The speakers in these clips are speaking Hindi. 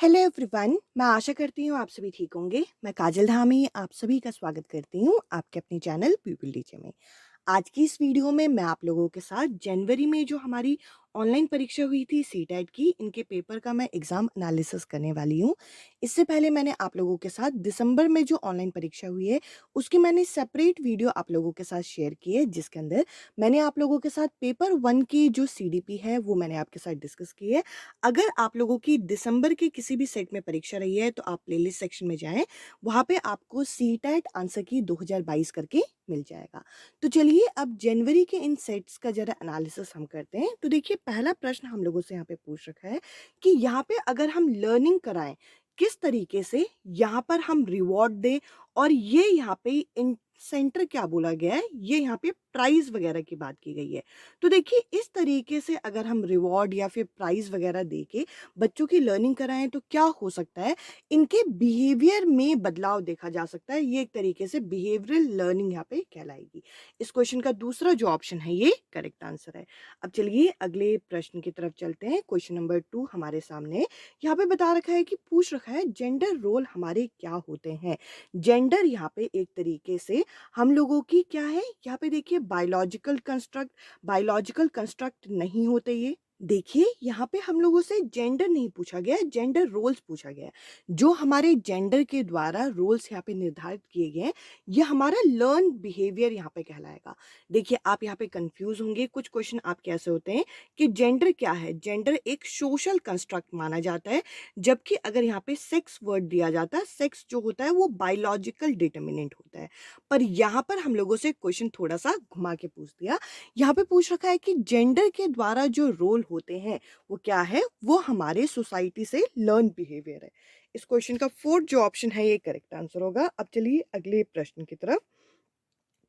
Hello everyone. मैं आशा करती हूँ आप सभी ठीक होंगे। मैं काजल धामी आप सभी का स्वागत करती हूँ आपके अपने चैनल पीपल डीजे में। आज की इस वीडियो में मैं आप लोगों के साथ जनवरी में जो हमारी ऑनलाइन परीक्षा हुई थी सीटेट की, इनके पेपर का मैं एग्ज़ाम एनालिसिस करने वाली हूँ। इससे पहले मैंने आप लोगों के साथ दिसंबर में जो ऑनलाइन परीक्षा हुई है उसकी मैंने सेपरेट वीडियो आप लोगों के साथ शेयर की है, जिसके अंदर मैंने आप लोगों के साथ पेपर 1 की जो सीडीपी है वो मैंने आपके साथ डिस्कस की है। अगर आप लोगों की दिसंबर के किसी भी सेट में परीक्षा रही है तो आप प्लेलिस्ट सेक्शन में जाएँ, वहाँ पे आपको सीटेट आंसर की 2022 करके मिल जाएगा। तो चलिए अब जनवरी के इन सेट्स का ज़रा एनालिसिस हम करते हैं। तो देखिए, पहला प्रश्न हम लोगों से यहाँ पे पूछ रखा है कि यहाँ पे अगर हम लर्निंग कराएँ, किस तरीके से यहाँ पर हम रिवॉर्ड दें, और ये यहाँ पे इन सेंटर क्या बोला गया है, ये यहाँ पे प्राइज़ वगैरह की बात की गई है। तो देखिए, इस तरीके से अगर हम रिवॉर्ड या फिर प्राइज़ वगैरह दे के बच्चों की लर्निंग कराएँ तो क्या हो सकता है, इनके बिहेवियर में बदलाव देखा जा सकता है। ये एक तरीके से बिहेवियरल लर्निंग यहाँ पे कहलाएगी। इस क्वेश्चन का दूसरा जो ऑप्शन है ये करेक्ट आंसर है। अब चलिए अगले प्रश्न की तरफ चलते हैं। क्वेश्चन नंबर 2 हमारे सामने यहाँ पे बता रखा है कि पूछ रखा है जेंडर रोल हमारे क्या होते हैं। जेंडर यहाँ पे एक तरीके से हम लोगों की क्या है, यहाँ पे देखिए बायोलॉजिकल कंस्ट्रक्ट नहीं होते ये। देखिए, यहाँ पे हम लोगों से जेंडर नहीं पूछा गया है, जेंडर रोल्स पूछा गया है। जो हमारे जेंडर के द्वारा रोल्स यहाँ पे निर्धारित किए गए हैं, ये हमारा लर्न बिहेवियर यहाँ पे कहलाएगा। देखिए, आप यहाँ पे कंफ्यूज होंगे। कुछ क्वेश्चन आपके ऐसे होते हैं कि जेंडर क्या है? जेंडर एक सोशल कंस्ट्रक्ट माना जाता है, जबकि अगर यहाँ पे सेक्स वर्ड दिया जाता है, सेक्स जो होता है वो बायोलॉजिकल डिटर्मिनेंट होता है। पर यहाँ पर हम लोगों से क्वेश्चन थोड़ा सा घुमा के पूछ दिया। यहाँ पे पूछ रखा है कि जेंडर के द्वारा जो रोल होते हैं वो क्या है? वो हमारे सोसाइटी से लर्न बिहेवियर है। इस क्वेश्चन का फोर्थ जो ऑप्शन है ये करेक्ट आंसर होगा। अब चलिए अगले प्रश्न की तरफ।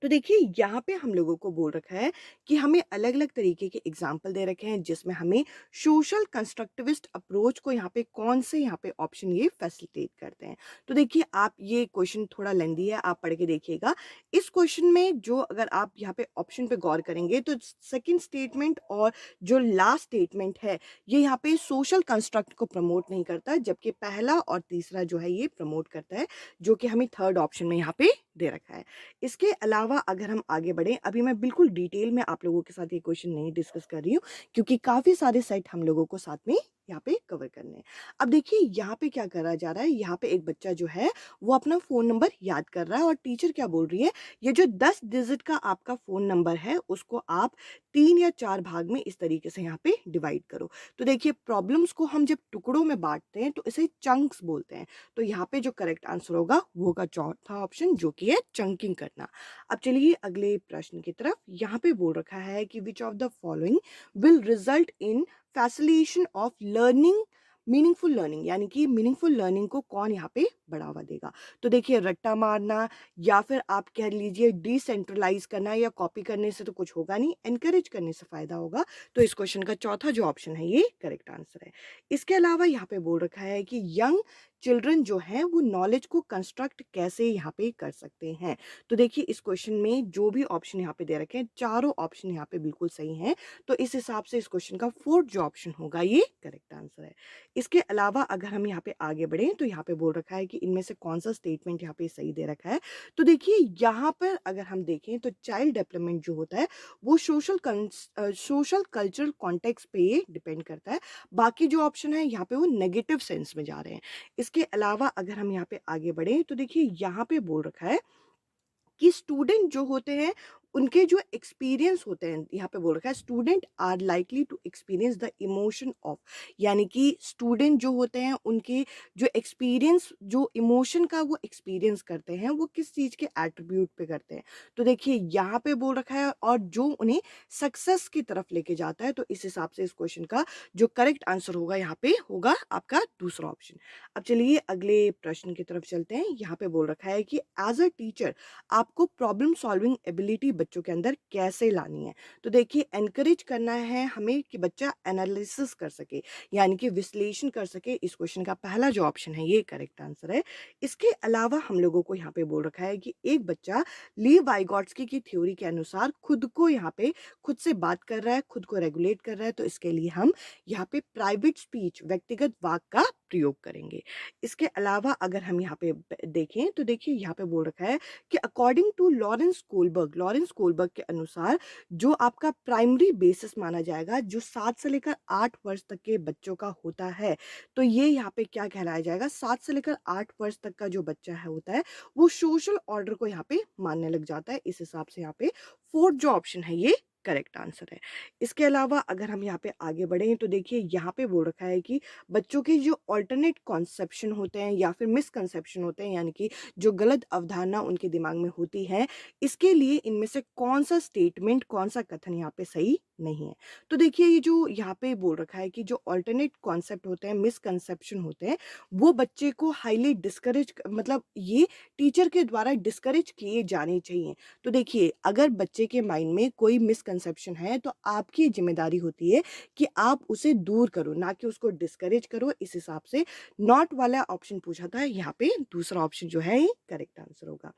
तो देखिए, यहाँ पे हम लोगों को बोल रखा है कि हमें अलग-अलग तरीके के एग्जाम्पल दे रखे हैं, जिसमें हमें सोशल कंस्ट्रक्टिविस्ट अप्रोच को यहाँ पे कौन से यहाँ पे ऑप्शन ये फैसिलिटेट करते हैं। तो देखिए, आप ये क्वेश्चन थोड़ा लेंदी है, आप पढ़ के देखिएगा। इस क्वेश्चन में जो अगर आप यहाँ पे ऑप्शन पे गौर करेंगे तो सेकंड स्टेटमेंट और जो लास्ट स्टेटमेंट है, ये यहाँ पे सोशल कंस्ट्रक्ट को प्रमोट नहीं करता, जबकि पहला और तीसरा जो है ये प्रमोट करता है, जो कि हमें थर्ड ऑप्शन में यहाँ पे दे रखा है। इसके अलावा अगर हम आगे बढ़ें, अभी मैं बिल्कुल डिटेल में आप लोगों के साथ ये क्वेश्चन नहीं डिस्कस कर रही हूँ, क्योंकि काफ़ी सारे सेट हम लोगों को साथ में यहाँ पे कवर करने हैं। अब देखिए, यहाँ पे क्या करा जा रहा है, यहाँ पे एक बच्चा जो है वो अपना फ़ोन नंबर याद कर रहा है, और टीचर क्या बोल रही है, ये जो 10 डिजिट का आपका फ़ोन नंबर है उसको आप 3 या 4 भाग में इस तरीके से यहाँ पे डिवाइड करो। तो देखिए, प्रॉब्लम्स को हम जब टुकड़ों में बाँटते हैं तो इसे चंक्स बोलते हैं। तो यहाँ पे जो करेक्ट आंसर होगा वो होगा चौथा ऑप्शन, जो कि है चंकिंग करना। अब चलिए अगले प्रश्न की तरफ। यहाँ पे बोल रखा है कि which of the following will result in facilitation of learning meaningful learning, यानी कि मीनिंगफुल लर्निंग को कौन यहाँ पे बढ़ावा देगा। तो देखिए, रट्टा मारना या फिर आप कह लीजिए डिसेंट्रलाइज करना या कॉपी करने से तो कुछ होगा नहीं, एनकरेज करने से फायदा होगा। तो इस क्वेश्चन का चौथा जो ऑप्शन है ये करेक्ट आंसर है। इसके अलावा यहाँ पे बोल रखा है कि यंग चिल्ड्रन जो हैं वो नॉलेज को कंस्ट्रक्ट कैसे यहाँ पे कर सकते हैं। तो देखिए, इस क्वेश्चन में जो भी ऑप्शन यहाँ पे दे रखे हैं, चारों ऑप्शन यहाँ पे बिल्कुल सही हैं। तो इस हिसाब से इस क्वेश्चन का फोर्थ जो ऑप्शन होगा ये करेक्ट आंसर है। इसके अलावा अगर हम यहाँ पे आगे बढ़ें तो यहाँ पे बोल रखा है कि इनमें से कौन सा स्टेटमेंट यहाँ पे सही दे रखा है। तो देखिए, यहाँ पर अगर हम देखें तो चाइल्ड डेवलपमेंट जो होता है वो सोशल कल्चरल कॉन्टेक्स्ट पे ये डिपेंड करता है। बाकी जो ऑप्शन है यहाँ पे वो नेगेटिव सेंस में जा रहे हैं। इसके अलावा अगर हम यहाँ पे आगे बढ़ें तो देखिए, यहाँ पे बोल रखा है कि स्टूडेंट जो होते हैं उनके जो एक्सपीरियंस होते हैं, यहाँ पे बोल रखा है student are likely to experience the emotion of, यानी कि स्टूडेंट जो होते हैं उनके जो एक्सपीरियंस, जो इमोशन का वो एक्सपीरियंस करते हैं, वो किस चीज़ के एट्रीब्यूट पे करते हैं। तो देखिए, यहाँ पे बोल रखा है और जो उन्हें सक्सेस की तरफ लेके जाता है। तो इस हिसाब से इस क्वेश्चन का जो करेक्ट आंसर होगा यहाँ पे होगा आपका दूसरा ऑप्शन। अब चलिए अगले प्रश्न की तरफ चलते हैं। यहाँ पे बोल रखा है कि एज अ टीचर आपको प्रॉब्लम सॉल्विंग एबिलिटी बच्चों के अंदर कैसे लानी है। तो देखिए, एनकरेज करना है हमें कि बच्चा एनालिसिस कर सके, यानी कि विश्लेषण कर सके। इस क्वेश्चन का पहला जो ऑप्शन है ये करेक्ट आंसर है। इसके अलावा हम लोगों को यहाँ पे बोल रखा है कि एक बच्चा ली वाइगॉट्स्की की थ्योरी के अनुसार खुद को यहाँ पे खुद से बात कर रहा है, खुद को रेगुलेट कर रहा है। तो इसके लिए हम यहाँ पे प्राइवेट स्पीच, व्यक्तिगत वाक का प्रयोग करेंगे। इसके अलावा अगर हम यहाँ पे देखें तो देखिए यहाँ पे बोल रखा है कि अकॉर्डिंग टू लॉरेंस कोलबर्ग के अनुसार जो आपका प्राइमरी बेसिस माना जाएगा जो 7 से लेकर 8 वर्ष तक के बच्चों का होता है, तो ये यहाँ पे क्या कहलाया जाएगा, 7 से लेकर 8 वर्ष तक का जो बच्चा है होता है वो सोशल ऑर्डर को यहाँ पे मानने लग जाता है। इस हिसाब से यहाँ पे फोर्थ जो ऑप्शन है ये करेक्ट आंसर है। इसके अलावा अगर हम यहाँ पे आगे बढ़ें तो देखिए यहाँ पे बोल रखा है कि बच्चों के जो अल्टरनेट कॉन्सेप्शन होते हैं या फिर मिसकंसेप्शन होते हैं, यानी कि जो गलत अवधारणा उनके दिमाग में होती है, इसके लिए इनमें से कौन सा स्टेटमेंट, कौन सा कथन यहाँ पे सही नहीं है। तो देखिए ये जो यहाँ पे बोल रखा है कि जो अल्टरनेट कॉन्सेप्ट होते हैं, मिसकंसेप्शन होते हैं, वो बच्चे को हाईली डिस्करेज, मतलब ये टीचर के द्वारा डिस्करेज किए जाने चाहिए। तो देखिए अगर बच्चे के माइंड में कोई मिसकंसेप्शन है तो आपकी जिम्मेदारी होती है कि आप उसे दूर करो, ना कि उसको डिस्करेज करो। इस हिसाब से नॉट वाला ऑप्शन पूछा था, यहाँ पे दूसरा ऑप्शन जो है ये करेक्ट आंसर होगा।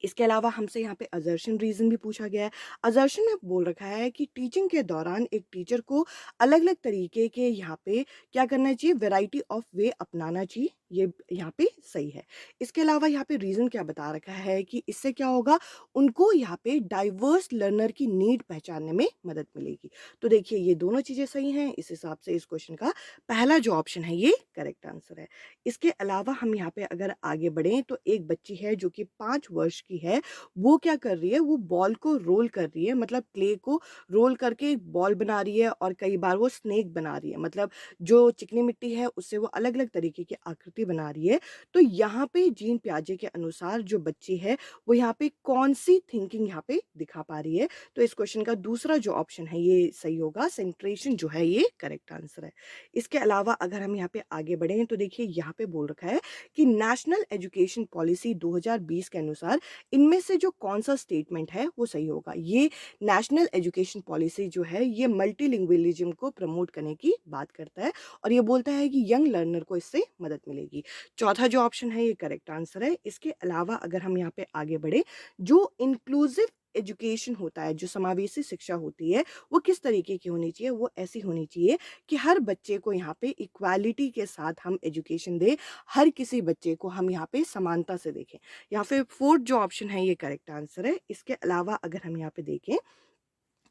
इसके अलावा हमसे यहाँ पे असर्शन रीज़न भी पूछा गया है। असर्शन में बोल रखा है कि टीचिंग के दौरान एक टीचर को अलग-अलग तरीके के यहाँ पे क्या करना चाहिए, वैरायटी ऑफ वे अपनाना चाहिए। ये यहाँ पे सही है। इसके अलावा यहाँ पे रीज़न क्या बता रखा है कि इससे क्या होगा, उनको यहाँ पे डाइवर्स लर्नर की नीड पहचानने में मदद मिलेगी। तो देखिए ये दोनों चीज़ें सही हैं। इस हिसाब से इस क्वेश्चन का पहला जो ऑप्शन है ये करेक्ट आंसर है। इसके अलावा हम यहाँ पे अगर आगे बढ़ें तो एक बच्ची है जो कि 5 वर्ष की है, वो क्या कर रही है, वो बॉल को रोल कर रही है, मतलब क्ले को रोल करके एक बॉल बना रही है और कई बार वो स्नेक बना रही है, मतलब जो चिकनी मिट्टी है उससे वो अलग-अलग तरीके की आकृति बना रही है। तो यहाँ पे जीन पियाजे के अनुसार जो बच्ची है वो यहाँ पे कौन-सी थिंकिंग यहाँ पे दिखा पा रही है? तो इस क्वेश्चन का दूसरा जो ऑप्शन है ये सही होगा, सेंट्रेशन जो है ये करेक्ट आंसर है। इसके अलावा अगर हम यहाँ पे आगे बढ़ें तो देखिए यहाँ पे बोल रखा है कि नेशनल एजुकेशन पॉलिसी 2020 के अनुसार इनमें से जो कौन-सा स्टेटमेंट है वो सही होगा। ये नेशनल एजुकेशन पॉलिसी जो है ये मल्टीलिंगुअलिज्म को प्रमोट करने की बात करता है और ये बोलता है कि यंग लर्नर को इससे मदद मिलेगी। चौथा जो ऑप्शन है ये करेक्ट आंसर है। इसके अलावा अगर हम यहाँ पे आगे बढ़े, जो इंक्लूसिव एजुकेशन होता है, जो समावेशी शिक्षा होती है, वो किस तरीके की होनी चाहिए? वो ऐसी होनी चाहिए कि हर बच्चे को यहाँ पे इक्वालिटी के साथ हम एजुकेशन दें, हर किसी बच्चे को हम यहाँ पे समानता से देखें। यहाँ पे फोर्थ जो ऑप्शन है ये करेक्ट आंसर है। इसके अलावा अगर हम यहाँ पे देखें,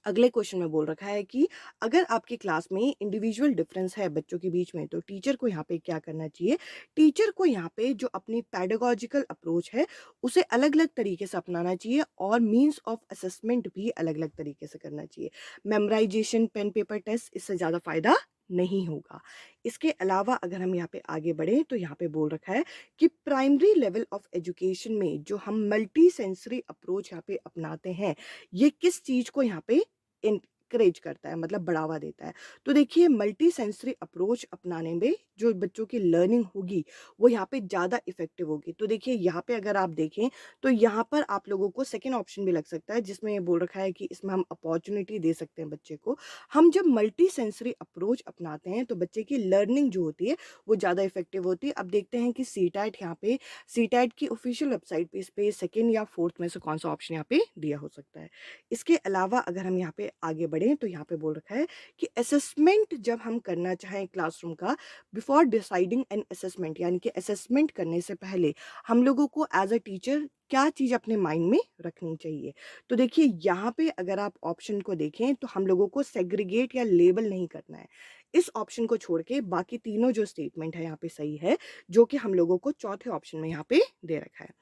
अगले क्वेश्चन में बोल रखा है कि अगर आपकी क्लास में इंडिविजुअल डिफरेंस है बच्चों के बीच में तो टीचर को यहाँ पे क्या करना चाहिए? टीचर को यहाँ पे जो अपनी पेडागॉजिकल अप्रोच है उसे अलग-अलग तरीके से अपनाना चाहिए और मीन्स ऑफ असेसमेंट भी अलग-अलग तरीके से करना चाहिए। मेमोराइजेशन, पेन पेपर टेस्ट, इससे ज़्यादा फ़ायदा नहीं होगा। इसके अलावा अगर हम यहाँ पे आगे बढ़ें तो यहाँ पे बोल रखा है कि प्राइमरी लेवल ऑफ एजुकेशन में जो हम मल्टी सेंसरी अप्रोच यहाँ पे अपनाते हैं, ये किस चीज़ को यहाँ पे इनकरेज करता है, मतलब बढ़ावा देता है। तो देखिए मल्टी सेंसरी अप्रोच अपनाने में जो बच्चों की लर्निंग होगी वो यहाँ पे ज़्यादा इफ़ेक्टिव होगी। तो देखिए यहाँ पे अगर आप देखें तो यहाँ पर आप लोगों को सेकंड ऑप्शन भी लग सकता है जिसमें ये बोल रखा है कि इसमें हम अपॉर्च्युनिटी दे सकते हैं बच्चे को। हम जब मल्टी सेंसरी अप्रोच अपनाते हैं तो बच्चे की लर्निंग जो होती है वो ज़्यादा इफ़ेक्टिव होती है। अब देखते हैं कि सीटेट यहाँ पे, सीटेट की ऑफिशियल वेबसाइट पे इस पे सेकंड या फोर्थ में से कौन-सा ऑप्शन यहाँ पे दिया हो सकता है। इसके अलावा अगर हम यहाँ पे आगे बढ़ें तो यहाँ पे बोल रखा है कि असेसमेंट जब हम करना चाहें क्लासरूम का, बिफोर डिसाइडिंग एन असेसमेंट, यानी कि असेसमेंट करने से पहले हम लोगों को एज अ टीचर क्या चीज़ अपने माइंड में रखनी चाहिए। तो देखिए यहाँ पे अगर आप ऑप्शन को देखें तो हम लोगों को सेग्रीगेट या लेबल नहीं करना है। इस ऑप्शन को छोड़ के बाकी तीनों जो स्टेटमेंट है यहाँ पे सही है, जो कि हम लोगों को चौथे ऑप्शन में यहाँ पे दे रखा है।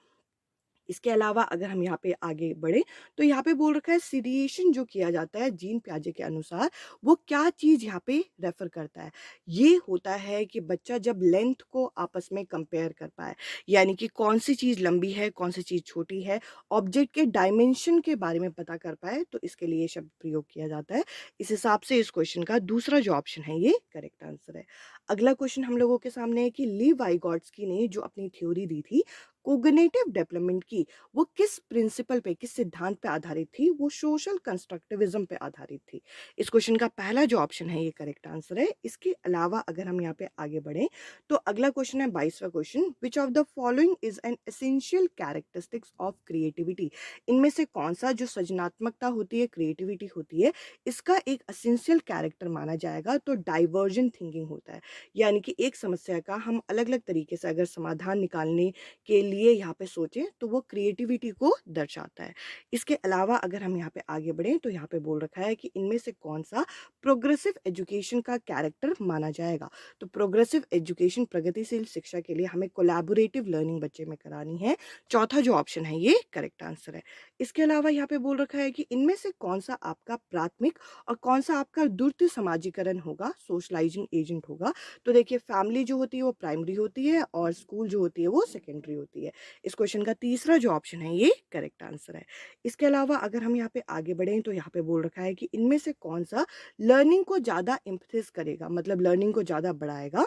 इसके अलावा अगर हम यहाँ पे आगे बढ़े तो यहाँ पे बोल रखा है सीरिएशन जो किया जाता है जीन पियाजे के अनुसार वो क्या चीज़ यहाँ पे रेफर करता है। ये होता है कि बच्चा जब लेंथ को आपस में कंपेयर कर पाए, यानी कि कौन सी चीज़ लंबी है, कौन सी चीज़ छोटी है, ऑब्जेक्ट के डायमेंशन के बारे में पता कर पाए, तो इसके लिए ये शब्द प्रयोग किया जाता है। इस हिसाब से इस क्वेश्चन का दूसरा जो ऑप्शन है ये करेक्ट आंसर है। अगला क्वेश्चन हम लोगों के सामने है कि ली वाइगॉट्स्की ने जो अपनी थ्योरी दी थी कोग्निटिव डेवलपमेंट की, वो किस प्रिंसिपल पे, किस सिद्धांत पे आधारित थी? वो सोशल कंस्ट्रक्टिविज्म पे आधारित थी। इस क्वेश्चन का पहला जो ऑप्शन है ये करेक्ट आंसर है। इसके अलावा अगर हम यहाँ पे आगे बढ़ें तो अगला क्वेश्चन है 22वां question, which of the following is an essential characteristics of creativity? इनमें से कौन सा जो सृजनात्मकता होती है, क्रिएटिविटी होती है, इसका एक एसेंशियल कैरेक्टर माना जाएगा? तो डाइवर्जेंट थिंकिंग होता है। यानी कि एक समस्या का हम अलग-अलग तरीके से अगर समाधान निकालने के लिए यहाँ पे सोचें, तो वो क्रिएटिविटी को दर्शाता है। इसके अलावा अगर हम यहाँ पे आगे बढ़ें, तो यहाँ पे बोल रखा है कि इनमें से कौन-सा प्रोग्रेसिव एजुकेशन का कैरेक्टर माना जाएगा। तो प्रोग्रेसिव एजुकेशन प्रगतिशील शिक्षा के लिए हमें कोलैबोरेटिव लर्निंग बच्चे में करानी है। चौथा जो ऑप्शन है ये करेक्ट आंसर है। इसके अलावा यहाँ पे बोल रखा है कि इनमें से कौन-सा आपका प्राथमिक और कौन-सा आपका द्वितीय समाजीकरण होगा, सोशलाइजिंग एजेंट होगा। तो देखिए फैमिली जो होती है वो प्राइमरी होती है और स्कूल जो होती है वो सेकेंडरी होती है। इस क्वेश्चन का तीसरा जो ऑप्शन है ये करेक्ट आंसर है। इसके अलावा अगर हम यहाँ पे आगे बढ़ें, तो यहाँ पे बोल रखा है कि इनमें से कौन-सा लर्निंग को ज़्यादा एम्फसिस करेगा, मतलब लर्निंग को ज़्यादा बढ़ाएगा।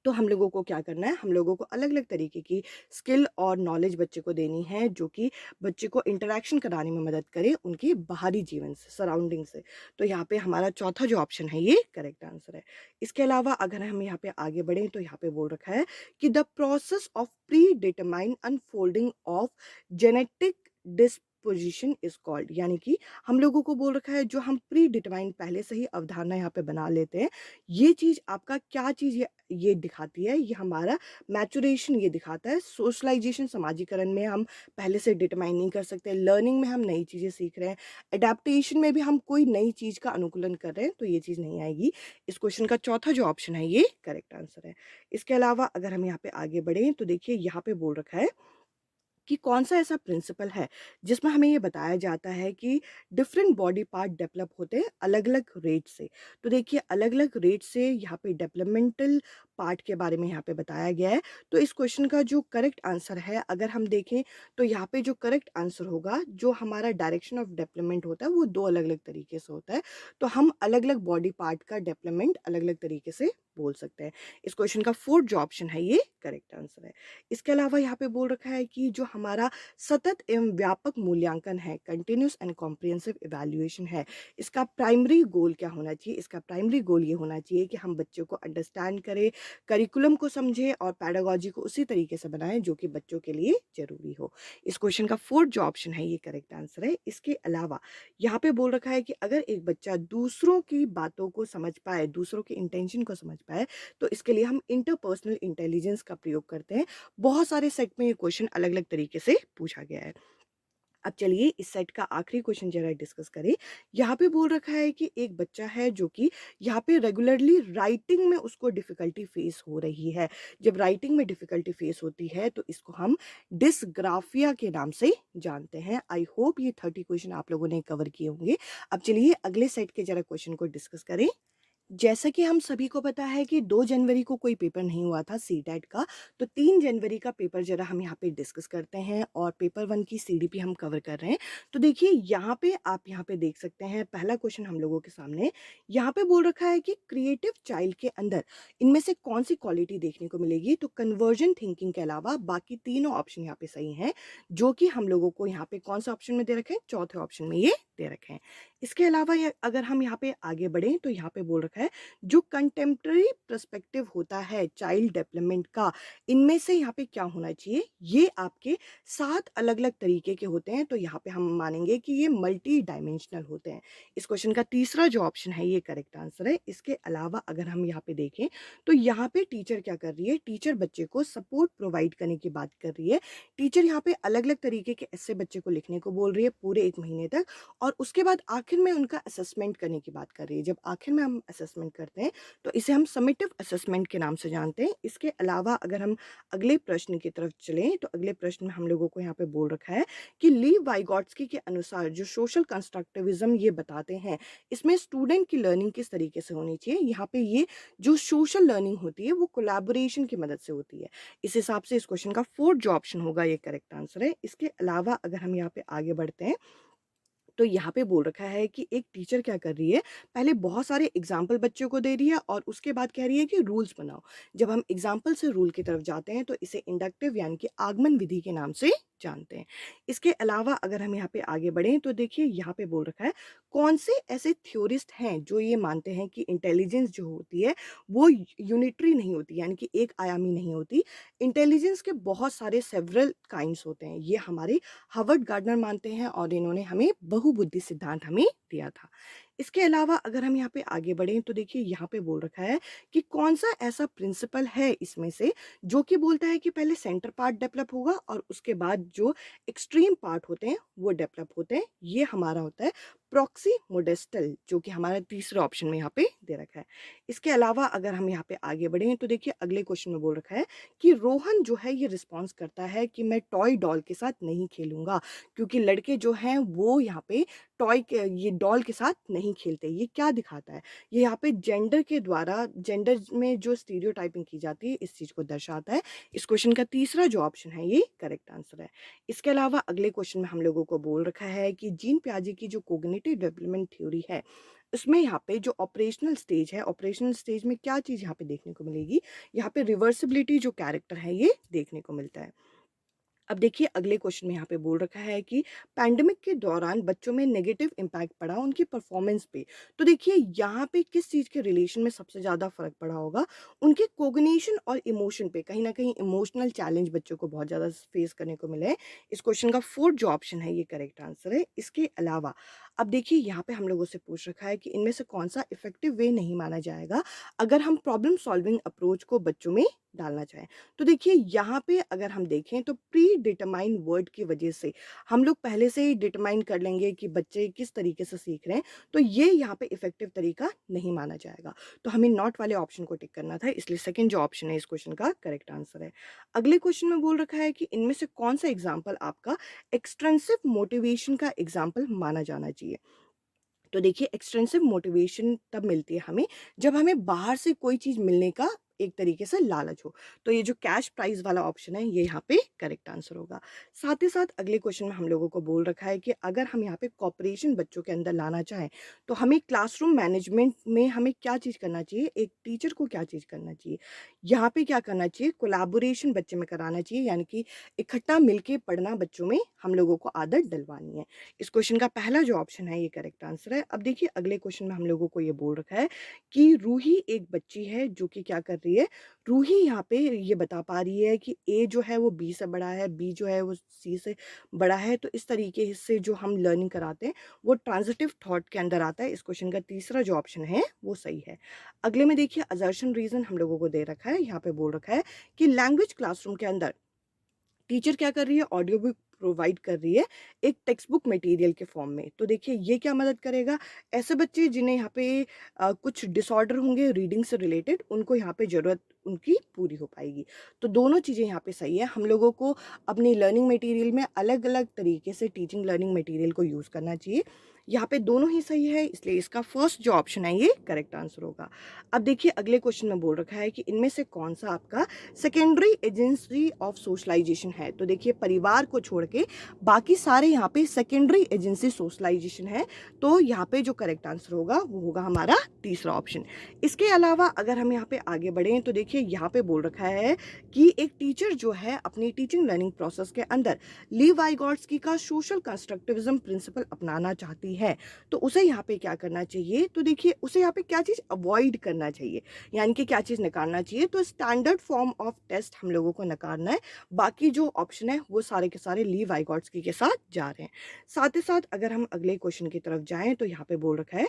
तो हम लोगों को क्या करना है, हम लोगों को अलग-अलग तरीके की स्किल और नॉलेज बच्चे को देनी है, जो कि बच्चे को इंटरैक्शन कराने में मदद करे उनके बाहरी जीवन से, सराउंडिंग से। तो यहाँ पे हमारा चौथा जो ऑप्शन है ये करेक्ट आंसर है। इसके अलावा अगर हम यहाँ पे आगे बढ़ें, तो यहाँ पे बोल रखा है कि the process of pre determined unfolding of genetic disposition is called, यानी कि हम लोगों को बोल रखा है जो हम प्री डिटरमाइंड पहले से ही अवधारणा यहाँ पे बना लेते हैं, ये चीज़ आपका क्या चीज़ ये दिखाती है, ये हमारा मैच्योरेशन ये दिखाता है। सोशलाइजेशन समाजीकरण में हम पहले से डिटरमाइन नहीं कर सकते, लर्निंग में हम नई चीज़ें सीख रहे हैं, एडेप्टेशन में भी हम कोई नई चीज़ का अनुकूलन कर रहे हैं, तो ये चीज़ नहीं आएगी। इस क्वेश्चन का चौथा जो ऑप्शन है ये करेक्ट आंसर है। इसके अलावा अगर हम यहाँ पे आगे बढ़ें, तो देखिए यहाँ पे बोल रखा है कि कौन-सा ऐसा प्रिंसिपल है जिसमें हमें ये बताया जाता है कि डिफरेंट बॉडी पार्ट डेवलप होते हैं अलग-अलग रेट से। तो देखिए अलग-अलग रेट से यहाँ पे डेवलपमेंटल पार्ट के बारे में यहाँ पे बताया गया है। तो इस क्वेश्चन का जो करेक्ट आंसर है अगर हम देखें, तो यहाँ पे जो करेक्ट आंसर होगा, जो हमारा डायरेक्शन ऑफ डेवलपमेंट होता है वो 2 अलग-अलग तरीके से होता है। तो हम अलग-अलग बॉडी पार्ट का डेवलपमेंट अलग-अलग तरीके से बोल सकते हैं। इस क्वेश्चन का 4th जो ऑप्शन है ये करेक्ट आंसर है। इसके अलावा यहाँ पे बोल रखा है कि जो हमारा सतत एवं व्यापक मूल्यांकन है, कंटिन्यूअस एंड कॉम्प्रिहेंसिव इवैल्यूएशन है, इसका प्राइमरी गोल क्या होना चाहिए? इसका प्राइमरी गोल ये होना चाहिए कि हम बच्चों को अंडरस्टैंड करें, करिकुलम को समझें और पेडागॉजी को उसी तरीके से बनाएं जो कि बच्चों के लिए ज़रूरी हो। इस क्वेश्चन का 4th जो ऑप्शन है ये करेक्ट आंसर है। इसके अलावा यहाँ पे बोल रखा है कि अगर एक बच्चा दूसरों की बातों को समझ पाए, दूसरों के इंटेंशन को समझ पाए, तो इसके लिए हम इंटरपर्सनल इंटेलिजेंस का प्रयोग करते हैं। बहुत सारे सेट में ये क्वेश्चन अलग-अलग तरीके से पूछा गया है। अब चलिए इस सेट का आखिरी क्वेश्चन जरा डिस्कस करें। यहाँ पे बोल रखा है कि एक बच्चा है जो कि यहाँ पे रेगुलरली राइटिंग में उसको डिफ़िकल्टी फेस हो रही है। जब राइटिंग में डिफ़िकल्टी फेस होती है, तो इसको हम डिस्ग्राफिया के नाम से जानते हैं। आई होप ये 30 क्वेश्चन आप लोगों ने कवर किए होंगे। अब चलिए अगले सेट के जरा क्वेश्चन को डिस्कस करें। जैसा कि हम सभी को पता है कि 2 जनवरी को कोई पेपर नहीं हुआ था सीटेट का, तो 3 जनवरी का पेपर ज़रा हम यहाँ पे डिस्कस करते हैं और पेपर 1 की सीडीपी हम कवर कर रहे हैं। तो देखिए यहाँ पे आप यहाँ पे देख सकते हैं पहला क्वेश्चन हम लोगों के सामने, यहाँ पे बोल रखा है कि क्रिएटिव चाइल्ड के अंदर इनमें से कौन-सी क्वालिटी देखने को मिलेगी? तो कन्वर्जन थिंकिंग के अलावा बाकी तीनों ऑप्शन यहाँ पे सही हैं, जो कि हम लोगों को यहाँ पे कौन-सा ऑप्शन में दे रखे हैं? चौथे ऑप्शन में ये दे रखे हैं। इसके अलावा य अगर हम यहाँ पे आगे बढ़ें, तो यहाँ पे बोल रखा है जो कंटेम्पररी पर्सपेक्टिव होता है चाइल्ड डेवलपमेंट का, इनमें से यहाँ पे क्या होना चाहिए? ये आपके 7 अलग-अलग तरीके के होते हैं, तो यहाँ पे हम मानेंगे कि ये मल्टी डायमेंशनल होते हैं। इस क्वेश्चन का तीसरा जो ऑप्शन है ये करेक्ट आंसर है। इसके अलावा अगर हम यहाँ पे देखें, तो यहाँ पे टीचर क्या कर रही है? टीचर बच्चे को सपोर्ट प्रोवाइड करने की बात कर रही है। टीचर यहाँ पे अलग-अलग तरीके के एस्से बच्चे को लिखने को बोल रही है पूरे 1 महीने तक, और उसके बाद आखिर में उनका असेसमेंट करने की बात कर रही है। जब आखिर में हम असेसमेंट करते हैं, तो इसे हम समेटिव असेसमेंट के नाम से जानते हैं। इसके अलावा अगर हम अगले प्रश्न की तरफ चलें, तो अगले प्रश्न में हम लोगों को यहाँ पे बोल रखा है कि लीव वाइगोट्स्की के अनुसार जो सोशल कंस्ट्रक्टिविज्म ये बताते हैं, इसमें स्टूडेंट की लर्निंग किस तरीके से होनी चाहिए? यहाँ पे ये जो सोशल लर्निंग होती है वो कोलैबोरेशन की मदद से होती है। इस हिसाब से इस क्वेश्चन का 4th जो ऑप्शन होगा ये करेक्ट आंसर है। इसके अलावा अगर हम यहाँ पे आगे बढ़ते हैं, तो यहाँ पे बोल रखा है कि एक टीचर क्या कर रही है, पहले बहुत सारे एग्जाम्पल बच्चों को दे रही है और उसके बाद कह रही है कि रूल्स बनाओ। जब हम एग्जाम्पल से रूल की तरफ जाते हैं, तो इसे इंडक्टिव यानी कि आगमन विधि के नाम से जानते हैं। इसके अलावा अगर हम यहाँ पे आगे बढ़ें, तो देखिए यहाँ पे बोल रखा है कौन से ऐसे थ्योरिस्ट हैं जो ये मानते हैं कि इंटेलिजेंस जो होती है वो यूनिटरी नहीं होती, यानी कि एक आयामी नहीं होती। इंटेलिजेंस के बहुत सारे सेवरल काइंड्स होते हैं। ये हमारे हार्वर्ड गार्डनर मानते हैं और इन्होंने हमें बहुबुद्धि सिद्धांत हमें दिया था। इसके अलावा अगर हम यहाँ पे आगे बढ़ें तो देखिए यहाँ पे बोल रखा है कि कौन-सा ऐसा प्रिंसिपल है इसमें से जो कि बोलता है कि पहले सेंटर पार्ट डेवलप होगा और उसके बाद जो एक्सट्रीम पार्ट होते हैं वो डेवलप होते हैं। ये हमारा होता है प्रॉक्सी मोडेस्टल, जो कि हमारा तीसरे ऑप्शन में यहाँ पे दे रखा है। इसके अलावा अगर हम यहाँ पे आगे बढ़ें तो देखिए अगले क्वेश्चन में बोल रखा है कि रोहन जो है ये रिस्पॉन्स करता है कि मैं टॉय डॉल के साथ नहीं खेलूँगा, क्योंकि लड़के जो हैं वो यहाँ पे टॉय के ये डॉल के साथ नहीं खेलते। ये क्या दिखाता है? ये यहाँ पे जेंडर के द्वारा जेंडर में जो स्टीरियोटाइपिंग की जाती है इस चीज़ को दर्शाता है। इस क्वेश्चन का तीसरा जो ऑप्शन है ये करेक्ट आंसर है। इसके अलावा अगले क्वेश्चन में हम लोगों को बोल रखा है कि जीन पियाजे की जो कॉग्निटिव डेवलपमेंट थ्योरी है, उसमें यहाँ पे जो ऑपरेशनल स्टेज है, ऑपरेशनल स्टेज में क्या चीज़ यहाँ पे देखने को मिलेगी? यहाँ पे रिवर्सिबिलिटी जो कैरेक्टर है ये देखने को मिलता है। अब देखिए अगले क्वेश्चन में यहाँ पे बोल रखा है कि पैंडेमिक के दौरान बच्चों में नेगेटिव इम्पैक्ट पड़ा उनकी परफॉर्मेंस पे। तो देखिए यहाँ पे किस चीज़ के रिलेशन में सबसे ज़्यादा फ़र्क पड़ा होगा? उनके कोग्निशन और इमोशन पे। कहीं न कहीं इमोशनल चैलेंज बच्चों को बहुत ज़्यादा फेस करने को मिले हैं। इस क्वेश्चन का 4th जो ऑप्शन है ये करेक्ट आंसर है। इसके अलावा अब देखिए यहाँ पे हम लोगों से पूछ रखा है कि इनमें से कौन-सा इफ़ेक्टिव वे नहीं माना जाएगा अगर हम प्रॉब्लम सॉल्विंग अप्रोच को बच्चों में डालना चाहें। तो देखिए यहाँ पे अगर हम देखें तो प्री डिटरमाइन वर्ड की वजह से हम लोग पहले से ही डिटरमाइन कर लेंगे कि बच्चे किस तरीके से सीख रहे हैं, तो ये यहाँ पे इफेक्टिव तरीका नहीं माना जाएगा। तो हमें नॉट वाले ऑप्शन को टिक करना था, इसलिए सेकंड जो ऑप्शन है इस क्वेश्चन का करेक्ट आंसर है। अगले क्वेश्चन में बोल रखा है कि इनमें से कौन सा एग्जाम्पल आपका एक्सट्रेंसिव मोटिवेशन का एग्जाम्पल माना जाना चाहिए। तो देखिए एक्सट्रिंसिक मोटिवेशन तब मिलती है हमें जब हमें बाहर से कोई चीज़ मिलने का एक तरीके से लालच हो। तो ये जो कैश प्राइज़ वाला ऑप्शन है ये यहाँ पे करेक्ट आंसर होगा। साथ ही साथ अगले क्वेश्चन में हम लोगों को बोल रखा है कि अगर हम यहाँ पे कोऑपरेशन बच्चों के अंदर लाना चाहें, तो हमें क्लासरूम मैनेजमेंट में हमें क्या चीज़ करना चाहिए? एक टीचर को क्या चीज़ करना चाहिए? यहाँ पे क्या करना चाहिए? कोलैबोरेशन बच्चे में कराना चाहिए, यानी कि इकट्ठा मिलके पढ़ना बच्चों में हम लोगों को आदत डलवानी है। इस क्वेश्चन का पहला जो ऑप्शन है ये करेक्ट आंसर है। अब देखिए अगले क्वेश्चन में हम लोगों को ये बोल रखा है कि रूही एक बच्ची है जो कि क्या कर रही है, रूही यहाँ पे ये बता पा रही है कि ए जो है वो बी से बड़ा है, बी जो है वो सी से बड़ा है। तो इस तरीके से जो हम लर्निंग कराते हैं वो ट्रांजिटिव थॉट के अंदर आता है। इस क्वेश्चन का तीसरा जो ऑप्शन है वो सही है। अगले में देखिए असर्शन रीजन हम लोगों को दे रखा है, यहाँ पे बोल रखा है कि लैंग्वेज क्लासरूम के अंदर टीचर क्या कर रही है, ऑडियो बुक प्रोवाइड कर रही है एक टेक्स्ट बुक मटेरियल के फॉर्म में। तो देखिए ये क्या मदद करेगा, ऐसे बच्चे जिन्हें यहाँ पे कुछ डिसऑर्डर होंगे रीडिंग से रिलेटेड, उनको यहाँ पे ज़रूरत उनकी पूरी हो पाएगी। तो दोनों चीज़ें यहाँ पे सही है। हम लोगों को अपनी लर्निंग मटेरियल में अलग अलग तरीके से टीचिंग लर्निंग मटेरियल को यूज़ करना चाहिए। यहाँ पे दोनों ही सही है, इसलिए इसका फर्स्ट जो ऑप्शन है ये करेक्ट आंसर होगा। अब देखिए अगले क्वेश्चन में बोल रखा है कि इनमें से कौन सा आपका सेकेंडरी एजेंसी ऑफ सोशलाइजेशन है। तो देखिए परिवार को छोड़ के बाकी सारे यहाँ पे सेकेंडरी एजेंसी सोशलाइजेशन है। तो यहाँ पे जो करेक्ट आंसर होगा वो होगा हमारा तीसरा ऑप्शन। इसके अलावा अगर हम यहाँ पे आगे बढ़ें तो देखिए यहाँ पे बोल रखा है कि एक टीचर जो है अपनी टीचिंग लर्निंग प्रोसेस के अंदर लीव वाइगॉट्स्की का सोशल कंस्ट्रक्टिविज्म प्रिंसिपल अपनाना चाहती है, तो उसे यहाँ पे क्या करना चाहिए? तो देखिए उसे यहाँ पे क्या चीज़ अवॉइड करना चाहिए, यानी कि क्या चीज़ निकालना चाहिए? तो स्टैंडर्ड फॉर्म ऑफ टेस्ट हम लोगों को नकारना है। बाकी जो ऑप्शन है वो सारे के सारे ली वाइगॉट्स्की के साथ जा रहे हैं। साथ ही साथ अगर हम अगले क्वेश्चन की तरफ जाएं तो यहाँ पे बोल रखा है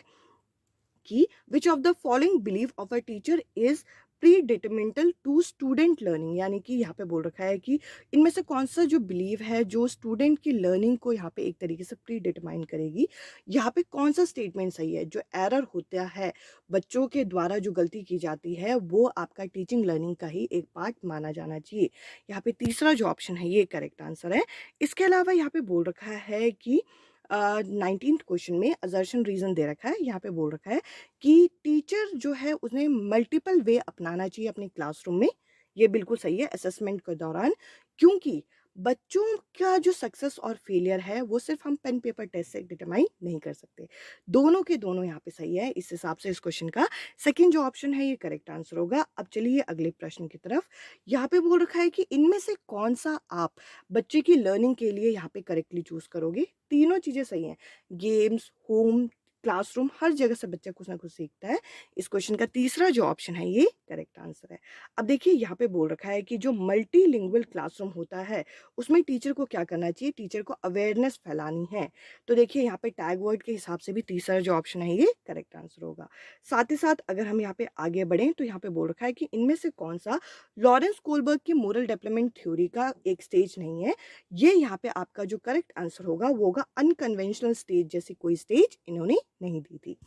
कि which of the following believe of a teacher is pre detrimental to student learning, यानी कि यहाँ पे बोल रखा है कि इनमें से कौन सा जो बिलीव है जो स्टूडेंट की लर्निंग को यहाँ पे एक तरीके से प्री डिटरमाइन करेगी। यहाँ पे कौन सा स्टेटमेंट सही है? जो एरर होता है बच्चों के द्वारा जो गलती की जाती है वो आपका टीचिंग लर्निंग का ही एक पार्ट माना जाना चाहिए। यहाँ पे तीसरा जो ऑप्शन है ये करेक्ट आंसर है। इसके अलावा यहाँ पे बोल रखा है कि 19th क्वेश्चन में असर्शन रीजन दे रखा है, यहाँ पे बोल रखा है कि टीचर जो है उसने मल्टीपल वे अपनाना चाहिए अपने क्लासरूम में। ये बिल्कुल सही है असेसमेंट के दौरान, क्योंकि बच्चों का जो सक्सेस और फेलियर है वो सिर्फ हम पेन पेपर टेस्ट से डिटरमाइन नहीं कर सकते। दोनों के दोनों यहाँ पे सही है। इस हिसाब से इस क्वेश्चन का सेकंड जो ऑप्शन है ये करेक्ट आंसर होगा। अब चलिए अगले प्रश्न की तरफ। यहाँ पे बोल रखा है कि इनमें से कौन सा आप बच्चे की लर्निंग के लिए यहाँ पे करेक्टली चूज करोगे। तीनों चीजें सही हैं, गेम्स, होम, क्लासरूम, हर जगह से बच्चा कुछ ना कुछ सीखता है। इस क्वेश्चन का तीसरा जो ऑप्शन है ये करेक्ट आंसर है। अब देखिए यहाँ पे बोल रखा है कि जो मल्टीलिंगुअल क्लासरूम होता है उसमें टीचर को क्या करना चाहिए, टीचर को अवेयरनेस फैलानी है। तो देखिए यहाँ पे टैग वर्ड के हिसाब से भी तीसरा जो ऑप्शन है ये करेक्ट आंसर होगा। साथ ही साथ अगर हम यहाँ पे आगे बढ़ें तो यहाँ पे बोल रखा है कि इनमें से कौन सा लॉरेंस कोलबर्ग की मोरल डेवलपमेंट थ्योरी का एक स्टेज नहीं है। ये यहाँ पे आपका जो करेक्ट आंसर होगा वो होगा अनकन्वेंशनल स्टेज, जैसी कोई स्टेज इन्होंने नहीं दी थी।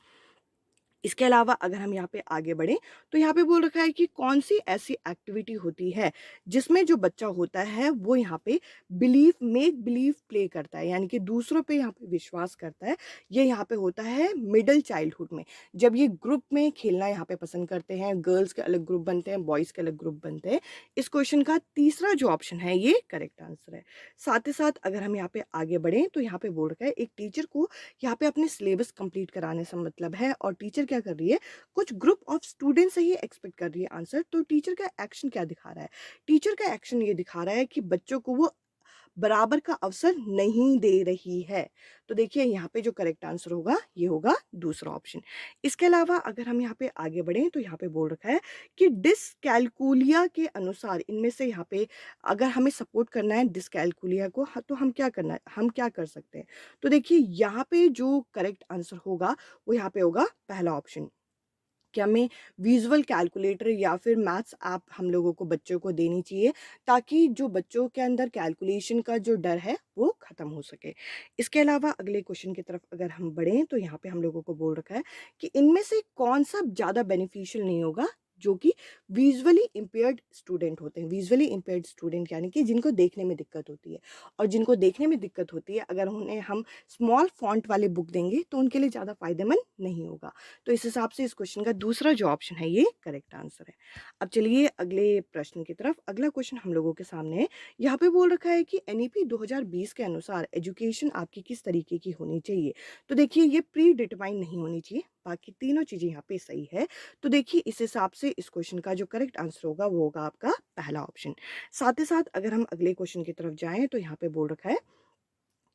इसके अलावा अगर हम यहाँ पे आगे बढ़ें तो यहाँ पे बोल रखा है कि कौन सी ऐसी एक्टिविटी होती है जिसमें जो बच्चा होता है वो यहाँ पे मेक बिलीव प्ले करता है, यानी कि दूसरों पे यहाँ पे विश्वास करता है। ये यहाँ पे होता है मिडिल चाइल्डहुड में, जब ये ग्रुप में खेलना यहाँ पे पसंद करते हैं, गर्ल्स के अलग ग्रुप बनते हैं, बॉयज़ के अलग ग्रुप बनते हैं। इस क्वेश्चन का तीसरा जो ऑप्शन है ये करेक्ट आंसर है। साथ ही साथ अगर हम यहाँ पे आगे बढ़ें तो यहाँ पे बोल रखा है एक टीचर को यहाँ पे अपने सिलेबस कंप्लीट कराने से मतलब है, और टीचर क्या कर रही है, कुछ ग्रुप ऑफ स्टूडेंट से ही एक्सपेक्ट कर रही है आंसर। तो टीचर का एक्शन क्या दिखा रहा है, टीचर का एक्शन ये दिखा रहा है कि बच्चों को वो बराबर का अवसर नहीं दे रही है। तो देखिए यहाँ पे जो करेक्ट आंसर होगा ये होगा दूसरा ऑप्शन। इसके अलावा अगर हम यहाँ पे आगे बढ़ें तो यहाँ पे बोल रखा है कि डिसकैलकुलिया के अनुसार इनमें से यहाँ पे अगर हमें सपोर्ट करना है डिसकैलकुलिया को, तो हम क्या करना है, हम क्या कर सकते हैं। तो देखिए यहाँ पे जो करेक्ट आंसर होगा वो यहाँ पे होगा पहला ऑप्शन, कि हमें विजुअल कैलकुलेटर या फिर मैथ्स ऐप हम लोगों को बच्चों को देनी चाहिए, ताकि जो बच्चों के अंदर कैलकुलेशन का जो डर है वो ख़त्म हो सके। इसके अलावा अगले क्वेश्चन की तरफ अगर हम बढ़ें तो यहाँ पे हम लोगों को बोल रखा है कि इनमें से कौन-सा ज़्यादा बेनिफिशियल नहीं होगा, जो कि विजुअली इम्पेयर्ड स्टूडेंट होते हैं। विजुअली इम्पेयर्ड स्टूडेंट यानी कि जिनको देखने में दिक्कत होती है, और जिनको देखने में दिक्कत होती है अगर उन्हें हम स्मॉल फ़ॉन्ट वाले बुक देंगे तो उनके लिए ज़्यादा फ़ायदेमंद नहीं होगा। तो इस हिसाब से इस क्वेश्चन का दूसरा जो ऑप्शन है ये करेक्ट आंसर है। अब चलिए अगले प्रश्न की तरफ। अगला क्वेश्चन हम लोगों के सामने है। यहाँ पे बोल रखा है कि एनईपी 2020 के अनुसार एजुकेशन आपकी किस तरीके की होनी चाहिए। तो देखिए ये प्री डिटरमाइन नहीं होनी चाहिए, बाकी तीनों चीज़ें यहाँ पे सही है। तो देखिए इस हिसाब से इस क्वेश्चन का जो करेक्ट आंसर होगा वो होगा आपका पहला ऑप्शन। साथ ही साथ अगर हम अगले क्वेश्चन की तरफ जाएँ तो यहाँ पे बोल रखा है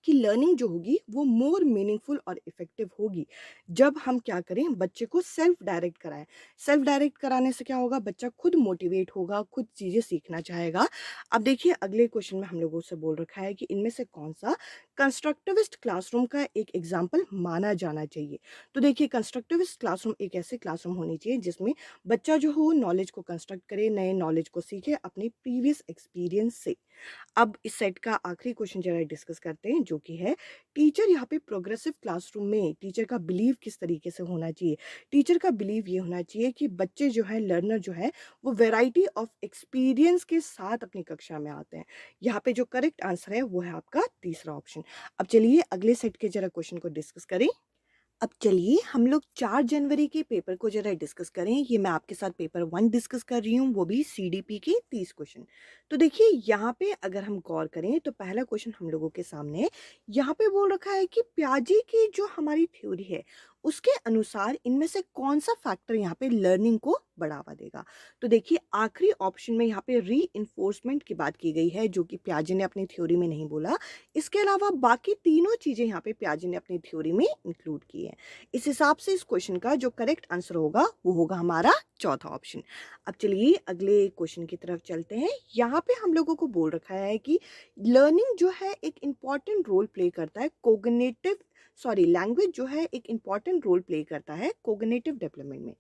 कि लर्निंग जो होगी वो मोर मीनिंगफुल और इफ़ेक्टिव होगी जब हम क्या करें, बच्चे को सेल्फ डायरेक्ट कराएं। सेल्फ डायरेक्ट कराने से क्या होगा, बच्चा खुद मोटिवेट होगा, खुद चीज़ें सीखना चाहेगा। अब देखिए अगले क्वेश्चन में हम लोगों से बोल रखा है कि इनमें से कौन सा कंस्ट्रक्टिविस्ट क्लासरूम का एक एग्जाम्पल माना जाना चाहिए। तो देखिए कंस्ट्रक्टिविस्ट क्लासरूम एक ऐसे क्लासरूम होनी चाहिए जिसमें बच्चा जो हो नॉलेज को कंस्ट्रक्ट करे, नए नॉलेज को सीखे अपने प्रीवियस एक्सपीरियंस से। अब इस सेट का आखिरी क्वेश्चन जरा डिस्कस करते हैं, जो कि है टीचर यहाँ पे प्रोग्रेसिव क्लासरूम में टीचर का बिलीव किस तरीके से होना चाहिए। टीचर का बिलीव ये होना चाहिए कि बच्चे जो है, लर्नर जो है, वो वैरायटी ऑफ एक्सपीरियंस के साथ अपनी कक्षा में आते हैं। यहाँ पे जो करेक्ट आंसर है वो है आपका तीसरा ऑप्शन। अब चलिए अगले सेट के जरा क्वेश्चन को डिस्कस करें। अब चलिए हम लोग 4 जनवरी के पेपर को ज़रा डिस्कस करें। ये मैं आपके साथ पेपर 1 डिस्कस कर रही हूँ, वो भी सीडीपी के 30 क्वेश्चन। तो देखिए यहाँ पे अगर हम गौर करें तो पहला क्वेश्चन हम लोगों के सामने है। यहाँ पे बोल रखा है कि पियाजे की जो हमारी थ्योरी है उसके अनुसार इनमें से कौन सा फैक्टर यहाँ पे लर्निंग को बढ़ावा देगा। तो देखिए आखिरी ऑप्शन में यहाँ पे री की बात की गई है, जो कि पियाजे ने अपनी थ्योरी में नहीं बोला। इसके अलावा बाकी तीनों चीज़ें यहाँ पे पियाजे ने अपनी थ्योरी में इंक्लूड की है। इस हिसाब से इस क्वेश्चन का जो करेक्ट आंसर होगा वो होगा हमारा चौथा ऑप्शन। अब चलिए अगले क्वेश्चन की तरफ चलते हैं। यहाँ पे हम लोगों को बोल रखा है कि लर्निंग जो है एक इम्पॉर्टेंट रोल प्ले करता है लैंग्वेज जो है एक इम्पॉर्टेंट रोल प्ले करता है कोग्निटिव डेवलपमेंट में।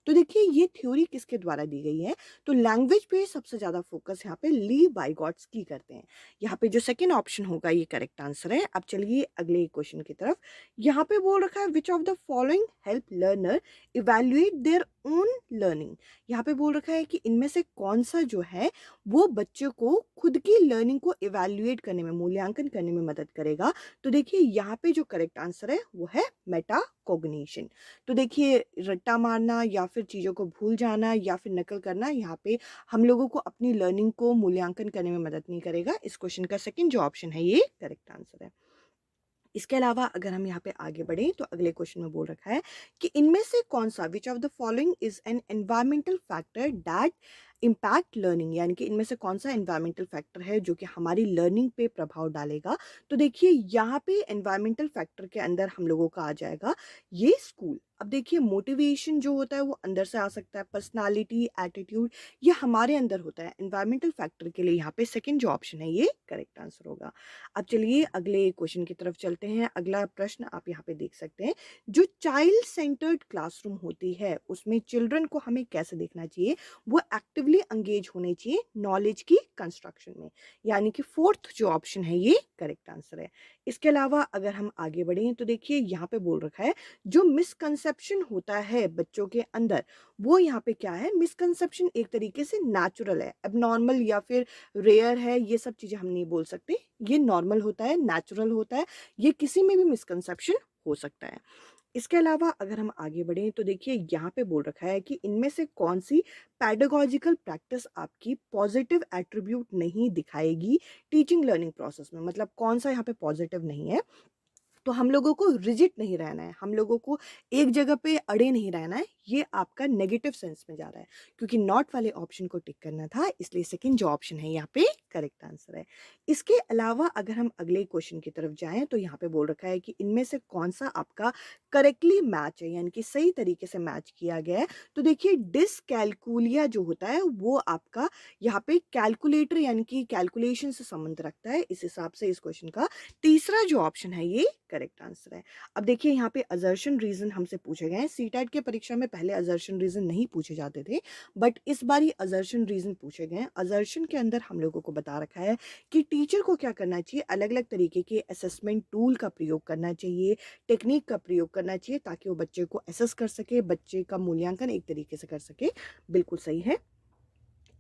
तो देखिए ये थ्योरी किसके द्वारा दी गई है, तो लैंग्वेज पे सबसे ज़्यादा फोकस यहाँ पे ली वाइगॉट्स्की करते हैं। यहाँ पे जो सेकंड ऑप्शन होगा ये करेक्ट आंसर है। अब चलिए अगले क्वेश्चन की तरफ। यहाँ पे बोल रखा है which of the following help learner evaluate their own learning. यहाँ पे बोल रखा है कि इनमें से कौन सा जो है वो बच्चों को खुद की लर्निंग को इवैल्यूएट करने में, मूल्यांकन करने में मदद करेगा। तो देखिए यहाँ पे जो करेक्ट आंसर है वो है मेटाकॉग्निशन। तो देखिए रट्टा मारना या फिर चीज़ों को भूल जाना या फिर नकल करना यहाँ पे हम लोगों को अपनी लर्निंग को मूल्यांकन करने में मदद नहीं करेगा। इस क्वेश्चन का सेकंड जो ऑप्शन है ये करेक्ट आंसर है। इसके अलावा अगर हम यहाँ पे आगे बढ़ें तो अगले क्वेश्चन में बोल रखा है कि इनमें से कौन सा विच of the following is N environmental factor that impact learning यानी कि इनमें से कौन-सा एनवायरमेंटल फैक्टर है जो कि हमारी लर्निंग पे प्रभाव डालेगा? तो देखिए यहाँ पे एनवायरमेंटल फैक्टर के अंदर हम लोगों का आ जाएगा ये स्कूल। अब देखिए मोटिवेशन जो होता है वो अंदर से आ सकता है, पर्सनैलिटी, एटीट्यूड ये हमारे अंदर होता है। एनवायरमेंटल फैक्टर के लिए यहाँ पे सेकंड जो ऑप्शन है ये करेक्ट आंसर होगा। अब चलिए अगले क्वेश्चन की तरफ चलते हैं। अगला प्रश्न आप यहाँ पे देख सकते हैं। जो चाइल्ड सेंटर्ड क्लासरूम होती है उसमें चिल्ड्रन को हमें कैसे देखना चाहिए? वो एक्टिवली एंगेज होने चाहिए नॉलेज की कंस्ट्रक्शन में। यानी कि फोर्थ जो ऑप्शन है ये करेक्ट आंसर है। इसके अलावा अगर हम आगे बढ़ें तो देखिए यहाँ पे बोल रखा है जो मिसकंसेप्शन होता है बच्चों के अंदर वो यहाँ पे क्या है? मिसकंसेप्शन एक तरीके से नेचुरल है, एबनॉर्मल या फिर रेयर है, ये सब चीज़ें हम नहीं बोल सकते। ये नॉर्मल होता है, नेचुरल होता है, ये किसी में भी मिसकंसेप्शन हो सकता है। इसके अलावा अगर हम आगे बढ़ें तो देखिए यहाँ पे बोल रखा है कि इनमें से कौन-सी पेडागॉजिकल प्रैक्टिस आपकी पॉजिटिव एट्रिब्यूट नहीं दिखाएगी टीचिंग लर्निंग प्रोसेस में। मतलब कौन-सा यहाँ पे पॉजिटिव नहीं है? तो हम लोगों को रिजिड नहीं रहना है, हम लोगों को एक जगह पे अड़े नहीं रहना है, ये आपका नेगेटिव सेंस में जा रहा है। क्योंकि नॉट वाले ऑप्शन को टिक करना था, इसलिए सेकंड जो ऑप्शन है यहाँ पे करेक्ट आंसर है। इसके अलावा अगर हम अगले क्वेश्चन की तरफ जाएँ तो यहाँ पे बोल रखा है कि इनमें से कौन-सा आपका करेक्टली मैच है यानी कि सही तरीके से मैच किया गया है। तो देखिए डिसकैलकुलिया जो होता है वो आपका यहाँ पे कैलकुलेटर यानी कि कैलकुलेशन से संबंध रखता है। इस हिसाब से इस क्वेश्चन का तीसरा जो ऑप्शन है ये करेक्ट आंसर है। अब देखिए यहाँ पे असर्शन रीज़न हमसे पूछे गए हैं। सीटेट की परीक्षा में पहले असर्शन रीज़न नहीं पूछे जाते थे, बट इस बार ये असर्शन रीज़न पूछे गए हैं। असर्शन के अंदर हम लोगों को बता रखा है कि टीचर को क्या करना चाहिए, अलग-अलग तरीके के असेसमेंट टूल का प्रयोग करना चाहिए, टेक्निक का प्रयोग करना चाहिए ताकि वो बच्चे को असेस कर सके, बच्चे का मूल्यांकन एक तरीके से कर सके। बिल्कुल सही है।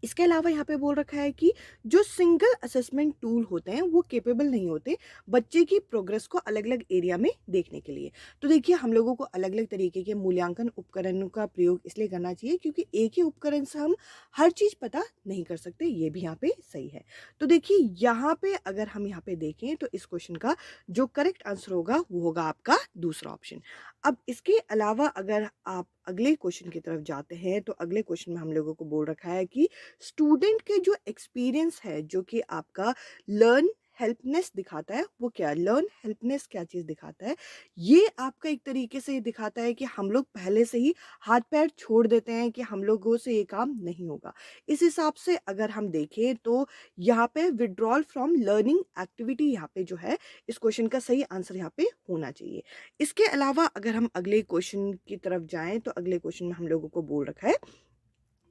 इसके अलावा यहाँ पे बोल रखा है कि जो सिंगल असेसमेंट टूल होते हैं वो केपेबल नहीं होते बच्चे की प्रोग्रेस को अलग-अलग एरिया में देखने के लिए। तो देखिए हम लोगों को अलग-अलग तरीके के मूल्यांकन उपकरणों का प्रयोग इसलिए करना चाहिए क्योंकि एक ही उपकरण से हम हर चीज़ पता नहीं कर सकते, ये भी यहाँ पे सही है। तो देखिए यहाँ पे अगर हम यहाँ पे देखें तो इस क्वेश्चन का जो करेक्ट आंसर होगा वो होगा आपका दूसरा ऑप्शन। अब इसके अलावा अगर आप अगले क्वेश्चन की तरफ जाते हैं तो अगले क्वेश्चन में हम लोगों को बोल रखा है कि स्टूडेंट के जो एक्सपीरियंस है जो कि आपका लर्न हेल्पनेस दिखाता है वो क्या लर्न हेल्पनेस क्या चीज़ दिखाता है? ये आपका एक तरीके से ये दिखाता है कि हम लोग पहले से ही हाथ पैर छोड़ देते हैं कि हम लोगों से ये काम नहीं होगा। इस हिसाब से अगर हम देखें तो यहाँ पे विड्रॉल फ्रॉम लर्निंग एक्टिविटी यहाँ पे जो है इस क्वेश्चन का सही आंसर यहाँ पे होना चाहिए। इसके अलावा अगर हम अगले क्वेश्चन की तरफ जाएं तो अगले क्वेश्चन में हम लोगों को बोल रखा है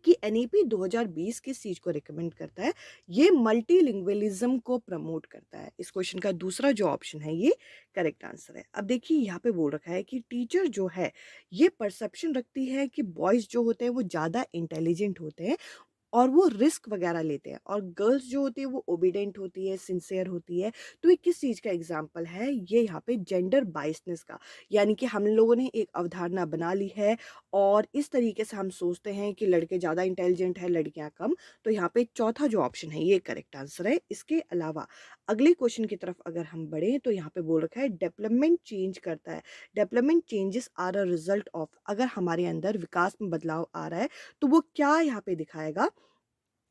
कि एनईपी 2020 किस चीज़ को रिकमेंड करता है? ये मल्टीलिंगुअलिज्म को प्रमोट करता है। इस क्वेश्चन का दूसरा जो ऑप्शन है ये करेक्ट आंसर है। अब देखिए यहाँ पे बोल रखा है कि टीचर जो है ये परसेप्शन रखती है कि बॉयज़ जो होते हैं वो ज़्यादा इंटेलिजेंट होते हैं और वो रिस्क वगैरह लेते हैं और गर्ल्स जो होती है वो ओबीडेंट होती है, सिंसियर होती है। तो ये किस चीज़ का एग्जाम्पल है? ये यहाँ पे जेंडर बायसनेस का। यानी कि हम लोगों ने एक अवधारणा बना ली है और इस तरीके से हम सोचते हैं कि लड़के ज़्यादा इंटेलिजेंट हैं, लड़कियाँ कम। तो यहाँ पे चौथा जो ऑप्शन है ये करेक्ट आंसर है। इसके अलावा अगले क्वेश्चन की तरफ अगर हम बढ़ें तो यहाँ पे बोल रखा है डेवलपमेंट चेंज करता है। Development changes are a result of अगर हमारे अंदर विकास में बदलाव आ रहा है तो वो क्या यहाँ पे दिखाएगा?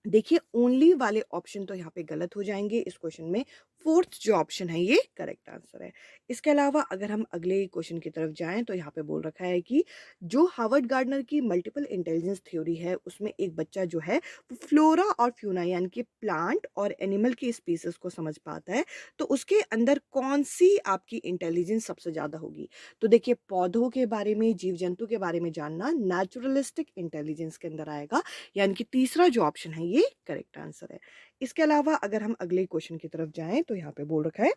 देखिए ओनली वाले ऑप्शन तो यहाँ पे गलत हो जाएँगे इस क्वेश्चन में, फोर्थ जो ऑप्शन है ये करेक्ट आंसर है। इसके अलावा अगर हम अगले क्वेश्चन की तरफ जाएँ तो यहाँ पे बोल रखा है कि जो हार्वर्ड गार्डनर की मल्टीपल इंटेलिजेंस थ्योरी है उसमें एक बच्चा जो है वो फ्लोरा और फ्यूना यानी कि प्लांट और एनिमल की स्पीशीज़ को समझ पाता है, तो उसके अंदर कौन-सी आपकी इंटेलिजेंस सबसे ज़्यादा होगी? तो देखिए पौधों के बारे में, जीव-जंतु के बारे में जानना नेचुरलिस्टिक इंटेलिजेंस के अंदर आएगा। यानी कि तीसरा जो ऑप्शन है ये करेक्ट आंसर है। इसके अलावा अगर हम अगले क्वेश्चन की तरफ जाएँ तो यहाँ पे बोल रखा है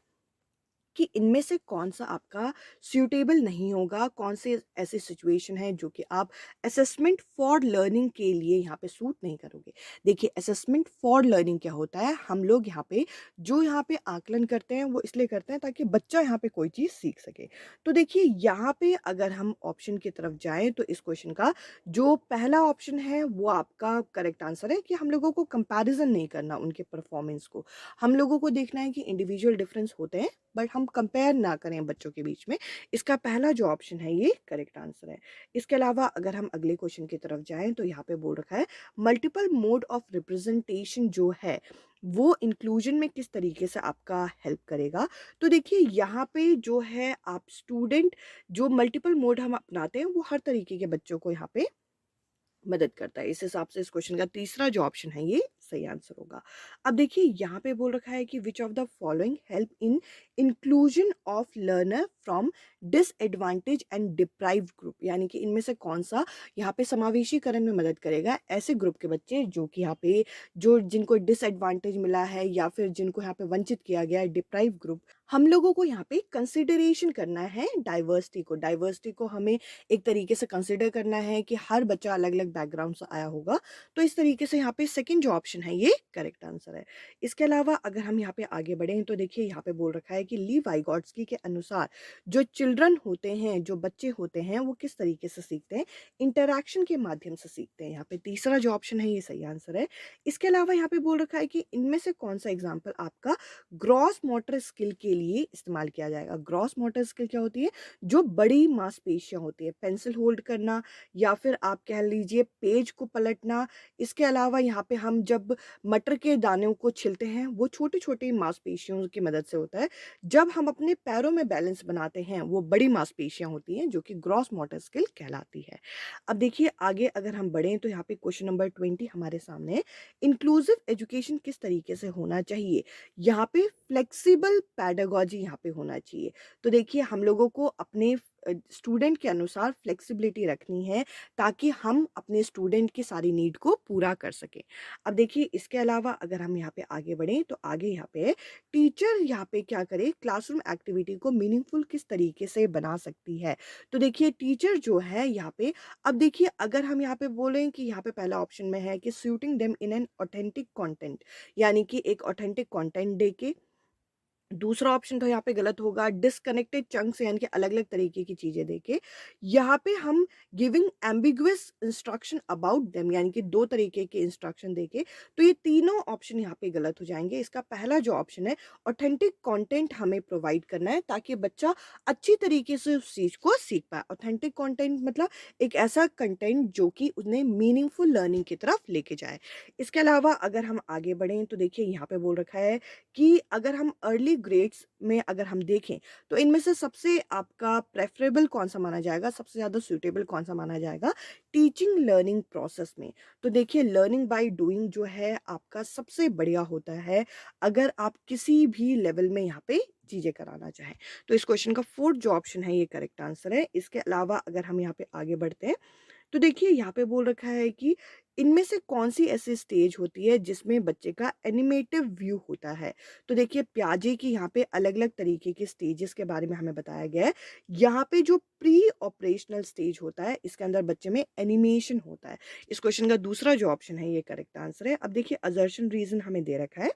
कि इनमें से कौन-सा आपका सूटेबल नहीं होगा, कौन से ऐसी सिचुएशन है जो कि आप असेसमेंट फॉर लर्निंग के लिए यहाँ पे सूट नहीं करोगे। देखिए असेसमेंट फॉर लर्निंग क्या होता है, हम लोग यहाँ पे जो यहाँ पे आकलन करते हैं वो इसलिए करते हैं ताकि बच्चा यहाँ पे कोई चीज़ सीख सके। तो देखिए यहाँ पे अगर हम ऑप्शन की तरफ जाएँ तो इस क्वेश्चन का जो पहला ऑप्शन है वो आपका करेक्ट आंसर है कि हम लोगों को कंपैरिज़न नहीं करना उनके परफॉर्मेंस को। हम लोगों को देखना है कि इंडिविजुअल डिफरेंस होते हैं बट हम कंपेयर ना करें बच्चों के बीच में। इसका पहला जो ऑप्शन है ये करेक्ट आंसर है। इसके अलावा अगर हम अगले क्वेश्चन की तरफ जाएँ तो यहाँ पे बोल रखा है मल्टीपल मोड ऑफ रिप्रेजेंटेशन जो है वो इंक्लूजन में किस तरीके से आपका हेल्प करेगा। तो देखिए यहाँ पे जो है आप स्टूडेंट जो मल्टीपल मोड हम अपनाते हैं वो हर तरीके के बच्चों को यहाँ पे मदद करता है। इस हिसाब से इस क्वेश्चन का तीसरा जो ऑप्शन है ये सही आंसर होगा। अब देखिए यहाँ पे बोल रखा है कि which of the following help in inclusion of learner from disadvantage and deprived group, यानी कि इनमें से कौन सा यहाँ पे समावेशीकरण में मदद करेगा ऐसे ग्रुप के बच्चे जो कि यहाँ पे जो जिनको डिसएडवांटेज मिला है या फिर जिनको यहाँ पे वंचित किया गया है, डिप्राइव ग्रुप। हम लोगों को यहाँ पे कंसिडरेशन करना है डाइवर्सिटी को हमें एक तरीके से कंसिडर करना है कि हर बच्चा अलग अलग बैकग्राउंड से आया होगा। तो इस तरीके से यहाँ पे सेकंड जो ऑप्शन है ये करेक्ट आंसर है। इसके अलावा अगर हम यहाँ पे आगे बढ़ें तो देखिए यहाँ पे बोल रखा है कि ली वाइगॉट्स्की के अनुसार जो चिल्ड्रन होते हैं, जो बच्चे होते हैं, वो किस तरीके से सीखते हैं, इंटरैक्शन के माध्यम से सीखते हैं। यहाँ पे तीसरा जो ऑप्शन है ये सही आंसर है। इसके अलावा यहाँ पे बोल रखा है कि इनमें से कौन सा एग्जाम्पल आपका ग्रॉस मोटर स्किल के लिए इस्तेमाल किया जाएगा। ग्रॉस मोटर स्किल क्या होती है? जो बड़ी मांसपेशियां होती है, पेंसिल होल्ड करना या फिर आप कह लीजिए पेज को पलटना। इसके अलावा यहाँ पे हम जब मटर के दानों को छिलते हैं वो छोटी छोटी मांसपेशियों की मदद से होता है। जब हम अपने पैरों में बैलेंस बनाते हैं वो बड़ी मांसपेशियां होती हैं जो कि ग्रॉस मोटर स्किल कहलाती है। अब देखिए आगे अगर हम बढ़ें तो यहाँ पे क्वेश्चन नंबर 20 हमारे सामने है। इंक्लूसिव एजुकेशन किस तरीके से होना चाहिए? यहाँ पे फ्लेक्सिबल पैडागॉजी यहाँ पे होना चाहिए। तो देखिए हम लोगों को अपने स्टूडेंट के अनुसार फ्लेक्सिबिलिटी रखनी है ताकि हम अपने स्टूडेंट की सारी नीड को पूरा कर सकें। अब देखिए इसके अलावा अगर हम यहाँ पे आगे बढ़ें तो आगे यहाँ पे टीचर यहाँ पे क्या करे, क्लासरूम एक्टिविटी को मीनिंगफुल किस तरीके से बना सकती है। तो देखिए टीचर जो है यहाँ पे, अब देखिए अगर हम यहाँ पे बोलें कि यहाँ पे पहला ऑप्शन में है कि suiting them in an authentic content, यानी कि एक ऑथेंटिक कंटेंट दे के। दूसरा ऑप्शन तो यहाँ पे गलत होगा, डिस्कनेक्टेड चंक्स यानी कि अलग-अलग तरीके की चीज़ें देके। यहाँ पे हम giving ambiguous instruction about them, यानी कि 2 तरीके के इंस्ट्रक्शन देके। तो ये तीनों ऑप्शन यहाँ पे गलत हो जाएँगे। इसका पहला जो ऑप्शन है ऑथेंटिक कंटेंट हमें प्रोवाइड करना है ताकि बच्चा अच्छी तरीके से उस चीज़ को सीख पाए। ऑथेंटिक कंटेंट मतलब एक ऐसा कंटेंट जो कि उन्हें मीनिंगफुल लर्निंग की तरफ लेके जाए। इसके अलावा अगर हम आगे बढ़ें तो देखिए यहाँ पे बोल रखा है कि अगर हम अर्ली ग्रेड्स में अगर हम देखें तो इनमें से सबसे आपका प्रेफरेबल कौन-सा माना जाएगा, सबसे ज़्यादा सूटेबल कौन-सा माना जाएगा टीचिंग लर्निंग प्रोसेस में। तो देखिए लर्निंग बाय डूइंग जो है आपका सबसे बढ़िया होता है अगर आप किसी भी लेवल में यहाँ पे चीज़ें कराना चाहें। तो इस क्वेश्चन का 4th जो ऑप्शन है ये करेक्ट आंसर है। इसके अलावा अगर हम यहाँ पे आगे बढ़ते हैं तो देखिए यहाँ पे बोल रखा है कि इनमें से कौन-सी ऐसी स्टेज होती है जिसमें बच्चे का एनिमेटिव व्यू होता है। तो देखिए पियाजे की यहाँ पे अलग-अलग तरीके के स्टेजेस के बारे में हमें बताया गया है। यहाँ पे जो प्री ऑपरेशनल स्टेज होता है इसके अंदर बच्चे में एनिमेशन होता है। इस क्वेश्चन का दूसरा जो ऑप्शन है ये करेक्ट आंसर है। अब देखिए असर्शन रीज़न हमें दे रखा है।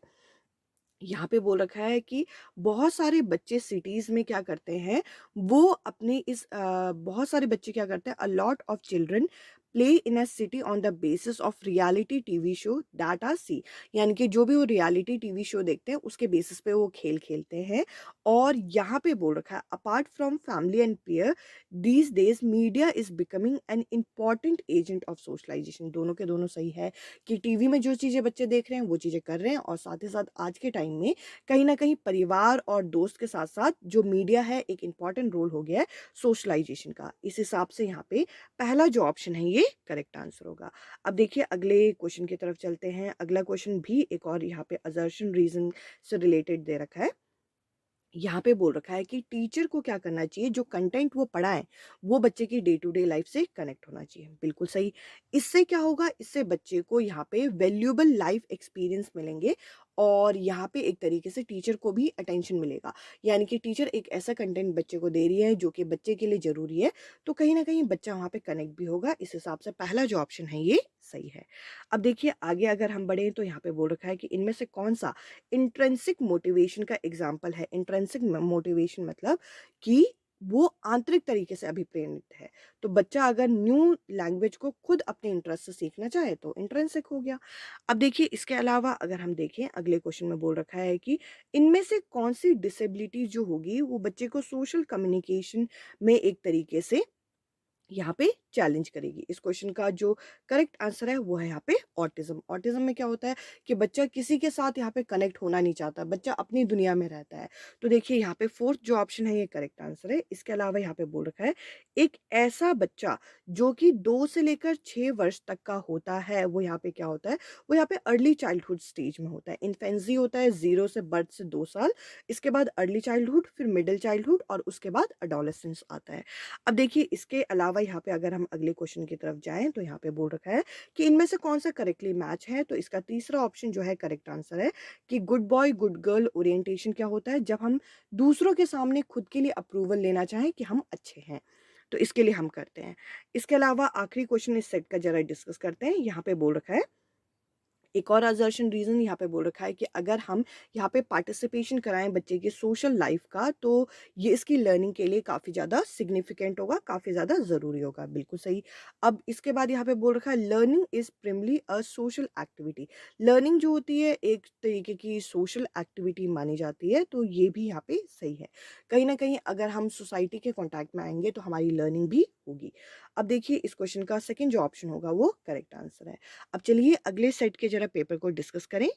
यहाँ पे बोल रखा है कि बहुत सारे बच्चे सिटीज़ में क्या करते हैं, वो अपने बहुत सारे बच्चे क्या करते हैं, a lot of children play in a city on the basis of reality TV show that are see, यानी कि जो भी वो रियलिटी टीवी शो देखते हैं उसके बेसिस पे वो खेल खेलते हैं। और यहाँ पे बोल रखा है apart from family and peer these days media is becoming an important agent of socialisation. दोनों के दोनों सही है कि टीवी में जो चीज़ें बच्चे देख रहे हैं वो चीज़ें कर रहे हैं, और साथ ही साथ आज के टाइम में कहीं न कहीं परिवार और दोस्त के साथ-साथ जो मीडिया है एक इम्पॉर्टेंट रोल हो गया है सोशलाइज़ेशन का। इस हिसाब से यहाँ पे पहला जो ऑप्शन है ये करेक्ट आंसर होगा। अब देखिए अगले क्वेश्चन की तरफ चलते हैं। अगला क्वेश्चन भी एक और यहाँ पे असर्शन रीज़न से रिलेटेड दे रखा है। यहाँ पे बोल रखा है कि टीचर को क्या करना चाहिए, जो कंटेंट वो पढ़ाएं वो बच्चे की डे टू डे लाइफ से कनेक्ट होना चाहिए। बिल्कुल सही। इससे क्या होगा, इससे बच्चे को यहाँ पे वैल्यूएबल लाइफ एक्सपीरियंस मिलेंगे और यहाँ पे एक तरीके से टीचर को भी अटेंशन मिलेगा, यानी कि टीचर एक ऐसा कंटेंट बच्चे को दे रही है जो कि बच्चे के लिए ज़रूरी है, तो कहीं ना कहीं बच्चा वहाँ पे कनेक्ट भी होगा। इस हिसाब से पहला जो ऑप्शन है ये सही है। अब देखिए आगे अगर हम बढ़ें तो यहाँ पे बोल रखा है कि इनमें से कौन सा इंट्रिंसिक मोटिवेशन का एग्जाम्पल है। इंट्रिंसिक मोटिवेशन मतलब कि वो आंतरिक तरीके से अभिप्रेरित है। तो बच्चा अगर न्यू लैंग्वेज को खुद अपने इंटरेस्ट से सीखना चाहे तो इंट्रिंसिक हो गया। अब देखिए इसके अलावा अगर हम देखें अगले क्वेश्चन में बोल रखा है कि इनमें से कौन-सी डिसेबिलिटी जो होगी वो बच्चे को सोशल कम्युनिकेशन में एक तरीके से यहाँ पे चैलेंज करेगी। इस क्वेश्चन का जो करेक्ट आंसर है वो है यहाँ पे ऑटिज़्म। ऑटिज़्म में क्या होता है कि बच्चा किसी के साथ यहाँ पे कनेक्ट होना नहीं चाहता, बच्चा अपनी दुनिया में रहता है। तो देखिए यहाँ पे 4th जो ऑप्शन है ये करेक्ट आंसर है। इसके अलावा यहाँ पे बोल रखा है एक ऐसा बच्चा जो कि 2 से लेकर 6 वर्ष तक का होता है, वो यहाँ पे क्या होता है, वो यहाँ पे अर्ली चाइल्डहुड स्टेज में होता है। इन्फेंसी होता है 0 से बर्थ से 2 साल, इसके बाद अर्ली चाइल्डहुड, फिर मिडल चाइल्डहुड और उसके बाद एडोलेसेंस आता है। अब देखिए इसके अलावा यहाँ पे अगर हम अगले क्वेश्चन की तरफ जाएँ तो यहाँ पे बोल रखा है कि इनमें से कौन-सा करेक्टली मैच है? तो इसका तीसरा ऑप्शन जो है करेक्ट आंसर है कि good boy good girl orientation क्या होता है? जब हम दूसरों के सामने खुद के लिए अप्रूवल लेना चाहें कि हम अच्छे हैं, तो इसके लिए हम करते हैं। इसके अलावा आखिरी क्वेश्चन इस सेट का ज़रा डिस्कस करते हैं। यहाँ पे बोल रखा है एक और असर्शन रीज़न यहाँ पे बोल रखा है कि अगर हम यहाँ पे पार्टिसिपेशन कराएँ बच्चे की सोशल लाइफ़ का, तो ये इसकी लर्निंग के लिए काफ़ी ज़्यादा सिग्निफिकेंट होगा, काफ़ी ज़्यादा ज़रूरी होगा, बिल्कुल सही। अब इसके बाद यहाँ पे बोल रखा है learning is primarily a social activity. Learning जो होती है एक तरीके की सोशल एक्टिविटी मानी जाती है, तो ये भी यहाँ पे सही है। कहीं न कहीं अगर हम सोसाइटी के कॉन्टैक्ट में आएँगे तो हमारी लर्निंग भी होगी। अब देखिए इस क्वेश्चन का सेकंड जो ऑप्शन होगा वो करेक्ट आंसर है। अब चलिए अगले सेट के ज़रा पेपर को डिस्कस करें।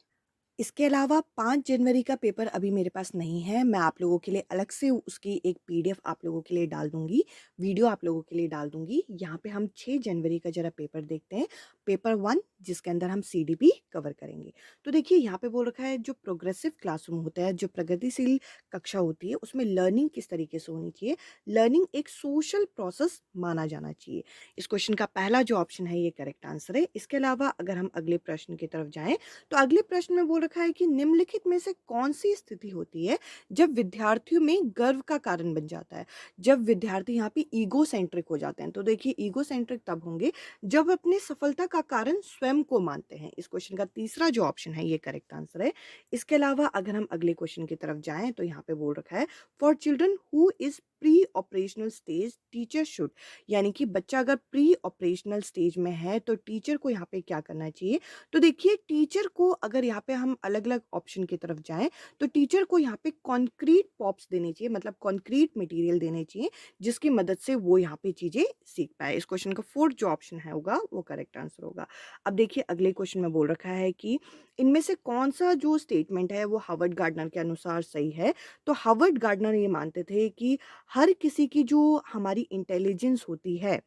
इसके अलावा 5 जनवरी का पेपर अभी मेरे पास नहीं है। मैं आप लोगों के लिए अलग से उसकी एक पीडीएफ आप लोगों के लिए डाल दूँगी, वीडियो आप लोगों के लिए डाल दूँगी। यहाँ पे हम 6 जनवरी का ज़रा पेपर देखते हैं, पेपर 1 जिसके अंदर हम सीडीपी कवर करेंगे। तो देखिए यहाँ पे बोल रखा है जो प्रोग्रेसिव क्लासरूम होता है, जो प्रगतिशील कक्षा होती है, उसमें लर्निंग किस तरीके से होनी चाहिए? लर्निंग एक सोशल प्रोसेस माना जाना चाहिए। इस क्वेश्चन का पहला जो ऑप्शन है ये करेक्ट आंसर है। इसके अलावा अगर हम अगले प्रश्न की तरफ जाएँ तो अगले प्रश्न में बोल रखा है कि निम्नलिखित में से कौन-सी स्थिति होती है जब विद्यार्थियों में गर्व का कारण बन जाता है? जब विद्यार्थी यहाँ पे ईगो सेंट्रिक हो जाते हैं। तो देखिए ईगो सेंट्रिक तब होंगे जब अपनी सफलता का कारण स्वयं को मानते हैं। इस क्वेश्चन का तीसरा जो ऑप्शन है ये करेक्ट आंसर है। इसके अलावा अगर हम अगले क्वेश्चन की तरफ जाएँ तो यहाँ पे बोल रखा है for children who is pre operational stage teacher should, यानी कि बच्चा अगर प्री ऑपरेशनल स्टेज में है तो टीचर को यहाँ पे क्या करना चाहिए? तो देखिए टीचर को अगर यहाँ पे हम अलग-अलग ऑप्शन की तरफ जाएँ, तो टीचर को यहाँ पे कंक्रीट प्रॉप्स देने चाहिए, मतलब कंक्रीट मटेरियल देने चाहिए, जिसकी मदद से वो यहाँ पे चीज़ें सीख पाए। इस क्वेश्चन का 4th जो ऑप्शन है होगा, वो करेक्ट आंसर होगा। अब देखिए अगले क्वेश्चन में बोल रखा है कि इनमें से कौन-सा जो स्टेटमेंट है वो हार्वर्ड गार्डनर के अनुसार सही है? तो हार्वर्ड गार्डनर ये मानते थे कि हर किसी की जो हमारी इंटेलिजेंस होती है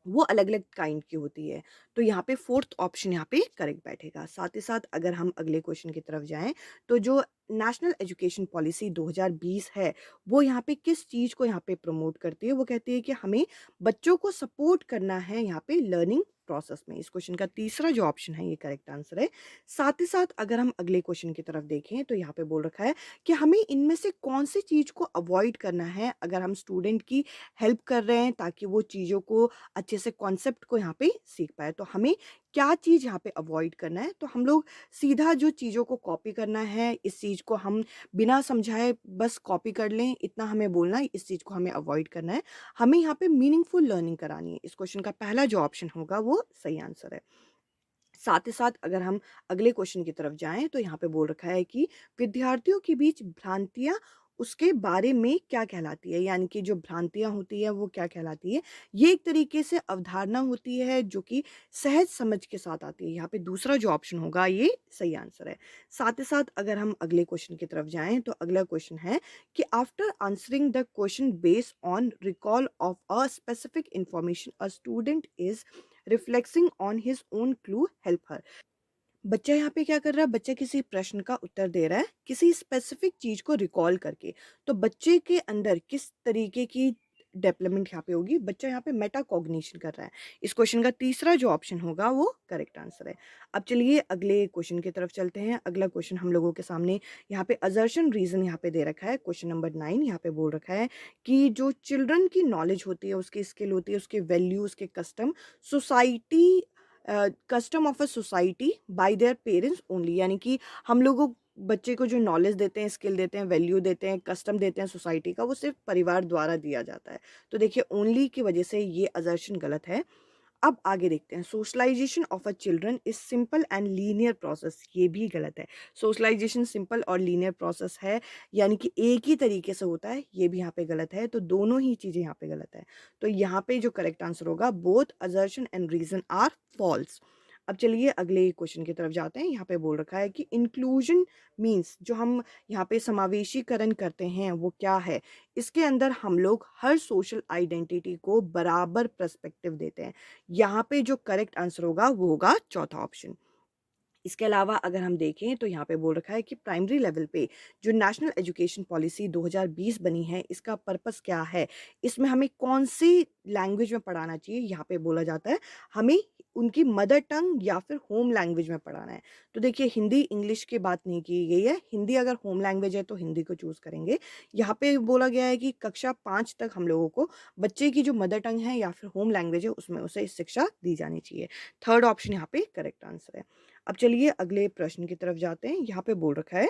वो अलग-अलग काइंड की होती है। तो यहाँ पे 4th ऑप्शन यहाँ पे करेक्ट बैठेगा। साथ ही साथ अगर हम अगले क्वेश्चन की तरफ जाएँ, तो जो नेशनल एजुकेशन पॉलिसी 2020 है, वो यहाँ पे किस चीज़ को यहाँ पे प्रमोट करती है? वो कहती है कि हमें बच्चों को सपोर्ट करना है यहाँ पे लर्निंग प्रोसेस में। इस क्वेश्चन का तीसरा जो ऑप्शन है, ये करेक्ट आंसर है। साथ ही साथ अगर हम अगले क्वेश्चन की तरफ देखें, तो यहाँ पे बोल रखा है कि हमें इनमें से कौन-सी चीज़ को अवॉइड करना है, अगर हम स्टूडेंट की हेल्प कर रहे हैं ताकि वो चीज़ों को अच्छे से कॉन्सेप्ट को यहाँ पे सीख पाए। तो हमें क्या चीज़ यहाँ पे अवॉइड करना है? तो हम लोग सीधा जो चीज़ों को कॉपी करना है, इस चीज़ को हम बिना समझाए बस कॉपी कर लें, इतना हमें बोलना है, इस चीज़ को हमें अवॉइड करना है। हमें यहाँ पे मीनिंगफुल लर्निंग करानी है। इस क्वेश्चन का पहला जो ऑप्शन होगा वो सही आंसर है। साथ ही साथ अगर हम अगले क्वेश्चन की तरफ जाएँ तो यहाँ पे बोल रखा है कि विद्यार्थियों के बीच भ्रांतियाँ उसके बारे में क्या कहलाती है? यानी कि जो भ्रांतियाँ होती है वो क्या कहलाती है? ये एक तरीके से अवधारणा होती है जो कि सहज समझ के साथ आती है। यहाँ पे दूसरा जो ऑप्शन होगा ये सही आंसर है। साथ ही साथ अगर हम अगले क्वेश्चन की तरफ जाएँ तो अगला क्वेश्चन है कि after answering the question based on recall of a specific information a student is reflecting on his own clue help her. बच्चा यहाँ पे क्या कर रहा है? बच्चा किसी प्रश्न का उत्तर दे रहा है, किसी स्पेसिफिक चीज़ को रिकॉल करके। तो बच्चे के अंदर किस तरीके की डेवलपमेंट यहाँ पे होगी? बच्चा यहाँ पे मेटाकॉग्निशन कर रहा है। इस क्वेश्चन का तीसरा जो ऑप्शन होगा वो करेक्ट आंसर है। अब चलिए अगले क्वेश्चन की तरफ चलते हैं। अगला क्वेश्चन हम लोगों के सामने यहाँ पे असर्शन रीज़न यहाँ पे दे रखा है। क्वेश्चन नंबर 9 यहाँ पे बोल रखा है कि जो चिल्ड्रन की नॉलेज होती है, उसकी स्किल होती है, उसके वैल्यू, उसके custom society custom of a society bye their parents only, यानी कि हम लोगों बच्चे को जो नॉलेज देते हैं, स्किल देते हैं, वैल्यू देते हैं, कस्टम देते हैं सोसाइटी का, वो सिर्फ़ परिवार द्वारा दिया जाता है। तो देखिए ओनली की वजह से ये असर्शन गलत है। अब आगे देखते हैं, socialisation of a children is simple and linear process, ये भी गलत है। सोशलाइजेशन सिंपल और लीनियर प्रोसेस है, यानी कि एक ही तरीके से होता है, ये भी यहाँ पे गलत है। तो दोनों ही चीज़ें यहाँ पे गलत है। तो यहाँ पे जो करेक्ट आंसर होगा, both assertion and reason are false. अब चलिए अगले क्वेश्चन की तरफ जाते हैं। यहाँ पे बोल रखा है कि इंक्लूजन मीन्स, जो हम यहाँ पे समावेशीकरण करते हैं वो क्या है। इसके अंदर हम लोग हर सोशल आइडेंटिटी को बराबर पर्सपेक्टिव देते हैं। यहाँ पे जो करेक्ट आंसर होगा वो होगा चौथा ऑप्शन। इसके अलावा अगर हम देखें तो यहाँ पे बोल रखा है कि प्राइमरी लेवल पे जो नेशनल एजुकेशन पॉलिसी 2020 बनी है, इसका पर्पस क्या है, इसमें हमें कौन सी लैंग्वेज में पढ़ाना चाहिए। यहाँ पे बोला जाता है हमें उनकी मदर टंग या फिर होम लैंग्वेज में पढ़ाना है। तो देखिए हिंदी इंग्लिश की बात नहीं की गई है, हिंदी अगर होम लैंग्वेज है तो हिंदी को चूज़ करेंगे। यहाँ पे बोला गया है कि कक्षा 5 तक हम लोगों को बच्चे की जो मदर टंग है या फिर होम लैंग्वेज है उसमें उसे शिक्षा दी जानी चाहिए। थर्ड ऑप्शन यहाँ पे करेक्ट आंसर है। अब चलिए अगले प्रश्न की तरफ जाते हैं। यहाँ पे बोल रखा है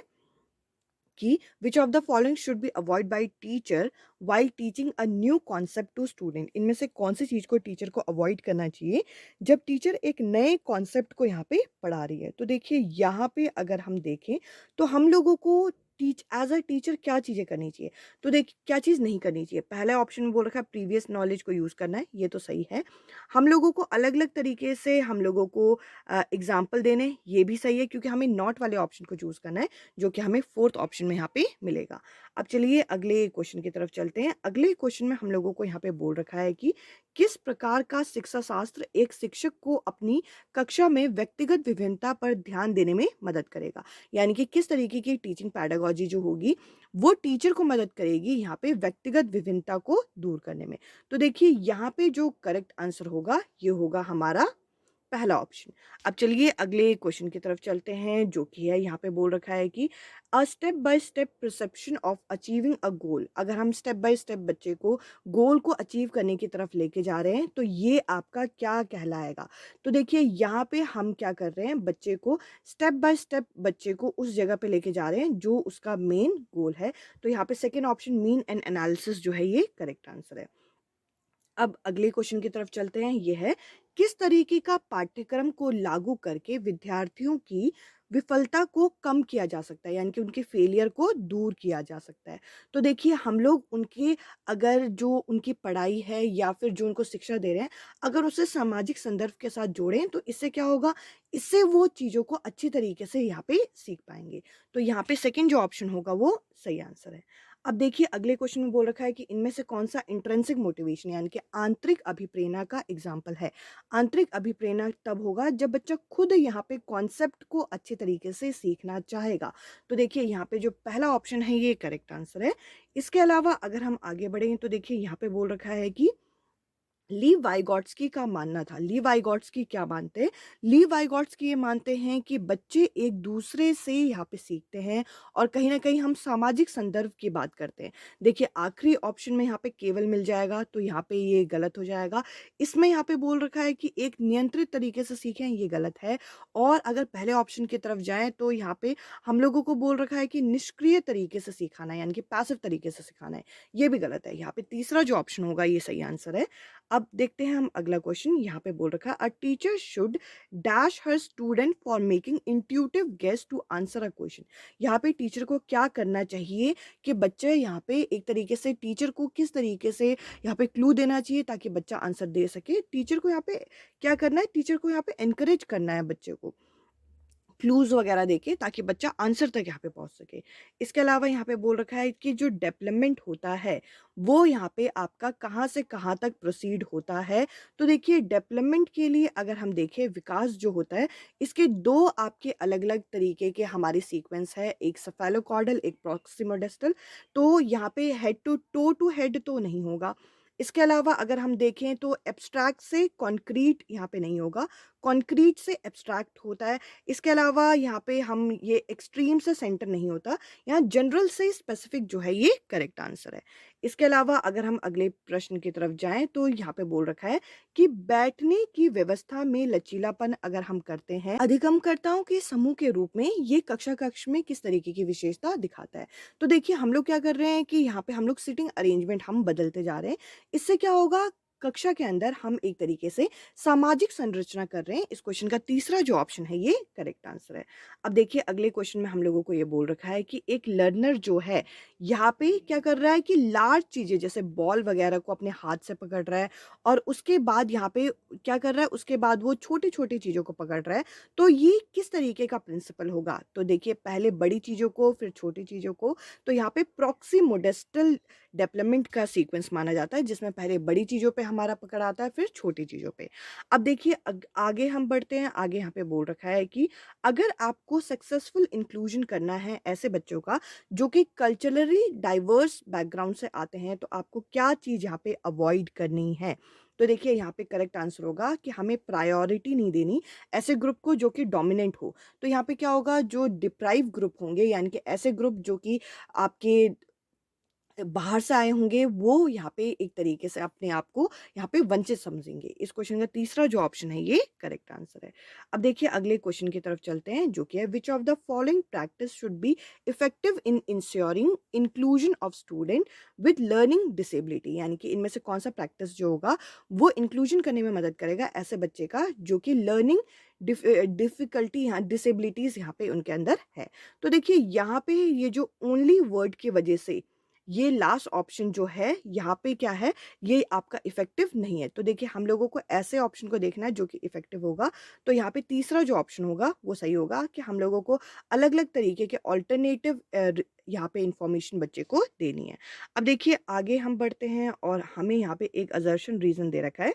कि which of the following should be avoid by teacher while teaching a new concept to student. इनमें से कौन सी चीज़ को टीचर को अवॉइड करना चाहिए जब टीचर एक नए कॉन्सेप्ट को यहाँ पे पढ़ा रही है। तो देखिए यहाँ पे अगर हम देखें तो हम लोगों को टीच एज अ टीचर क्या चीज़ें करनी चाहिए। तो देखिए क्या चीज़ नहीं करनी चाहिए। पहला ऑप्शन में बोल रखा है प्रीवियस नॉलेज को यूज़ करना है, ये तो सही है। हम लोगों को अलग अलग तरीके से हम लोगों को एग्जाम्पल देने, ये भी सही है, क्योंकि हमें नॉट वाले ऑप्शन को चूज़ करना है जो कि हमें फोर्थ ऑप्शन में यहाँ पे मिलेगा। अब चलिए अगले क्वेश्चन की तरफ चलते हैं। अगले क्वेश्चन में हम लोगों को यहाँ पे बोल रखा है कि किस प्रकार का शिक्षा शास्त्र एक शिक्षक को अपनी कक्षा में व्यक्तिगत विभिन्नता पर ध्यान देने में मदद करेगा। यानी कि किस तरीके की टीचिंग पैडागोजी जो होगी वो टीचर को मदद करेगी यहाँ पे व्यक्तिगत विभिन्नता को दूर करने में। तो देखिए यहाँ पे जो करेक्ट आंसर होगा ये होगा हमारा पहला ऑप्शन। अब चलिए अगले क्वेश्चन की तरफ चलते हैं, जो कि है यहाँ पे बोल रखा है कि a step by step perception of achieving a goal. अगर हम स्टेप बाय स्टेप बच्चे को गोल को अचीव करने की तरफ लेके जा रहे हैं तो ये आपका क्या कहलाएगा। तो देखिए यहाँ पे हम क्या कर रहे हैं, बच्चे को स्टेप बाय स्टेप बच्चे को उस जगह पे लेके जा रहे हैं जो उसका मेन गोल है। तो यहाँ पे second option mean and analysis जो है ये करेक्ट आंसर है। अब अगले क्वेश्चन की तरफ चलते हैं, ये है किस तरीके का पाठ्यक्रम को लागू करके विद्यार्थियों की विफलता को कम किया जा सकता है, यानी कि उनके फेलियर को दूर किया जा सकता है। तो देखिए हम लोग उनके अगर जो उनकी पढ़ाई है या फिर जो उनको शिक्षा दे रहे हैं, अगर उसे सामाजिक संदर्भ के साथ जोड़ें तो इससे क्या होगा, इससे वो चीज़ों को अच्छी तरीके से यहाँ पे सीख पाएंगे। तो यहाँ पे सेकंड जो ऑप्शन होगा वो सही आंसर है। अब देखिए अगले क्वेश्चन में बोल रखा है कि इनमें से कौन सा इंट्रिंसिक मोटिवेशन यानी कि आंतरिक अभिप्रेरणा का एग्जाम्पल है। आंतरिक अभिप्रेरणा तब होगा जब बच्चा खुद यहाँ पे कॉन्सेप्ट को अच्छे तरीके से सीखना चाहेगा। तो देखिए यहाँ पे जो पहला ऑप्शन है ये करेक्ट आंसर है। इसके अलावा अगर हम आगे बढ़ें तो देखिए यहाँ पे बोल रखा है कि ली वाइगॉट्स्की का मानना था। ली वाइगॉट्स्की क्या मानते हैं? ली वाइगॉट्स्की ये मानते हैं कि बच्चे एक दूसरे से यहाँ पे सीखते हैं और कहीं न कहीं हम सामाजिक संदर्भ की बात करते हैं। देखिए आखिरी ऑप्शन में यहाँ पे केवल मिल जाएगा तो यहाँ पे ये गलत हो जाएगा। इसमें यहाँ पे बोल रखा है कि एक नियंत्रित तरीके से सीखें, ये गलत है। और अगर पहले ऑप्शन की तरफ जाएँ तो यहाँ पे हम लोगों को बोल रखा है कि निष्क्रिय तरीके से सिखाना है, यानी कि पैसिव तरीके से सिखाना है, ये भी गलत है। यहाँ पे तीसरा जो ऑप्शन होगा ये सही आंसर है। अब देखते हैं हम अगला क्वेश्चन, यहाँ पे बोल रखा है a teacher should dash her student for making intuitive guess to answer a question. यहाँ पे टीचर को क्या करना चाहिए कि बच्चे यहाँ पे एक तरीके से टीचर को किस तरीके से यहाँ पे क्लू देना चाहिए ताकि बच्चा आंसर दे सके। टीचर को यहाँ पे क्या करना है, टीचर को यहाँ पे एनकरेज करना है बच्चे को क्लूज़ वगैरह देके ताकि बच्चा आंसर तक यहाँ पे पहुँच सके। इसके अलावा यहाँ पे बोल रखा है कि जो डेवलपमेंट होता है, वो यहाँ पे आपका कहाँ से कहाँ तक प्रोसीड होता है। तो देखिए डेवलपमेंट के लिए अगर हम देखें विकास जो होता है, इसके 2 आपके अलग-अलग तरीके के हमारे सीक्वेंस है, एक सेफेलोकॉर्डल, एक प्रॉक्सिमोडिस्टल। तो यहाँ पे हेड टू हेड तो नहीं होगा। इसके अलावा अगर हम देखें तो एब्स्ट्रैक्ट से कॉन्क्रीट यहाँ पे नहीं होगा, कॉन्क्रीट से एब्स्ट्रैक्ट होता है। इसके अलावा यहाँ पे हम ये एक्सट्रीम से सेंटर नहीं होता, यहाँ जनरल से स्पेसिफिक जो है ये करेक्ट आंसर है। इसके अलावा अगर हम अगले प्रश्न की तरफ जाएँ तो यहाँ पे बोल रखा है कि बैठने की व्यवस्था में लचीलापन अगर हम करते हैं, अधिगमकर्ताओं के समूह के रूप में ये कक्षा कक्ष में किस तरीके की विशेषता दिखाता है? तो देखिए हम लोग क्या कर रहे हैं कि यहाँ पे हम लोग सीटिंग अरेंजमेंट हम बदलते जा रहे हैं। इससे क्या होगा, कक्षा के अंदर हम एक तरीके से सामाजिक संरचना कर रहे हैं। इस क्वेश्चन का तीसरा जो ऑप्शन है ये करेक्ट आंसर है। अब देखिए अगले क्वेश्चन में हम लोगों को ये बोल रखा है कि एक लर्नर जो है यहाँ पे क्या कर रहा है कि लार्ज चीज़ें जैसे बॉल वगैरह को अपने हाथ से पकड़ रहा है और उसके बाद यहाँ पे क्या कर रहा है, उसके बाद वो छोटी-छोटी चीज़ों को पकड़ रहा है। तो ये किस तरीके का प्रिंसिपल होगा? तो देखिए पहले बड़ी चीज़ों को फिर छोटी चीज़ों को, तो यहाँ पे प्रॉक्सी मोडेस्टल डेवलपमेंट का सीक्वेंस माना जाता है जिसमें पहले बड़ी चीज़ों पे हमारा पकड़ आता है फिर छोटी चीज़ों पे। अब देखिए आगे हम बढ़ते हैं, आगे यहाँ पे बोल रखा है कि अगर आपको सक्सेसफुल इंक्लूजन करना है ऐसे बच्चों का जो कि कल्चरली डाइवर्स बैकग्राउंड से आते हैं, तो आपको क्या चीज़ यहाँ पे अवॉइड करनी है? तो देखिए यहाँ पे करेक्ट आंसर होगा कि हमें प्रायोरिटी नहीं देनी ऐसे ग्रुप को जो कि डोमिनेंट हो। तो यहाँ पे क्या होगा, जो डिप्राइव ग्रुप होंगे यानी कि ऐसे ग्रुप जो कि आपके बाहर से आए होंगे, वो यहाँ पे एक तरीके से अपने आप को यहाँ पे वंचित समझेंगे। इस क्वेश्चन का तीसरा जो ऑप्शन है ये करेक्ट आंसर है। अब देखिए अगले क्वेश्चन की तरफ चलते हैं जो कि है which of the following practice should be effective in ensuring inclusion of student with learning disability, यानी कि इनमें से कौन सा प्रैक्टिस जो होगा वो इंक्लूजन करने में मदद करेगा ऐसे बच्चे का जो कि लर्निंग डिफिकल्टी यहाँ डिसेबिलिटीज यहाँ पे उनके अंदर है। तो देखिए यहाँ पे ये जो ओनली वर्ड की वजह से ये लास्ट ऑप्शन जो है यहाँ पे क्या है, ये आपका इफ़ेक्टिव नहीं है। तो देखिए हम लोगों को ऐसे ऑप्शन को देखना है जो कि इफ़ेक्टिव होगा। तो यहाँ पे तीसरा जो ऑप्शन होगा वो सही होगा कि हम लोगों को अलग-अलग तरीके के अल्टरनेटिव यहाँ पे इन्फॉर्मेशन बच्चे को देनी है। अब देखिए आगे हम बढ़ते हैं और हमें यहाँ पे एक असर्शन रीज़न दे रखा है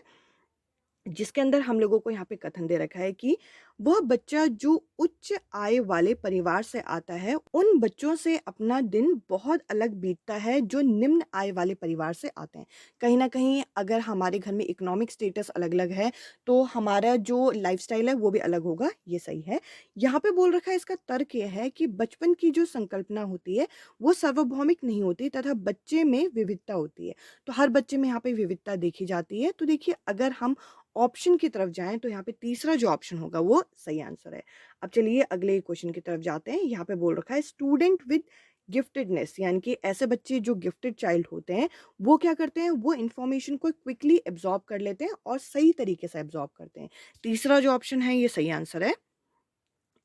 जिसके अंदर हम लोगों को यहाँ पे कथन दे रखा है कि वह बच्चा जो उच्च आय वाले परिवार से आता है, उन बच्चों से अपना दिन बहुत अलग बीतता है जो निम्न आय वाले परिवार से आते हैं। कहीं न कहीं अगर हमारे घर में इकोनॉमिक स्टेटस अलग-अलग है, तो हमारा जो लाइफ़स्टाइल है वो भी अलग होगा, ये सही है। यहाँ पे बोल रखा है इसका तर्क ये है कि बचपन की जो संकल्पना होती है, वो सार्वभौमिक नहीं होती तथा बच्चे में विविधता होती है। तो हर बच्चे में यहाँ पे विविधता देखी जाती है। तो देखिए अगर हम ऑप्शन की तरफ जाएँ तो यहाँ पे तीसरा जो ऑप्शन होगा वो सही आंसर है। अब चलिए अगले क्वेश्चन की तरफ जाते हैं। यहाँ पे बोल रखा है स्टूडेंट विद गिफ्टेडनेस, यानी कि ऐसे बच्चे जो गिफ्टेड चाइल्ड होते हैं, वो क्या करते हैं, वो इन्फॉर्मेशन को क्विकली एब्ज़ॉर्ब कर लेते हैं और सही तरीके से एब्ज़ॉर्ब करते हैं। तीसरा जो ऑप्शन है ये सही आंसर है।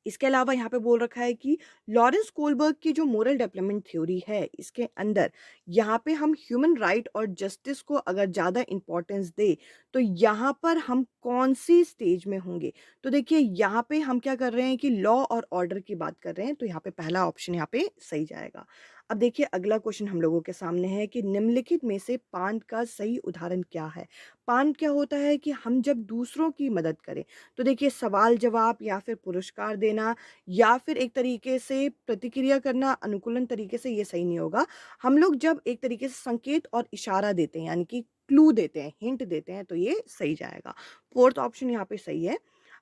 इसके अलावा यहाँ पे बोल रखा है कि लॉरेंस कोलबर्ग की जो मोरल डेवलपमेंट थ्योरी है, इसके अंदर यहाँ पे हम ह्यूमन राइट और जस्टिस को अगर ज़्यादा इम्पोर्टेंस दें, तो यहाँ पर हम कौन-सी स्टेज में होंगे? तो देखिए यहाँ पे हम क्या कर रहे हैं कि लॉ और ऑर्डर की बात कर रहे हैं, तो यहाँ पे पहला ऑप्शन यहाँ पे सही जाएगा। अब देखिए अगला क्वेश्चन हम लोगों के सामने है कि निम्नलिखित में से पान का सही उदाहरण क्या है? पान क्या होता है कि हम जब दूसरों की मदद करें, तो देखिए सवाल-जवाब या फिर पुरस्कार देना या फिर एक तरीके से प्रतिक्रिया करना अनुकूलन तरीके से ये सही नहीं होगा। हम लोग जब एक तरीके से संकेत और इशारा देते हैं यानी कि क्लू देते हैं, हिंट देते हैं तो ये सही जाएगा। 4th ऑप्शन यहाँ पे सही है।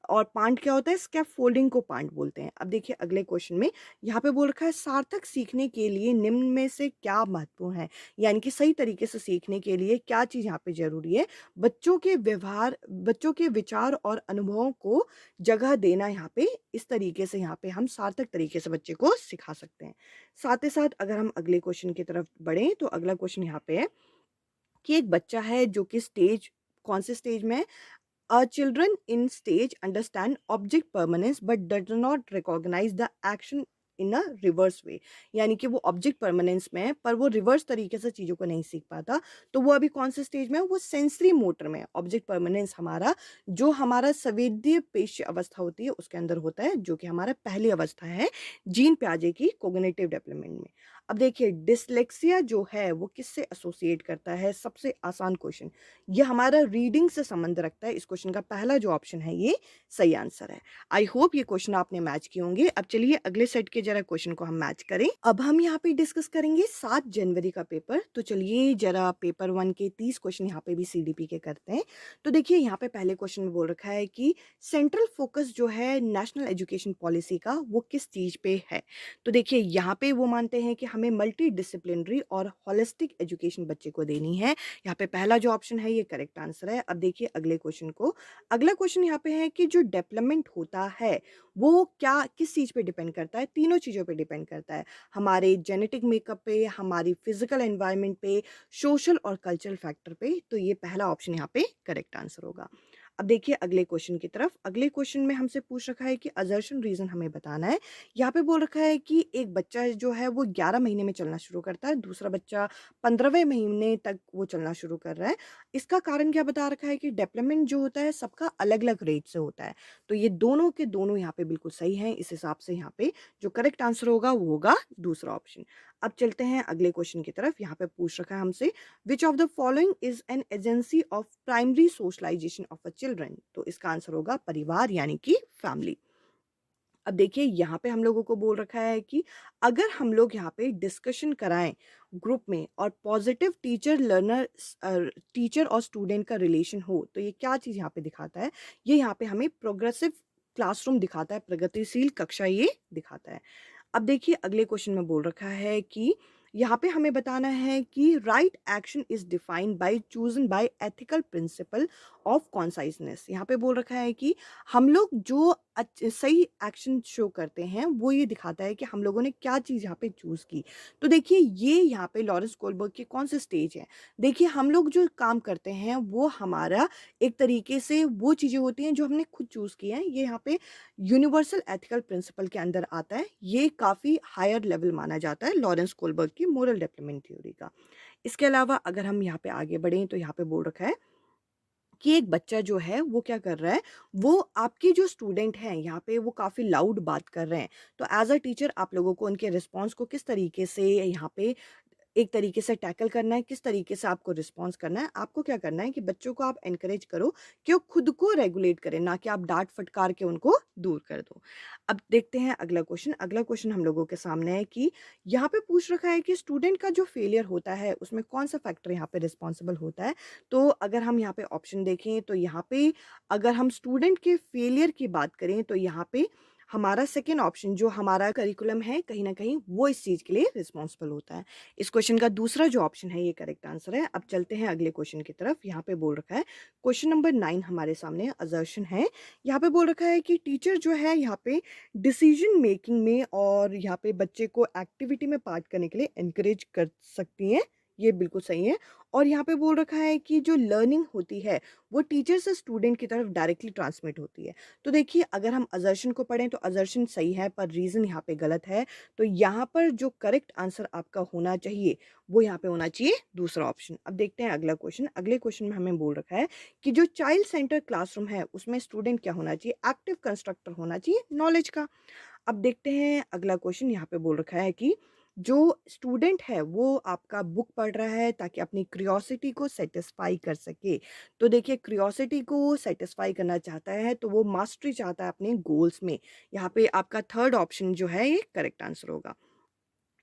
और पांट क्या होता है? स्कैफोल्डिंग को पांट बोलते हैं। अब देखिए अगले क्वेश्चन में यहाँ पे बोल रखा है सार्थक सीखने के लिए निम्न में से क्या महत्वपूर्ण है? यानी कि सही तरीके से सीखने के लिए क्या चीज़ यहाँ पे ज़रूरी है? बच्चों के व्यवहार, बच्चों के विचार और अनुभवों को जगह देना यहाँ पे इस तरीके से यहाँ पे हम सार्थक तरीके से बच्चे को सिखा सकते हैं। साथ ही साथ अगर हम अगले क्वेश्चन की तरफ बढ़ें तो अगला क्वेश्चन यहाँ पे है कि एक बच्चा है जो कि स्टेज कौन से स्टेज में है? Children in stage understand object permanence but does not recognize the action in a reverse way, यानी कि वो ऑब्जेक्ट परमानेंस में है पर वो रिवर्स तरीके से चीज़ों को नहीं सीख पाता। तो वो अभी कौन से स्टेज में है? वो सेंसरी मोटर में है। ऑब्जेक्ट परमानेंस हमारा जो हमारा संवेदीय पेशी अवस्था होती है उसके अंदर होता है जो कि हमारा पहली अवस्था है जीन प्याजे की कोग्निटिव डेवलपमेंट में। अब देखिए डिसलेक्सिया जो है वो किससे एसोसिएट करता है? सबसे आसान क्वेश्चन, ये हमारा रीडिंग से संबंध रखता है। इस क्वेश्चन का पहला जो ऑप्शन है ये सही आंसर है। आई होप ये क्वेश्चन आपने मैच किए होंगे। अब चलिए अगले सेट के जरा क्वेश्चन को हम मैच करें। अब हम यहाँ पे डिस्कस करेंगे 7 जनवरी का पेपर। तो चलिए जरा पेपर 1 के 30 क्वेश्चन यहाँ पे भी सीडीपी के करते हैं। तो देखिए यहाँ पे पहले क्वेश्चन में बोल रखा है कि सेंट्रल फोकस जो है नेशनल एजुकेशन पॉलिसी का वो किस चीज़ पे है? तो देखिए यहाँ पे वो मानते हैं कि हमें मल्टी डिसिप्लिनरी और होलिस्टिक एजुकेशन बच्चे को देनी है। यहाँ पे पहला जो ऑप्शन है ये करेक्ट आंसर है। अब देखिए अगले क्वेश्चन को। अगला क्वेश्चन यहाँ पे है कि जो डेवलपमेंट होता है वो क्या किस चीज़ पे डिपेंड करता है? तीनों चीज़ों पे डिपेंड करता है। हमारे जेनेटिक मेकअप पे, हमारी फिजिकल एनवायरनमेंट पे, सोशल और कल्चरल फैक्टर पे। तो ये पहला ऑप्शन यहाँ पे करेक्ट आंसर होगा। अब देखिए अगले क्वेश्चन की तरफ। अगले क्वेश्चन में हमसे पूछ रखा है कि असर्शन रीज़न हमें बताना है। यहाँ पे बोल रखा है कि एक बच्चा जो है वो 11 महीने में चलना शुरू करता है, दूसरा बच्चा 15वें महीने तक वो चलना शुरू कर रहा है। इसका कारण क्या बता रखा है कि डेवलपमेंट जो होता है सबका अलग-अलग रेट से होता है। तो ये दोनों के दोनों यहाँ पे बिल्कुल सही हैं। इस हिसाब से यहाँ पे जो करेक्ट आंसर होगा वो होगा दूसरा ऑप्शन। अब चलते हैं अगले क्वेश्चन की तरफ। यहाँ पे पूछ रखा है हमसे which of the following is an agency of primary socialisation of a children? तो इसका आंसर होगा परिवार यानी कि फैमिली। अब देखिए यहाँ पे हम लोगों को बोल रखा है कि अगर हम लोग यहाँ पे डिस्कशन कराएं ग्रुप में और पॉजिटिव टीचर और स्टूडेंट का रिलेशन हो तो ये क्या चीज़ यहाँ पे दिखाता है? ये यहाँ पे हमें प्रोग्रेसिव क्लासरूम दिखाता है, प्रगतिशील कक्षा ये दिखाता है। अब देखिए अगले क्वेश्चन में बोल रखा है कि यहाँ पे हमें बताना है कि right action is defined by chosen by ethical principle of conciseness. यहाँ पे बोल रखा है कि हम लोग जो सही एक्शन शो करते हैं वो ये दिखाता है कि हम लोगों ने क्या चीज़ यहाँ पे चूज़ की। तो देखिए ये यहाँ पे लॉरेंस कोलबर्ग के कौन से स्टेज है? देखिए हम लोग जो काम करते हैं वो हमारा एक तरीके से वो चीज़ें होती हैं जो हमने खुद चूज़ की हैं। ये यहाँ पे यूनिवर्सल एथिकल प्रिंसिपल के अंदर आता है। ये काफ़ी हायर लेवल माना जाता है लॉरेंस कोलबर्ग की मोरल डेवलपमेंट थ्योरी का। इसके अलावा अगर हम यहाँ पे आगे बढ़ें तो यहाँ पे बोल रखा है कि एक बच्चा जो है वो क्या कर रहा है, वो आपके जो स्टूडेंट हैं यहाँ पे वो काफ़ी लाउड बात कर रहे हैं। तो एज़ अ टीचर आप लोगों को उनके रिस्पॉन्स को किस तरीके से यहाँ पे एक तरीके से टैकल करना है, किस तरीके से आपको रिस्पॉन्स करना है। आपको क्या करना है कि बच्चों को आप एनकरेज करो कि वो खुद को रेगुलेट करें, ना कि आप डाँट फटकार के उनको दूर कर दो। अब देखते हैं अगला क्वेश्चन। अगला क्वेश्चन हम लोगों के सामने है कि यहाँ पे पूछ रखा है कि स्टूडेंट का जो फेलियर होता है, उसमें कौन-सा फैक्टर यहाँ पे रिस्पॉन्सिबल होता है? तो अगर हम यहाँ पे ऑप्शन देखें, तो यहाँ पे अगर हम स्टूडेंट के फेलियर की बात करें, तो यहाँ पे हमारा सेकंड ऑप्शन जो हमारा करिकुलम है, कहीं न कहीं वो इस चीज़ के लिए रिस्पॉन्सिबल होता है। इस क्वेश्चन का दूसरा जो ऑप्शन है ये करेक्ट आंसर है। अब चलते हैं अगले क्वेश्चन की तरफ। यहाँ पे बोल रखा है क्वेश्चन नंबर 9 हमारे सामने असर्शन है। यहाँ पे बोल रखा है कि टीचर जो है यहाँ पे डिसीजन मेकिंग में और यहाँ पे बच्चे को एक्टिविटी में पार्ट करने के लिए एनकरेज कर सकती हैं। ये बिल्कुल सही है। और यहाँ पे बोल रखा है कि जो लर्निंग होती है वो टीचर से स्टूडेंट की तरफ डायरेक्टली ट्रांसमिट होती है। तो देखिए अगर हम असर्शन को पढ़ें तो असर्शन सही है पर रीज़न यहाँ पे गलत है। तो यहाँ पर जो करेक्ट आंसर आपका होना चाहिए वो यहाँ पे होना चाहिए दूसरा ऑप्शन। अब देखते हैं अगला क्वेश्चन। अगले क्वेश्चन में हमें बोल रखा है कि जो चाइल्ड सेंटर क्लासरूम है उसमें स्टूडेंट क्या होना चाहिए? एक्टिव कंस्ट्रक्टर होना चाहिए नॉलेज का। अब देखते हैं अगला क्वेश्चन। यहाँ पे बोल रखा है कि जो स्टूडेंट है वो आपका बुक पढ़ रहा है ताकि अपनी क्यूरियोसिटी को सेटिस्फाई कर सके। तो देखिए क्यूरियोसिटी को सेटिस्फाई करना चाहता है तो वो मास्टरी चाहता है अपने गोल्स में। यहाँ पे आपका थर्ड ऑप्शन जो है ये करेक्ट आंसर होगा।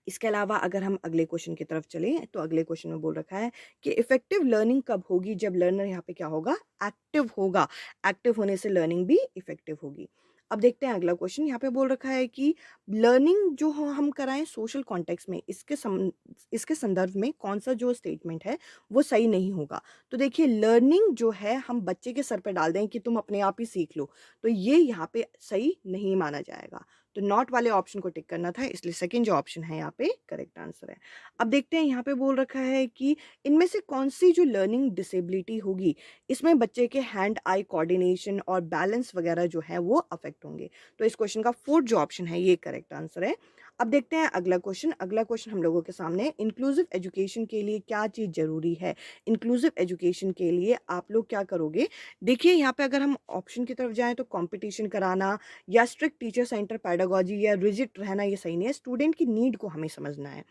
इसके अलावा अगर हम अगले क्वेश्चन की तरफ चलें तो अगले क्वेश्चन में बोल रखा है कि इफ़ेक्टिव लर्निंग कब होगी? जब लर्नर यहाँ पे क्या होगा? एक्टिव होगा। एक्टिव होने से लर्निंग भी इफ़ेक्टिव होगी। अब देखते हैं अगला क्वेश्चन। यहाँ पे बोल रखा है कि लर्निंग जो हम कराएं सोशल कॉन्टेक्स्ट में इसके संदर्भ में कौन सा जो स्टेटमेंट है वो सही नहीं होगा। तो देखिए लर्निंग जो है हम बच्चे के सर पे डाल दें कि तुम अपने आप ही सीख लो, तो ये यहाँ पे सही नहीं माना जाएगा। तो नॉट वाले ऑप्शन को टिक करना था, इसलिए सेकंड जो ऑप्शन है यहाँ पे करेक्ट आंसर है। अब देखते हैं यहाँ पे बोल रखा है कि इनमें से कौन-सी जो लर्निंग डिसेबिलिटी होगी, इसमें बच्चे के हैंड आई कोऑर्डिनेशन और बैलेंस वगैरह जो है वो अफेक्ट होंगे। तो इस क्वेश्चन का फोर्थ जो ऑप्शन है ये करेक्ट आंसर है। अब देखते हैं अगला क्वेश्चन। अगला क्वेश्चन हम लोगों के सामने, इंक्लूसिव एजुकेशन के लिए क्या चीज़ ज़रूरी है? इंक्लूसिव एजुकेशन के लिए आप लोग क्या करोगे? देखिए यहाँ पे अगर हम ऑप्शन की तरफ जाएँ तो कॉम्पिटिशन कराना या स्ट्रिक्ट टीचर सेंटर पेडागोजी या रिजिड रहना ये सही नहीं है। स्टूडेंट की नीड को हमें समझना है।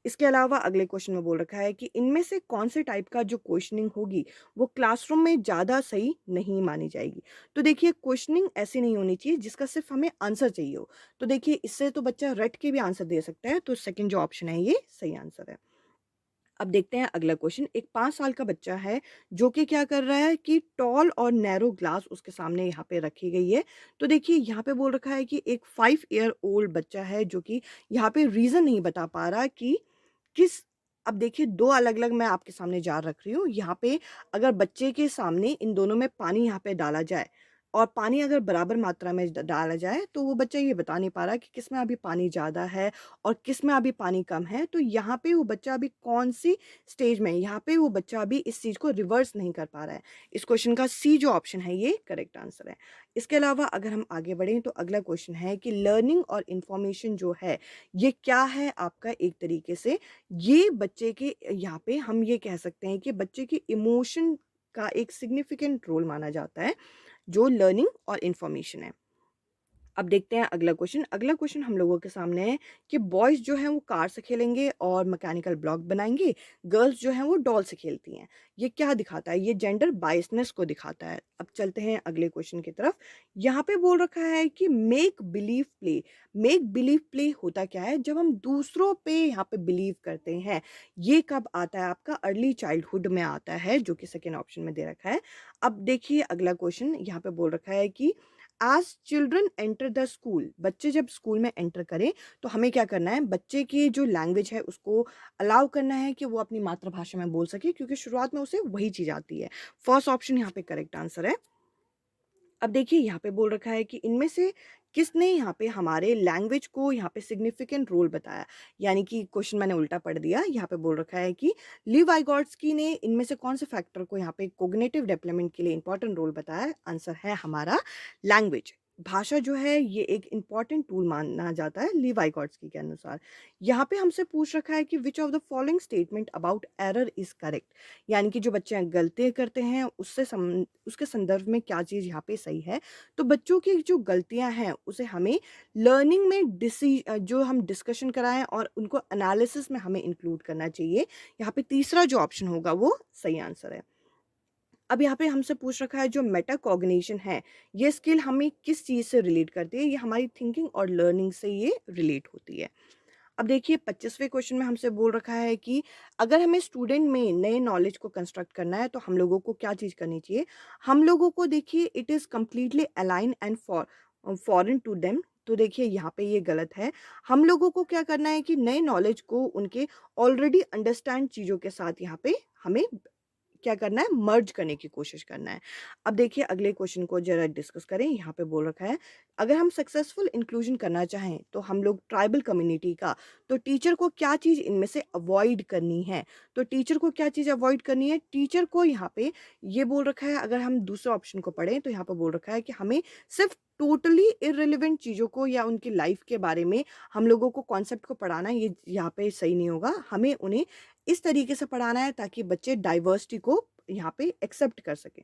इसके अलावा अगले क्वेश्चन में बोल रखा है कि इनमें से कौन से टाइप का जो क्वेश्चनिंग होगी वो क्लासरूम में ज़्यादा सही नहीं मानी जाएगी। तो देखिए क्वेश्चनिंग ऐसी नहीं होनी चाहिए जिसका सिर्फ हमें आंसर चाहिए हो। तो देखिए इससे तो बच्चा रट के भी आंसर दे सकता है, तो सेकंड जो ऑप्शन है ये सही आंसर है। अब देखते हैं अगला क्वेश्चन। एक 5 साल का बच्चा है जो कि क्या कर रहा है कि टॉल और नैरो ग्लास उसके सामने यहाँ पे रखी गई है। तो देखिए यहाँ पे बोल रखा है कि एक 5 ईयर ओल्ड बच्चा है जो कि यहाँ पे रीज़न नहीं बता पा रहा कि किस। अब देखिए 2 अलग-अलग मैं आपके सामने जार रख रही हूँ। यहाँ पे अगर बच्चे के सामने इन दोनों में पानी यहाँ पे डाला जाए और पानी अगर बराबर मात्रा में डाला जाए तो वो बच्चा ये बता नहीं पा रहा कि किस में अभी पानी ज़्यादा है और किस में अभी पानी कम है। तो यहाँ पे वो बच्चा अभी कौन-सी स्टेज में है, यहाँ पे वो बच्चा अभी इस चीज़ को रिवर्स नहीं कर पा रहा है। इस क्वेश्चन का सी जो ऑप्शन है ये करेक्ट आंसर है। इसके अलावा अगर हम आगे बढ़ें तो अगला क्वेश्चन है कि लर्निंग और इन्फॉर्मेशन जो है, ये क्या है आपका एक तरीके से। ये बच्चे के यहाँ पे हम ये कह सकते हैं कि बच्चे के इमोशन का एक सिग्निफिकेंट रोल माना जाता है, जो लर्निंग और इन्फॉर्मेशन है। अब देखते हैं अगला क्वेश्चन। अगला क्वेश्चन हम लोगों के सामने है कि बॉयज़ जो हैं वो कार से खेलेंगे और मैकेनिकल ब्लॉक बनाएँगे, गर्ल्स जो हैं वो डॉल से खेलती हैं। ये क्या दिखाता है? ये जेंडर बायसनेस को दिखाता है। अब चलते हैं अगले क्वेश्चन की तरफ। यहाँ पे बोल रखा है कि make believe play. Make believe play होता क्या है? जब हम दूसरों पे यहाँ पे बिलीव करते हैं। ये कब आता है? आपका अर्ली चाइल्डहुड में आता है, जो कि सेकंड ऑप्शन में दे रखा है। अब देखिए अगला क्वेश्चन यहाँ पे बोल रखा है कि as children enter the school. बच्चे जब स्कूल में एंटर करें तो हमें क्या करना है, बच्चे की जो लैंग्वेज है उसको अलाउ करना है कि वो अपनी मातृभाषा में बोल सके, क्योंकि शुरुआत में उसे वही चीज़ आती है। फर्स्ट ऑप्शन यहाँ पे करेक्ट आंसर है। अब देखिए यहाँ पे बोल रखा है कि इनमें से किसने यहाँ पे हमारे लैंग्वेज को यहाँ पे सिग्निफिकेंट रोल बताया। यानी कि क्वेश्चन मैंने उल्टा पढ़ दिया। यहाँ पे बोल रखा है कि ली वाइगॉट्स्की ने इनमें से कौन से फैक्टर को यहाँ पे कोग्निटिव डेवलपमेंट के लिए इंपॉर्टेंट रोल बताया। आंसर है हमारा लैंग्वेज। भाषा जो है ये एक इंपॉर्टेंट टूल माना जाता है ली वाइगॉट्स्की के अनुसार। यहाँ पे हमसे पूछ रखा है कि which of the following statement about error is correct. यानी कि जो बच्चे गलतियाँ करते हैं उसके संदर्भ में क्या चीज़ यहाँ पे सही है। तो बच्चों की जो गलतियाँ हैं उसे हमें लर्निंग में जो हम डिस्कशन कराएँ और उनको एनालिसिस में हमें इंक्लूड करना चाहिए। यहाँ पे तीसरा जो ऑप्शन होगा वो सही आंसर है। अब यहाँ पे हमसे पूछ रखा है जो मेटाकॉग्निशन है, ये स्किल हमें किस चीज़ से रिलेट करती है? ये हमारी थिंकिंग और लर्निंग से ये रिलेट होती है। अब देखिए 25वें क्वेश्चन में हमसे बोल रखा है कि अगर हमें स्टूडेंट में नए नॉलेज को कंस्ट्रक्ट करना है तो हम लोगों को क्या चीज़ करनी चाहिए। हम लोगों को देखिए it is completely align and foreign to them. तो देखिए यहाँ पे ये गलत है। हम लोगों को क्या करना है कि नए नॉलेज को उनके ऑलरेडी अंडरस्टैंड चीज़ों के साथ यहाँ पे हमें क्या करना है, मर्ज करने की कोशिश करना है। अब देखिए अगले क्वेश्चन को ज़रा डिस्कस करें। यहाँ पे बोल रखा है अगर हम सक्सेसफुल इंक्लूजन करना चाहें तो हम लोग ट्राइबल कम्युनिटी का, तो टीचर को क्या चीज़ इनमें से अवॉइड करनी है। तो टीचर को क्या चीज़ अवॉइड करनी है, टीचर को यहाँ पे ये बोल रखा है। अगर हम दूसरे ऑप्शन को पढ़ें तो यहाँ पे बोल रखा है कि हमें सिर्फ टोटली इररिलेवेंट चीज़ों को या उनकी लाइफ के बारे में हम लोगों को कॉन्सेप्ट को पढ़ाना, ये यहाँ पे सही नहीं होगा। हमें उन्हें इस तरीके से पढ़ाना है ताकि बच्चे डाइवर्सिटी को यहाँ पे एक्सेप्ट कर सकें।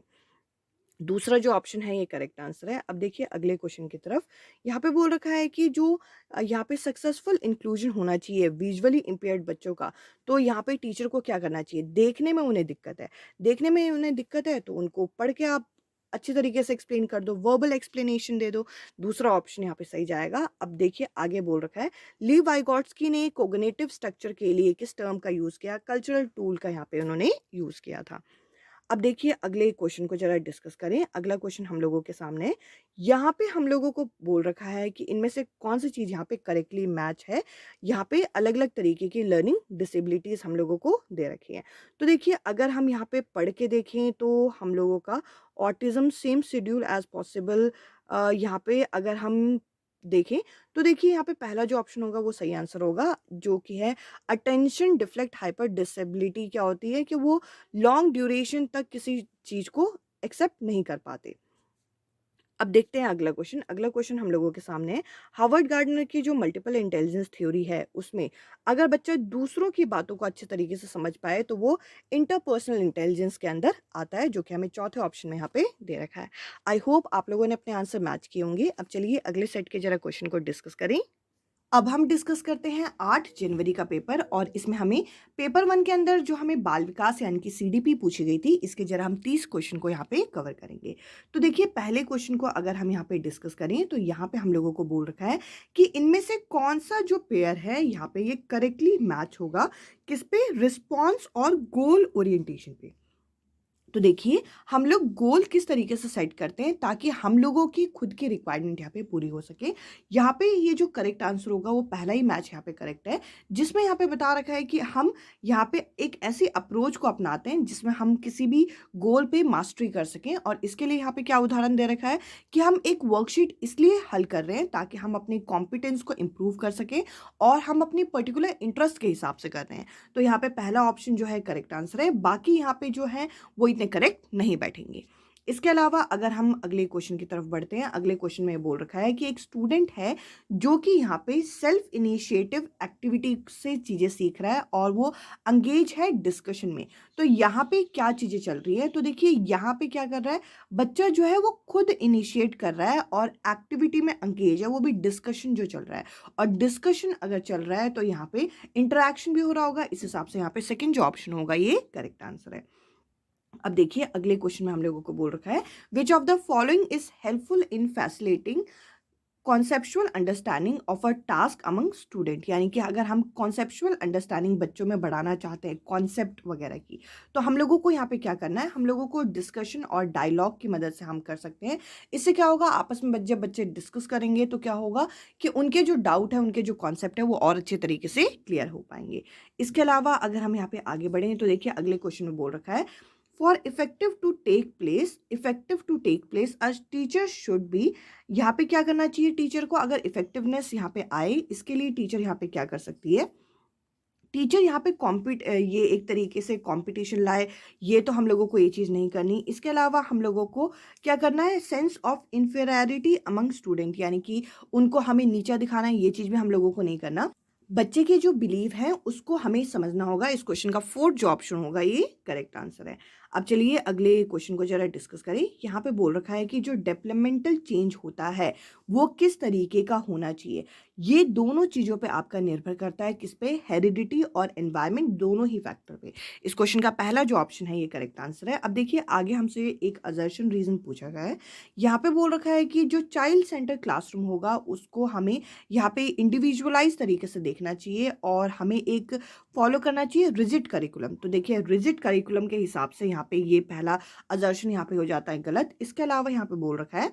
दूसरा जो ऑप्शन है ये करेक्ट आंसर है। अब देखिए अगले क्वेश्चन की तरफ। यहाँ पे बोल रखा है कि जो यहाँ पे सक्सेसफुल इंक्लूजन होना चाहिए विजुअली इम्पेयर्ड बच्चों का, तो यहाँ पे टीचर को क्या करना चाहिए। देखने में उन्हें दिक्कत है, देखने में उन्हें दिक्कत है तो उनको पढ़ के आप अच्छी तरीके से एक्सप्लेन कर दो, वर्बल एक्सप्लेनेशन दे दो। दूसरा ऑप्शन यहाँ पे सही जाएगा। अब देखिए आगे बोल रखा है ली वाइगॉट्स्की ने कोग्निटिव स्ट्रक्चर के लिए किस टर्म का यूज़ किया। कल्चरल टूल का यहाँ पे उन्होंने यूज़ किया था। अब देखिए अगले क्वेश्चन को ज़रा डिस्कस करें। अगला क्वेश्चन हम लोगों के सामने है। यहाँ पे हम लोगों को बोल रखा है कि इनमें से कौन-सी चीज़ यहाँ पे करेक्टली मैच है। यहाँ पे अलग-अलग तरीके की लर्निंग डिसेबिलिटीज़ हम लोगों को दे रखी हैं। तो देखिए अगर हम यहाँ पे पढ़ के देखें तो हम लोगों का autism same schedule as possible, यहाँ पे अगर हम देखें तो देखिए यहाँ पे पहला जो ऑप्शन होगा वो सही आंसर होगा, जो कि है अटेंशन डिफ्लेक्ट हाइपर डिसेबिलिटी। क्या होती है कि वो लॉन्ग ड्यूरेशन तक किसी चीज़ को एक्सेप्ट नहीं कर पाते। अब देखते हैं अगला क्वेश्चन। अगला क्वेश्चन हम लोगों के सामने है। हार्वर्ड गार्डनर की जो मल्टीपल इंटेलिजेंस थ्योरी है, उसमें अगर बच्चा दूसरों की बातों को अच्छे तरीके से समझ पाए, तो वो इंटरपर्सनल इंटेलिजेंस के अंदर आता है, जो कि हमें चौथे ऑप्शन में यहाँ पे दे रखा है। आई होप आप लोगों ने अपने आंसर मैच किए होंगे। अब चलिए अगले सेट के जरा क्वेश्चन को डिस्कस करें। अब हम डिस्कस करते हैं 8 जनवरी का पेपर, और इसमें हमें पेपर 1 के अंदर जो हमें बाल विकास यानी कि सीडीपी पूछी गई थी, इसके जरा हम 30 क्वेश्चन को यहाँ पे कवर करेंगे। तो देखिए, पहले क्वेश्चन को अगर हम यहाँ पे डिस्कस करें, तो यहाँ पे हम लोगों को बोल रखा है कि इनमें से कौन सा जो पेयर है यहाँ पे ये करेक्टली मैच होगा किस पे, रिस्पॉन्स और गोल ओरिएंटेशन पे। तो देखिए, हम लोग गोल किस तरीके से सेट करते हैं ताकि हम लोगों की खुद की रिक्वायरमेंट यहाँ पे पूरी हो सके। यहाँ पे ये जो करेक्ट आंसर होगा वो पहला ही मैच यहाँ पे करेक्ट है, जिसमें यहाँ पे बता रखा है कि हम यहाँ पे एक ऐसी अप्रोच को अपनाते हैं जिसमें हम किसी भी गोल पे मास्टरी कर सकें। और इसके लिए यहाँ पे क्या उदाहरण दे रखा है कि हम एक वर्कशीट इसलिए हल कर रहे हैं ताकि हम अपने कॉम्पिटेंस को इम्प्रूव कर सकें, और हम अपनी पर्टिकुलर इंटरेस्ट के हिसाब से कर रहे हैं। तो यहाँ पे पहला ऑप्शन जो है करेक्ट आंसर है। बाकी यहाँ पे जो है वो इतने करेक्ट नहीं बैठेंगे। इसके अलावा अगर हम अगले क्वेश्चन की तरफ बढ़ते हैं, अगले क्वेश्चन में बोल रखा है कि एक स्टूडेंट है जो कि यहाँ पे सेल्फ इनिशिएटिव एक्टिविटी से चीज़ें सीख रहा है और वो अंगेज है डिस्कशन में। तो यहाँ पे क्या चीज़ें चल रही है, तो देखिए यहाँ पे क्या कर रहा है, बच्चा जो है वो खुद इनिशिएट कर रहा है और एक्टिविटी में अंगेज है, वो भी डिस्कशन जो चल रहा है। और डिस्कशन अगर चल रहा है तो यहाँ पे इंटरेक्शन भी हो रहा होगा, इस हिसाब से यहाँ पे सेकेंड जो ऑप्शन होगा ये करेक्ट आंसर है। अब देखिए, अगले क्वेश्चन में हम लोगों को बोल रखा है, which of the following is helpful in facilitating conceptual understanding of a task among student. यानी कि अगर हम कॉन्सेप्चुअल अंडरस्टैंडिंग बच्चों में बढ़ाना चाहते हैं कॉन्सेप्ट वगैरह की, तो हम लोगों को यहाँ पे क्या करना है, हम लोगों को डिस्कशन और डायलॉग की मदद से हम कर सकते हैं। इससे क्या होगा, आपस में जब बच्चे डिस्कस करेंगे तो क्या होगा कि उनके जो डाउट है, उनके जो कॉन्सेप्ट है, वो और अच्छे तरीके से क्लियर हो पाएंगे। इसके अलावा अगर हम यहाँ पे आगे बढ़ें, तो देखिए अगले क्वेश्चन में बोल रखा है, for effective to take place a teacher should be. यहाँ पे क्या करना चाहिए टीचर को, अगर इफेक्टिवनेस यहाँ पे आए, इसके लिए टीचर यहाँ पे क्या कर सकती है, टीचर यहाँ पे ये एक तरीके से कंपटीशन लाए, ये तो हम लोगों को ये चीज़ नहीं करनी। इसके अलावा हम लोगों को क्या करना है, sense of inferiority among student, यानी कि उनको हमें नीचा दिखाना है, ये चीज़ भी हम लोगों को नहीं करना। बच्चे के जो बिलीव है उसको हमें समझना होगा। इस क्वेश्चन का फोर्थ जो ऑप्शन होगा ये करेक्ट आंसर है। अब चलिए अगले क्वेश्चन को जरा डिस्कस करें। यहाँ पे बोल रखा है कि जो डेवलपमेंटल चेंज होता है वो किस तरीके का होना चाहिए। ये दोनों चीज़ों पे आपका निर्भर करता है, किस पे, हेरिडिटी और एनवायरनमेंट, दोनों ही फैक्टर पे। इस क्वेश्चन का पहला जो ऑप्शन है ये करेक्ट आंसर है। अब देखिए आगे हमसे एक असर्शन रीजन पूछा गया है। यहाँ पे बोल रखा है कि जो चाइल्ड सेंटर क्लासरूम होगा उसको हमें यहाँ पे इंडिविजुअलाइज तरीके से देखना चाहिए और हमें एक फॉलो करना चाहिए रिजिड करिकुलम। तो देखिए रिजिड करिकुलम के हिसाब से यहाँ पे ये पहला असर्शन यहाँ पे हो जाता है गलत। इसके अलावा यहाँ पे बोल रखा है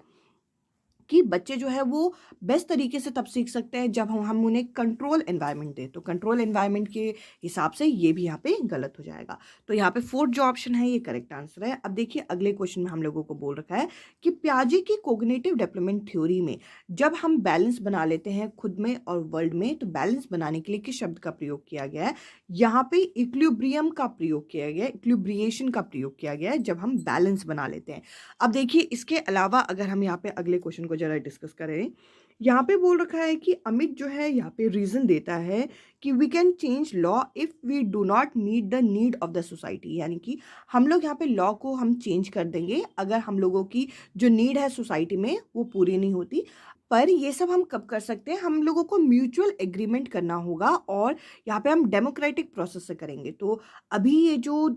कि बच्चे जो है वो बेस्ट तरीके से तब सीख सकते हैं जब हम उन्हें कंट्रोल एनवायरनमेंट दें। तो कंट्रोल एनवायरनमेंट के हिसाब से ये भी यहाँ पे गलत हो जाएगा। तो यहाँ पे फोर्थ जो ऑप्शन है ये करेक्ट आंसर है। अब देखिए अगले क्वेश्चन में हम लोगों को बोल रखा है कि पियाजे की कोग्निटिव डेवलपमेंट थ्योरी में जब हम बैलेंस बना लेते हैं खुद में और वर्ल्ड में, तो बैलेंस बनाने के लिए किस शब्द का प्रयोग किया गया है, यहाँ पे इक्विलिब्रियम का प्रयोग किया गया है, इक्विलिब्रिएशन का प्रयोग किया गया है जब हम बैलेंस बना लेते हैं। अब देखिए इसके अलावा अगर हम यहाँ पे अगले क्वेश्चन को जरा डिस्कस करें, यहाँ पे बोल रखा है कि अमित जो है यहाँ पे रीजन देता है कि we can change law if we do not meet the need of the society. यानी कि हम लोग यहाँ पे लॉ को हम चेंज कर देंगे अगर हम लोगों की जो नीड है सोसाइटी में वो पूरी नहीं होती। पर ये सब हम कब कर सकते हैं, हम लोगों को म्यूचुअल एग्रीमेंट करना होगा और यहाँ पे हम डेमोक्रेटिक प्रोसेस से करेंगे। तो अभी ये जो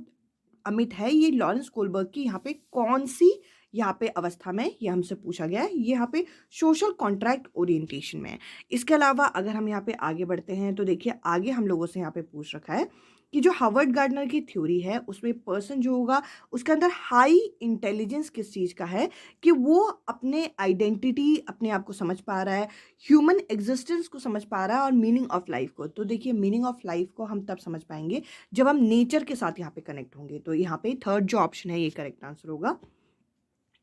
अमित है ये लॉरेंस कोलबर्ग की यहाँ पे कौन सी यहाँ पे अवस्था में ये हमसे पूछा गया है, ये यहाँ पे सोशल कॉन्ट्रैक्ट ओरिएंटेशन में है। इसके अलावा अगर हम यहाँ पे आगे बढ़ते हैं तो देखिए आगे हम लोगों से यहाँ पे पूछ रखा है कि जो हार्वर्ड गार्डनर की थ्योरी है उसमें पर्सन जो होगा उसके अंदर हाई इंटेलिजेंस किस चीज़ का है, कि वो अपने आइडेंटिटी अपने आप को समझ पा रहा है, ह्यूमन एग्जिस्टेंस को समझ पा रहा है और मीनिंग ऑफ लाइफ को। तो देखिए मीनिंग ऑफ लाइफ को हम तब समझ पाएंगे जब हम नेचर के साथ यहाँ पे कनेक्ट होंगे। तो यहाँ पे थर्ड जो ऑप्शन है ये करेक्ट आंसर होगा।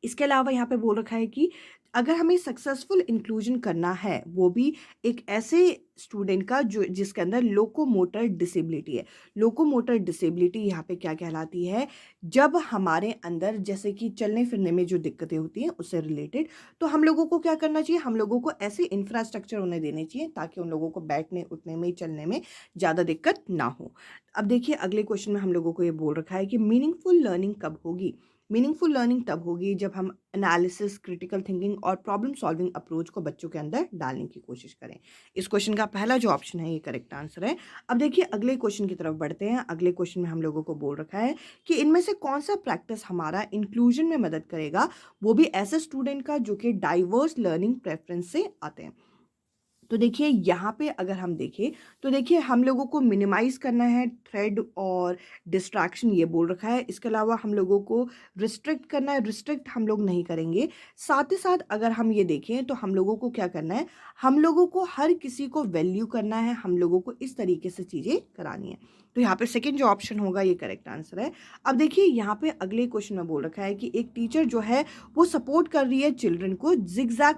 इसके अलावा यहाँ पे बोल रखा है कि अगर हमें सक्सेसफुल इंक्लूजन करना है, वो भी एक ऐसे स्टूडेंट का जो जिसके अंदर लोकोमोटर डिसेबिलिटी है। लोकोमोटर डिसेबिलिटी यहाँ पे क्या कहलाती है? जब हमारे अंदर जैसे कि चलने फिरने में जो दिक्कतें होती हैं उससे रिलेटेड, तो हम लोगों को क्या करना चाहिए? हम लोगों को ऐसे इंफ्रास्ट्रक्चर उन्हें देने चाहिए ताकि उन लोगों को बैठने उठने में चलने में ज़्यादा दिक्कत ना हो। अब देखिए अगले क्वेश्चन में हम लोगों को ये बोल रखा है कि मीनिंगफुल लर्निंग कब होगी? मीनिंगफुल लर्निंग तब होगी जब हम एनालिसिस, क्रिटिकल थिंकिंग और प्रॉब्लम सॉल्विंग अप्रोच को बच्चों के अंदर डालने की कोशिश करें। इस क्वेश्चन का पहला जो ऑप्शन है ये करेक्ट आंसर है। अब देखिए अगले क्वेश्चन की तरफ बढ़ते हैं। अगले क्वेश्चन में हम लोगों को बोल रखा है कि इनमें से कौन सा प्रैक्टिस हमारा इंक्लूजन में मदद करेगा, वो भी ऐसे स्टूडेंट का जो कि डाइवर्स लर्निंग प्रेफरेंस से आते हैं। तो देखिए यहाँ पे अगर हम देखें तो देखिए हम लोगों को मिनिमाइज करना है थ्रेड और डिस्ट्रैक्शन, ये बोल रखा है। इसके अलावा हम लोगों को रिस्ट्रिक्ट करना है, रिस्ट्रिक्ट हम लोग नहीं करेंगे। साथ ही साथ अगर हम ये देखें तो हम लोगों को क्या करना है, हम लोगों को हर किसी को वैल्यू करना है, हम लोगों को इस तरीके से चीज़ें करानी है। तो यहाँ पे सेकेंड जो ऑप्शन होगा ये करेक्ट आंसर है। अब देखिए यहाँ पे अगले क्वेश्चन में बोल रखा है कि एक टीचर जो है वो सपोर्ट कर रही है चिल्ड्रन को जिगजैग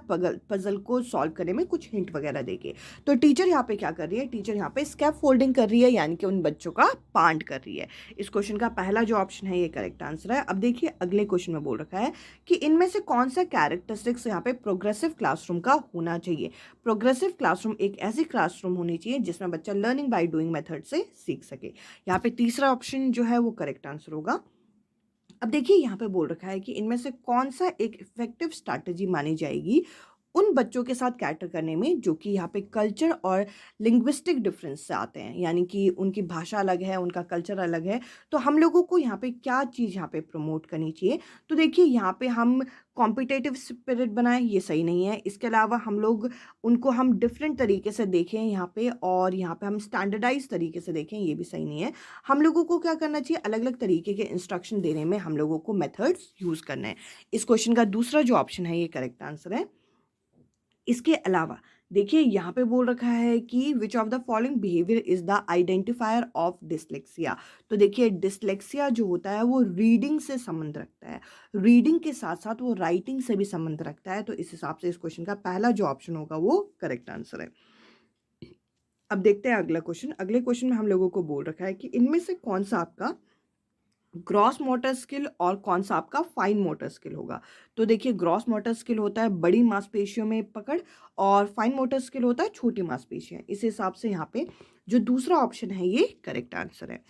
पजल को सॉल्व करने में कुछ हिंट वगैरह देके। तो टीचर यहाँ पे क्या कर रही है? टीचर यहाँ पे स्कैप फोल्डिंग कर रही है, यानी कि उन बच्चों का पांट कर रही है। इस क्वेश्चन का पहला जो ऑप्शन है ये करेक्ट आंसर है। अब देखिए अगले क्वेश्चन में बोल रखा है कि इनमें से कौन सा कैरेक्टरिस्टिक्स यहाँ पे प्रोग्रेसिव क्लासरूम का होना चाहिए। प्रोग्रेसिव क्लासरूम एक ऐसी क्लासरूम होनी चाहिए जिसमें बच्चा लर्निंग बाय डूइंग मेथड से सीख सके। यहाँ पे तीसरा ऑप्शन जो है वो करेक्ट आंसर होगा। अब देखिए यहाँ पे बोल रखा है कि इनमें से कौन सा एक इफेक्टिव स्ट्रैटेजी मानी जाएगी उन बच्चों के साथ कैटर करने में जो कि यहाँ पे कल्चर और लिंग्विस्टिक डिफरेंस से आते हैं, यानी कि उनकी भाषा अलग है, उनका कल्चर अलग है। तो हम लोगों को यहाँ पे क्या चीज़ यहाँ पे प्रमोट करनी चाहिए? तो देखिए यहाँ पे हम कॉम्पिटेटिव स्पिरिट बनाएं, ये सही नहीं है। इसके अलावा हम लोग उनको हम डिफरेंट तरीके से देखें यहाँ पे, और यहाँ पे हम स्टैंडर्डाइज तरीके से देखें, ये भी सही नहीं है। हम लोगों को क्या करना चाहिए? अलग अलग तरीके के इंस्ट्रक्शन देने में हम लोगों को मेथड्स यूज़ करना है। इस क्वेश्चन का दूसरा जो ऑप्शन है ये करेक्ट आंसर है। इसके अलावा देखिए यहाँ पे बोल रखा है कि which of the following behaviour is the identifier of dyslexia. तो देखिए डिसलेक्सिया जो होता है वो रीडिंग से संबंध रखता है, रीडिंग के साथ साथ वो राइटिंग से भी संबंध रखता है। तो इस हिसाब से इस क्वेश्चन का पहला जो ऑप्शन होगा वो करेक्ट आंसर है। अब देखते हैं अगला क्वेश्चन। अगले क्वेश्चन में हम लोगों को बोल रखा है कि इनमें से कौन सा आपका ग्रॉस मोटर स्किल और कौन सा आपका फाइन मोटर स्किल होगा। तो देखिए ग्रॉस मोटर स्किल होता है बड़ी मांसपेशियों में पकड़, और फाइन मोटर स्किल होता है छोटी मांसपेशियां। इस हिसाब से यहाँ पे जो दूसरा ऑप्शन है ये करेक्ट आंसर है।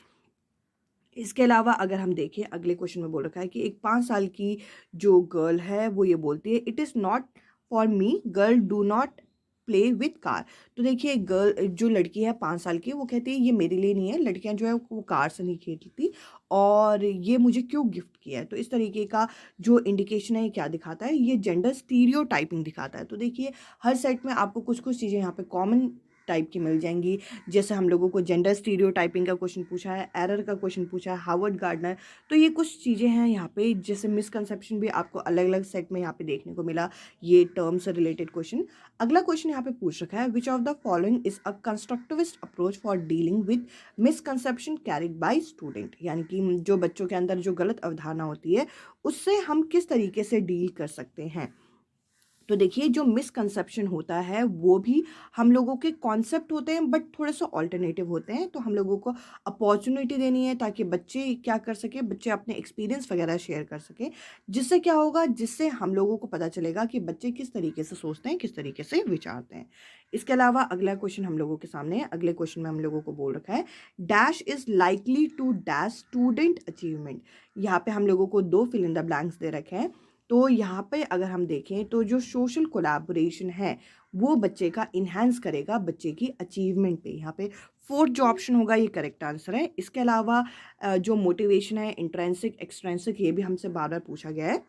इसके अलावा अगर हम देखें अगले क्वेश्चन में बोल रखा है कि एक 5 साल की जो गर्ल है वो ये बोलती है it is not for me, girl do not play with car. तो देखिए गर्ल जो लड़की है 5 साल की, वो कहती है ये मेरे लिए नहीं है, लड़कियां जो है वो कार से नहीं खेलती, और ये मुझे क्यों गिफ्ट किया है। तो इस तरीके का जो इंडिकेशन है ये क्या दिखाता है? ये जेंडर स्टीरियोटाइपिंग दिखाता है। तो देखिए हर सेट में आपको कुछ कुछ चीज़ें यहाँ पे कॉमन टाइप की मिल जाएंगी। जैसे हम लोगों को जेंडर स्टीरियोटाइपिंग का क्वेश्चन पूछा है, एरर का क्वेश्चन पूछा है, हार्वर्ड गार्डनर। तो ये कुछ चीज़ें हैं यहाँ पे, जैसे मिसकंसेप्शन भी आपको अलग अलग सेट में यहाँ पे देखने को मिला, ये टर्म से रिलेटेड क्वेश्चन। अगला क्वेश्चन यहाँ पे पूछ रखा है which of the following is a constructivist approach for dealing with misconception carried by student. यानी कि जो बच्चों के अंदर जो गलत अवधारणा होती है उससे हम किस तरीके से डील कर सकते हैं। तो देखिए जो मिसकंसेप्शन होता है वो भी हम लोगों के कॉन्सेप्ट होते हैं बट थोड़े से ऑल्टरनेटिव होते हैं। तो हम लोगों को अपॉर्चुनिटी देनी है ताकि बच्चे क्या कर सके, बच्चे अपने एक्सपीरियंस वगैरह शेयर कर सके। जिससे क्या होगा, जिससे हम लोगों को पता चलेगा कि बच्चे किस तरीके से सोचते हैं, किस तरीके से विचारते हैं। इसके अलावा अगला क्वेश्चन हम लोगों के सामने है। अगले क्वेश्चन में हम लोगों को बोल रखा है dash is likely to dash student achievement. यहाँ पे हम लोगों को 2 फिल इन द ब्लैंक्स दे रखे हैं। तो यहाँ पे अगर हम देखें तो जो सोशल कोलैबोरेशन है वो बच्चे का इन्हांस करेगा बच्चे की अचीवमेंट पे। यहाँ पे फोर्थ जो ऑप्शन होगा ये करेक्ट आंसर है। इसके अलावा जो मोटिवेशन है इंट्रेंसिक एक्सट्रेंसिक, ये भी हमसे बार बार पूछा गया है।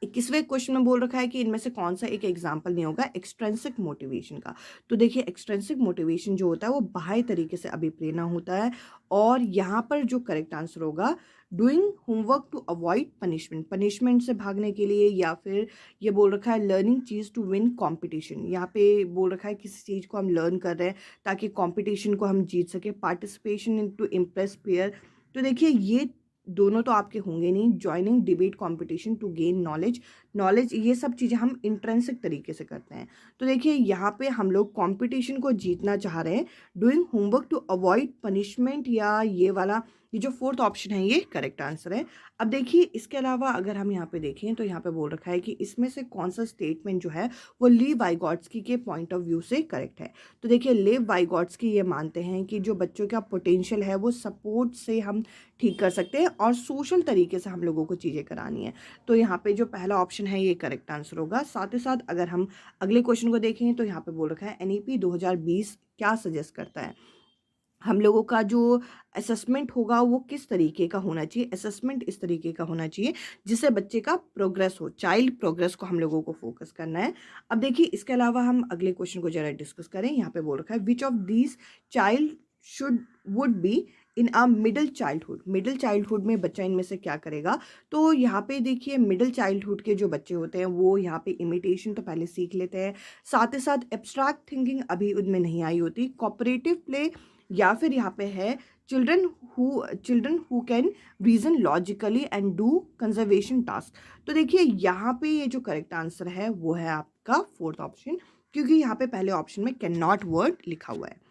21वें क्वेश्चन में बोल रखा है कि इनमें से कौन सा एक एग्जाम्पल नहीं होगा एक्सट्रेंसिक मोटिवेशन का। तो देखिए एक्सट्रेंसिक मोटिवेशन जो होता है वो बाह्य तरीके से अभिप्रेरणा होता है, और यहाँ पर जो करेक्ट आंसर होगा doing homework to avoid punishment, punishment से भागने के लिए, या फिर ये बोल रखा है learning chess to win competition. यहाँ पे बोल रखा है किसी चीज़ को हम लर्न कर रहे हैं ताकि कॉम्पिटिशन को हम जीत सके, participation in to impress peer. तो देखिए ये दोनों तो आपके होंगे नहीं, joining debate competition to gain knowledge. Knowledge, ये सब चीज़ें हम इंट्रिंसिक तरीके से करते हैं। तो देखिए यहाँ पे हम लोग कंपटीशन को जीतना चाह रहे हैं, doing homework to avoid punishment, या ये वाला, ये जो फोर्थ ऑप्शन है ये करेक्ट आंसर है। अब देखिए इसके अलावा अगर हम यहाँ पे देखें तो यहाँ पे बोल रखा है कि इसमें से कौन सा स्टेटमेंट जो है वो लीव वाइगॉट्स्की के पॉइंट ऑफ व्यू से करेक्ट है। तो देखिए लीव वाइगॉट्स्की ये मानते हैं कि जो बच्चों का पोटेंशियल है वो सपोर्ट से हम ठीक कर सकते हैं और सोशल तरीके से हम लोगों को चीज़ें करानी है। तो यहाँ पे जो पहला ऑप्शन है ये करेक्ट आंसर होगा। साथ ही साथ अगर हम अगले क्वेश्चन को देखें तो यहाँ पे बोल रखा है एनईपी 2020 क्या सजेस्ट करता है, हम लोगों का जो असेसमेंट होगा वो किस तरीके का होना चाहिए। असेसमेंट इस तरीके का होना चाहिए जिससे बच्चे का प्रोग्रेस हो, चाइल्ड प्रोग्रेस को हम लोगों को फोकस करना है। अब देखिए इसके अलावा हम अगले क्वेश्चन को जरा डिस्कस करें। यहाँ पे बोल रखा है which of these child should would be in a middle childhood. Middle childhood में बच्चा इनमें से क्या करेगा। तो यहाँ पे देखिए मिडिल चाइल्डहुड के जो बच्चे होते हैं वो यहाँ पे इमिटेशन तो पहले सीख लेते हैं, साथ ही साथ एब्स्ट्रैक्ट थिंकिंग अभी उनमें नहीं आई होती, कोऑपरेटिव प्ले, या फिर यहाँ पे है children who can reason logically and do conservation task. तो देखिए यहाँ पे ये जो करेक्ट आंसर है वो है आपका फोर्थ ऑप्शन, क्योंकि यहाँ पे पहले ऑप्शन में कैन नॉट वर्ड लिखा हुआ है।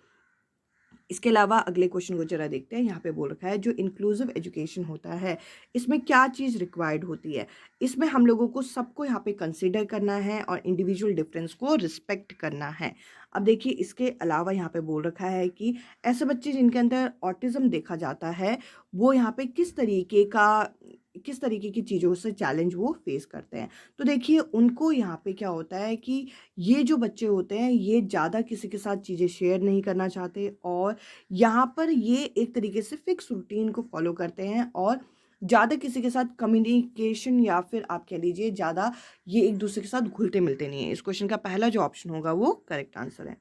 इसके अलावा अगले क्वेश्चन को जरा देखते हैं। यहाँ पे बोल रखा है जो इंक्लूसिव एजुकेशन होता है इसमें क्या चीज़ रिक्वायर्ड होती है। इसमें हम लोगों को सबको यहाँ पे कंसिडर करना है और इंडिविजुअल डिफरेंस को रिस्पेक्ट करना है। अब देखिए इसके अलावा यहाँ पे बोल रखा है कि ऐसे बच्चे जिनके अंदर ऑटिज्म देखा जाता है वो यहाँ पे किस तरीके की चीज़ों से चैलेंज वो फेस करते हैं। तो देखिए उनको यहाँ पे क्या होता है कि ये जो बच्चे होते हैं ये ज़्यादा किसी के साथ चीज़ें शेयर नहीं करना चाहते, और यहाँ पर ये एक तरीके से फिक्स रूटीन को फॉलो करते हैं और ज़्यादा किसी के साथ कम्युनिकेशन, या फिर आप कह लीजिए ज़्यादा ये एक दूसरे के साथ घुलते मिलते नहीं है। इस क्वेश्चन का पहला जो ऑप्शन होगा वो करेक्ट आंसर है।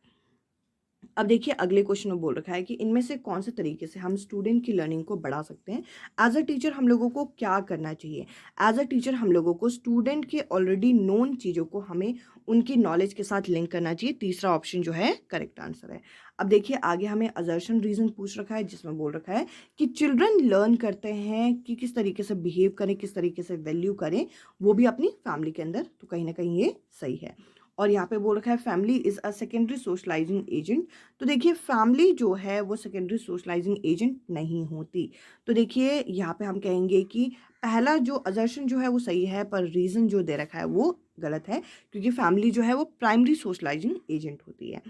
अब देखिए अगले क्वेश्चन में बोल रखा है कि इनमें से कौन से तरीके से हम स्टूडेंट की लर्निंग को बढ़ा सकते हैं। एज अ टीचर हम लोगों को क्या करना चाहिए। एज अ टीचर हम लोगों को स्टूडेंट के ऑलरेडी नोन चीज़ों को हमें उनकी नॉलेज के साथ लिंक करना चाहिए। तीसरा ऑप्शन जो है करेक्ट आंसर है। अब देखिए आगे हमें असर्शन रीजन पूछ रखा है जिसमें बोल रखा है कि चिल्ड्रन लर्न करते हैं कि किस तरीके से बिहेव करें, किस तरीके से वैल्यू करें, वो भी अपनी फैमिली के अंदर। तो कहीं ना कहीं ये सही है। और यहाँ पे बोल रखा है family is a secondary socialising agent. तो देखिए फैमिली जो है वो सेकेंडरी सोशलाइजिंग एजेंट नहीं होती। तो देखिए यहाँ पे हम कहेंगे कि पहला जो अजर्शन जो है वो सही है, पर रीज़न जो दे रखा है वो गलत है, क्योंकि फैमिली जो है वो प्राइमरी सोशलाइजिंग एजेंट होती है।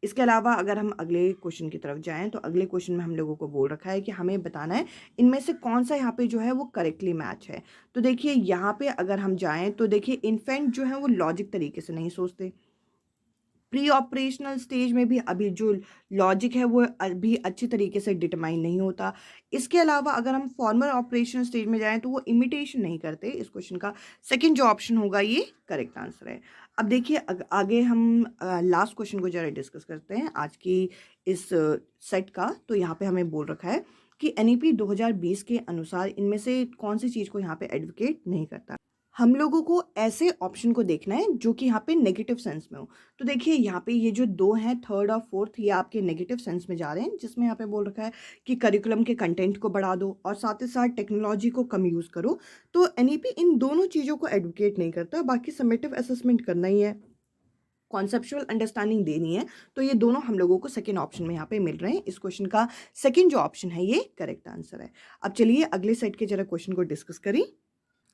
इसके अलावा अगर हम अगले क्वेश्चन की तरफ जाएं तो अगले क्वेश्चन में हम लोगों को बोल रखा है कि हमें बताना है इनमें से कौन सा यहाँ पे जो है वो करेक्टली मैच है। तो देखिए यहाँ पे अगर हम जाएं तो देखिए इन्फेंट जो है वो लॉजिक तरीके से नहीं सोचते, प्री ऑपरेशनल स्टेज में भी अभी जो लॉजिक है वो अभी अच्छी तरीके से डिटरमाइन नहीं होता। इसके अलावा अगर हम फॉर्मल ऑपरेशनल स्टेज में जाएं तो वो इमिटेशन नहीं करते। इस क्वेश्चन का सेकंड जो ऑप्शन होगा ये करेक्ट आंसर है। अब देखिए आगे हम लास्ट क्वेश्चन को जरा डिस्कस करते हैं आज की इस सेट का। तो यहाँ पे हमें बोल रखा है कि एनईपी 2020 के अनुसार इनमें से कौन सी चीज़ को यहाँ पे एडवोकेट नहीं करता। हम लोगों को ऐसे ऑप्शन को देखना है जो कि यहाँ पे नेगेटिव सेंस में हो। तो देखिए यहाँ पे ये जो दो हैं थर्ड और फोर्थ, ये आपके नेगेटिव सेंस में जा रहे हैं, जिसमें यहाँ पे बोल रखा है कि करिकुलम के कंटेंट को बढ़ा दो और साथ ही साथ टेक्नोलॉजी को कम यूज़ करो। तो एनईपी इन दोनों चीज़ों को एडवोकेट नहीं करता, बाकी समेटिव असेसमेंट करना ही है, कॉन्सेप्चुअल अंडरस्टैंडिंग देनी है। तो ये दोनों हम लोगों को सेकेंड ऑप्शन में यहाँ पे मिल रहे हैं। इस क्वेश्चन का सेकेंड जो ऑप्शन है ये करेक्ट आंसर है। अब चलिए अगले सेट के जरा क्वेश्चन को डिस्कस करें।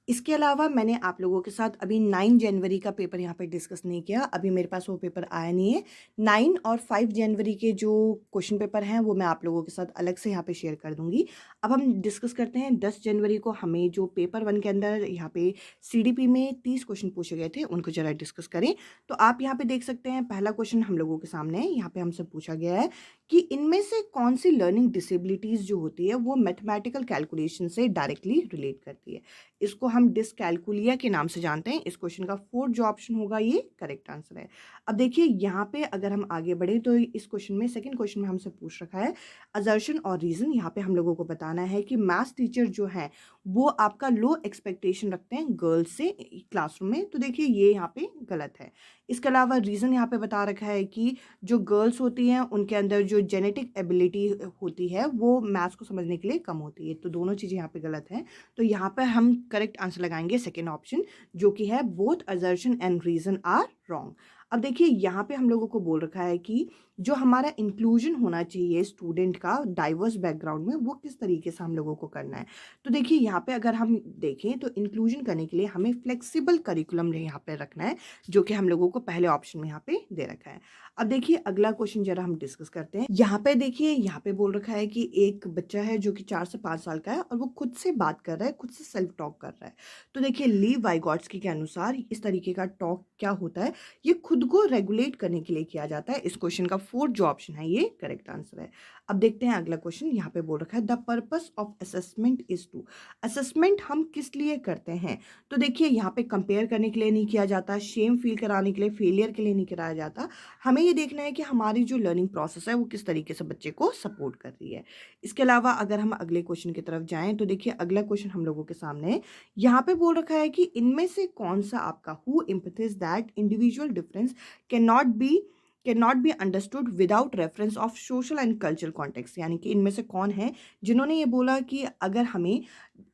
इसके अलावा मैंने आप लोगों के साथ अभी 9 जनवरी का पेपर यहाँ पे डिस्कस नहीं किया, अभी मेरे पास वो पेपर आया नहीं है। 9 और 5 जनवरी के जो क्वेश्चन पेपर हैं वो मैं आप लोगों के साथ अलग से यहाँ पे शेयर कर दूंगी। अब हम डिस्कस करते हैं 10 जनवरी को हमें जो पेपर 1 के अंदर यहाँ पे सीडीपी में 30 क्वेश्चन पूछे गए थे उनको जरा डिस्कस करें। तो आप यहाँ पे देख सकते हैं पहला क्वेश्चन हम लोगों के सामने है। यहाँ पे हमसे पूछा गया है कि इनमें से कौन सी लर्निंग डिसेबिलिटीज़ जो होती है वो मैथमेटिकल कैलकुलेशन से डायरेक्टली रिलेट करती है। इसको हम डिसकैलकुलिया के नाम से जानते हैं। इस क्वेश्चन का फोर्थ जो ऑप्शन होगा ये करेक्ट आंसर है। अब देखिए यहाँ पे अगर हम आगे बढ़े तो इस क्वेश्चन में सेकंड क्वेश्चन में हमसे पूछ रखा है असर्शन और रीजन। यहाँ पे हम लोगों को बताना है कि मैथ्स टीचर जो है वो आपका लो एक्सपेक्टेशन रखते हैं गर्ल्स से क्लासरूम में। तो देखिए ये यहाँ पे गलत है। इसके अलावा रीज़न यहाँ पे बता रखा है कि जो गर्ल्स होती हैं उनके अंदर जो जेनेटिक एबिलिटी होती है वो मैथ्स को समझने के लिए कम होती है। तो दोनों चीज़ें यहाँ पे गलत हैं। तो यहाँ पर हम करेक्ट आंसर लगाएंगे सेकेंड ऑप्शन, जो कि है both assertion and reason are wrong. अब देखिए यहाँ पे हम लोगों को बोल रखा है कि जो हमारा इंक्लूजन होना चाहिए स्टूडेंट का डाइवर्स बैकग्राउंड में, वो किस तरीके से हम लोगों को करना है। तो देखिए यहाँ पे अगर हम देखें तो इंक्लूजन करने के लिए हमें फ्लेक्सिबल करिकुलम यहाँ पे रखना है, जो कि हम लोगों को पहले ऑप्शन में यहाँ पे दे रखा है। अब देखिए अगला क्वेश्चन जरा हम डिस्कस करते हैं। यहाँ पे देखिए यहाँ पे बोल रखा है कि एक बच्चा है जो कि 4 से 5 साल का है और वो खुद से बात कर रहा है, खुद से सेल्फ टॉक कर रहा है। तो देखिए लीव वाइगॉट्स्की के अनुसार इस तरीके का टॉक क्या होता है, ये खुद को रेगुलेट करने के लिए किया जाता है। इस क्वेश्चन का फोर्थ जो ऑप्शन है ये करेक्ट आंसर है। अब देखते हैं अगला क्वेश्चन। यहाँ पे बोल रखा है the purpose of assessment is to, assessment हम किस लिए करते हैं। तो देखिए यहाँ पे कंपेयर करने के लिए नहीं किया जाता, शेम फील कराने के लिए, फेलियर के लिए नहीं कराया जाता। हमें ये देखना है कि हमारी जो लर्निंग प्रोसेस है वो किस तरीके से बच्चे को सपोर्ट कर रही है। इसके अलावा अगर हम अगले क्वेश्चन की तरफ जाएं तो देखिए अगला क्वेश्चन हम लोगों के सामने है। यहाँ पे बोल रखा है कि इनमें से कौन सा आपका who empathise that individual difference can not be understood without reference of social and cultural context, यानी कि इनमें से कौन है जिन्होंने ये बोला कि अगर हमें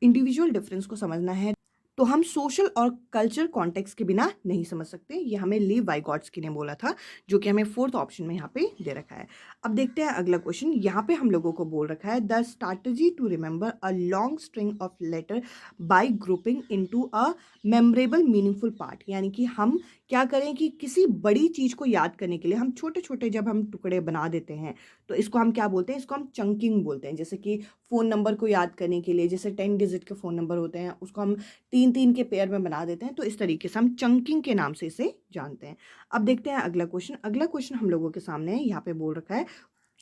इंडिविजुअल डिफरेंस को समझना है तो हम सोशल और कल्चर कॉन्टेक्स्ट के बिना नहीं समझ सकते। ये हमें लीव वाइगॉट्स्की ने बोला था, जो कि हमें फोर्थ ऑप्शन में यहाँ पे दे रखा है। अब देखते हैं अगला क्वेश्चन। यहाँ पे हम लोगों को बोल रखा है the strategy to remember a long string of letter by grouping into a memorable meaningful part, यानी कि हम क्या करें कि किसी बड़ी चीज़ को याद करने के लिए हम छोटे छोटे जब हम टुकड़े बना देते हैं तो इसको हम क्या बोलते हैं, इसको हम चंकिंग बोलते हैं। जैसे कि फ़ोन नंबर को याद करने के लिए जैसे 10 डिजिट के फ़ोन नंबर होते हैं, उसको हम 3-3 के पेयर में बना देते हैं, तो इस तरीके से हम चंकिंग के नाम से इसे जानते हैं। अब देखते हैं अगला क्वेश्चन। अगला क्वेश्चन हम लोगों के सामने है, यहाँ पे बोल रखा है,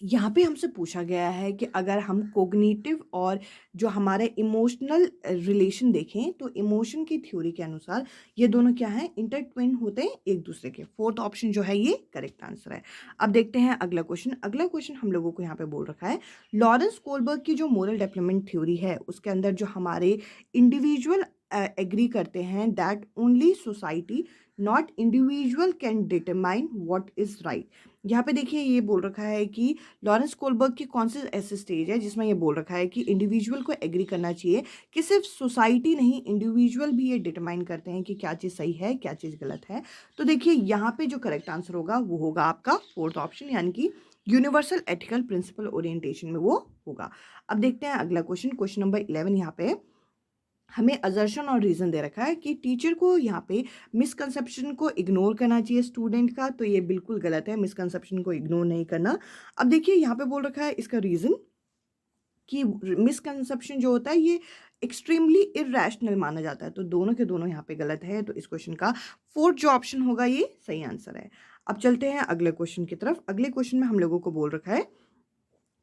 यहाँ पे हमसे पूछा गया है कि अगर हम कोग्निटिव और जो हमारे इमोशनल रिलेशन देखें तो इमोशन की थ्योरी के अनुसार ये दोनों क्या है, इंटरट्विन होते हैं एक दूसरे के। फोर्थ ऑप्शन जो है ये करेक्ट आंसर है। अब देखते हैं अगला क्वेश्चन। अगला क्वेश्चन हम लोगों को यहाँ पे बोल रखा है लॉरेंस कोलबर्ग की जो मोरल डेवलपमेंट थ्योरी है उसके अंदर जो हमारे इंडिविजुअल एग्री करते हैं that only society not individual can determine what is right. यहाँ पे देखिए ये बोल रखा है कि लॉरेंस कोलबर्ग की कौन सी ऐसी स्टेज है जिसमें ये बोल रखा है कि इंडिविजुअल को एग्री करना चाहिए कि सिर्फ सोसाइटी नहीं, इंडिविजुअल भी ये डिटरमाइन करते हैं कि क्या चीज़ सही है क्या चीज़ गलत है। तो देखिए यहाँ पे जो करेक्ट आंसर होगा वो होगा आपका फोर्थ ऑप्शन, यानी कि यूनिवर्सल एथिकल प्रिंसिपल ओरिएंटेशन में वो होगा। अब देखते हैं अगला क्वेश्चन। क्वेश्चन नंबर 11 यहाँ पे हमें असर्शन और रीज़न दे रखा है कि टीचर को यहाँ पे मिसकंसेप्शन को इग्नोर करना चाहिए स्टूडेंट का, तो ये बिल्कुल गलत है, मिसकंसेप्शन को इग्नोर नहीं करना। अब देखिए यहाँ पे बोल रखा है इसका रीज़न कि मिसकंसेप्शन जो होता है ये एक्सट्रीमली इरेशनल माना जाता है, तो दोनों के दोनों यहाँ पे गलत है। तो इस क्वेश्चन का फोर्थ जो ऑप्शन होगा ये सही आंसर है। अब चलते हैं अगले क्वेश्चन की तरफ। अगले क्वेश्चन में हम लोगों को बोल रखा है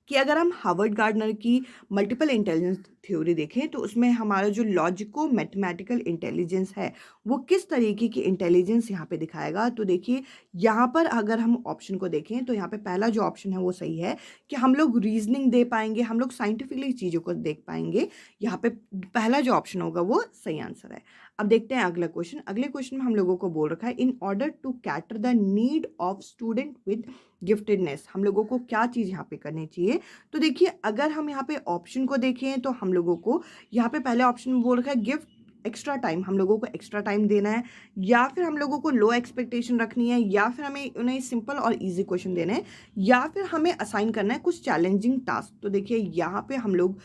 कि अगर हम हार्वर्ड गार्डनर की मल्टीपल इंटेलिजेंस थ्योरी देखें तो उसमें हमारा जो लॉजिको मैथमेटिकल इंटेलिजेंस है वो किस तरीके की इंटेलिजेंस यहाँ पे दिखाएगा। तो देखिए यहाँ पर अगर हम ऑप्शन को देखें तो यहाँ पे पहला जो ऑप्शन है वो सही है कि हम लोग रीजनिंग दे पाएंगे, हम लोग साइंटिफिकली चीज़ों को देख पाएंगे। यहाँ पे पहला जो ऑप्शन होगा वो सही आंसर है। अब देखते हैं अगला क्वेश्चन। अगले क्वेश्चन में हम लोगों को बोल रखा है in order to cater the need of student with giftedness, हम लोगों को क्या चीज़ यहाँ पे करनी चाहिए। तो देखिए अगर हम यहाँ पे ऑप्शन को देखें तो हम लोगों को यहाँ पे पहले ऑप्शन में बोल रखा है गिफ्ट एक्स्ट्रा टाइम, हम लोगों को एक्स्ट्रा टाइम देना है, या फिर हम लोगों को लो एक्सपेक्टेशन रखनी है, या फिर हमें उन्हें सिंपल और इजी क्वेश्चन देने हैं, या फिर हमें असाइन करना है कुछ चैलेंजिंग टास्क। तो देखिए यहाँ पे हम लोग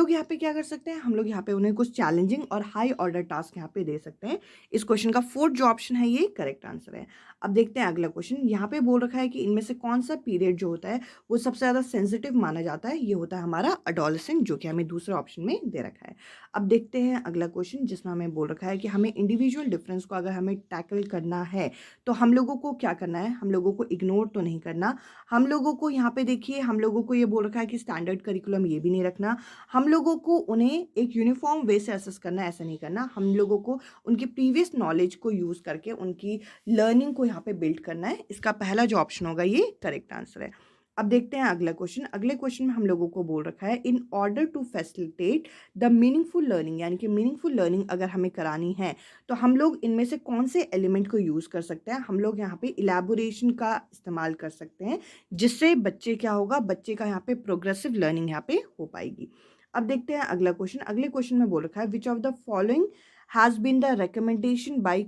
यहाँ पे क्या कर सकते हैं, हम लोग यहाँ पे उन्हें कुछ चैलेंजिंग और हाई ऑर्डर टास्क यहाँ पे दे सकते हैं। इस क्वेश्चन का फोर्थ जो ऑप्शन है ये करेक्ट आंसर है। अब देखते हैं अगला क्वेश्चन। यहाँ पे बोल रखा है कि इनमें से कौन सा पीरियड जो होता है वो सबसे ज़्यादा सेंसिटिव माना जाता है। ये होता है हमारा अडोलेसेंट, जो कि हमें दूसरे ऑप्शन में दे रखा है। अब देखते हैं अगला क्वेश्चन जिसमें हमें बोल रखा है कि हमें इंडिविजुअल डिफरेंस को अगर हमें टैकल करना है तो हम लोगों को क्या करना है, हम लोगों को इग्नोर तो नहीं करना। हम लोगों को यहाँ पे देखिए हम लोगों को ये बोल रखा है कि स्टैंडर्ड करिकुलम ये भी नहीं रखना, हम लोगों को उन्हें एक यूनिफॉर्म वे से असेस करना, ऐसा नहीं करना। हम लोगों को उनकी प्रीवियस नॉलेज को यूज़ करके उनकी लर्निंग को यहाँ पे बिल्ड करना है। इसका पहला जो ऑप्शन होगा ये करेक्ट आंसर है। अब देखते हैं अगला क्वेश्चन। अगले क्वेश्चन में हम लोगों को बोल रखा है in order to facilitate the meaningful learning, यानी कि मीनिंगफुल लर्निंग अगर हमें करानी है तो हम लोग इनमें से कौन से एलिमेंट को यूज़ कर सकते हैं। हम लोग यहाँ पे इलेबोरेशन का इस्तेमाल कर सकते हैं जिससे बच्चे क्या होगा, बच्चे का यहाँ पे प्रोग्रेसिव लर्निंग यहाँ पे हो पाएगी। अब देखते हैं अगला क्वेश्चन। अगले क्वेश्चन में बोल रखा है which of the following has been the recommendation by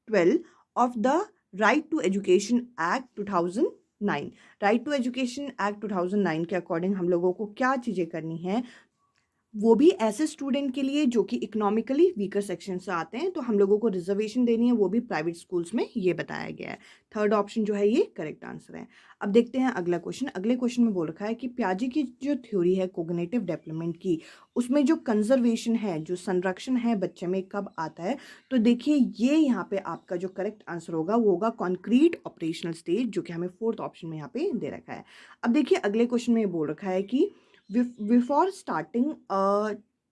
12 of the right to education act 2009। Right to education act 2009 के अकॉर्डिंग हम लोगों को क्या चीज़ें करनी है, वो भी ऐसे स्टूडेंट के लिए जो कि इकोनॉमिकली वीकर सेक्शन से आते हैं, तो हम लोगों को रिजर्वेशन देनी है, वो भी प्राइवेट स्कूल्स में, ये बताया गया है। थर्ड ऑप्शन जो है ये करेक्ट आंसर है। अब देखते हैं अगला क्वेश्चन। अगले क्वेश्चन में बोल रखा है कि पियाजे की जो थ्योरी है कोग्निटिव डेवलपमेंट की, उसमें जो कंजर्वेशन है, जो संरक्षण है बच्चे में, कब आता है। तो देखिए ये यहाँ पे आपका जो करेक्ट आंसर होगा वो होगा कॉन्क्रीट ऑपरेशनल स्टेज, जो कि हमें फोर्थ ऑप्शन में यहाँ पे दे रखा है। अब देखिए अगले क्वेश्चन में ये बोल रखा है कि before starting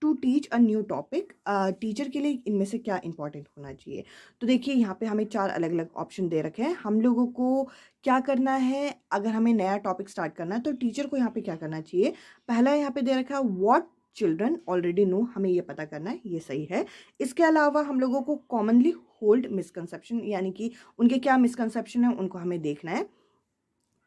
to teach a new topic, teacher के लिए इनमें से क्या इंपॉर्टेंट होना चाहिए। तो देखिए यहाँ पे हमें 4 अलग अलग ऑप्शन दे रखे हैं। हम लोगों को क्या करना है, अगर हमें नया टॉपिक स्टार्ट करना है तो टीचर को यहाँ पे क्या करना चाहिए। पहला यहाँ पे दे रखा है व्हाट चिल्ड्रन ऑलरेडी नो, हमें ये पता करना है, ये सही है। इसके अलावा हम लोगों को कॉमनली होल्ड मिसकंसेप्शन, यानी कि उनके क्या मिसकंसेप्शन है उनको हमें देखना है।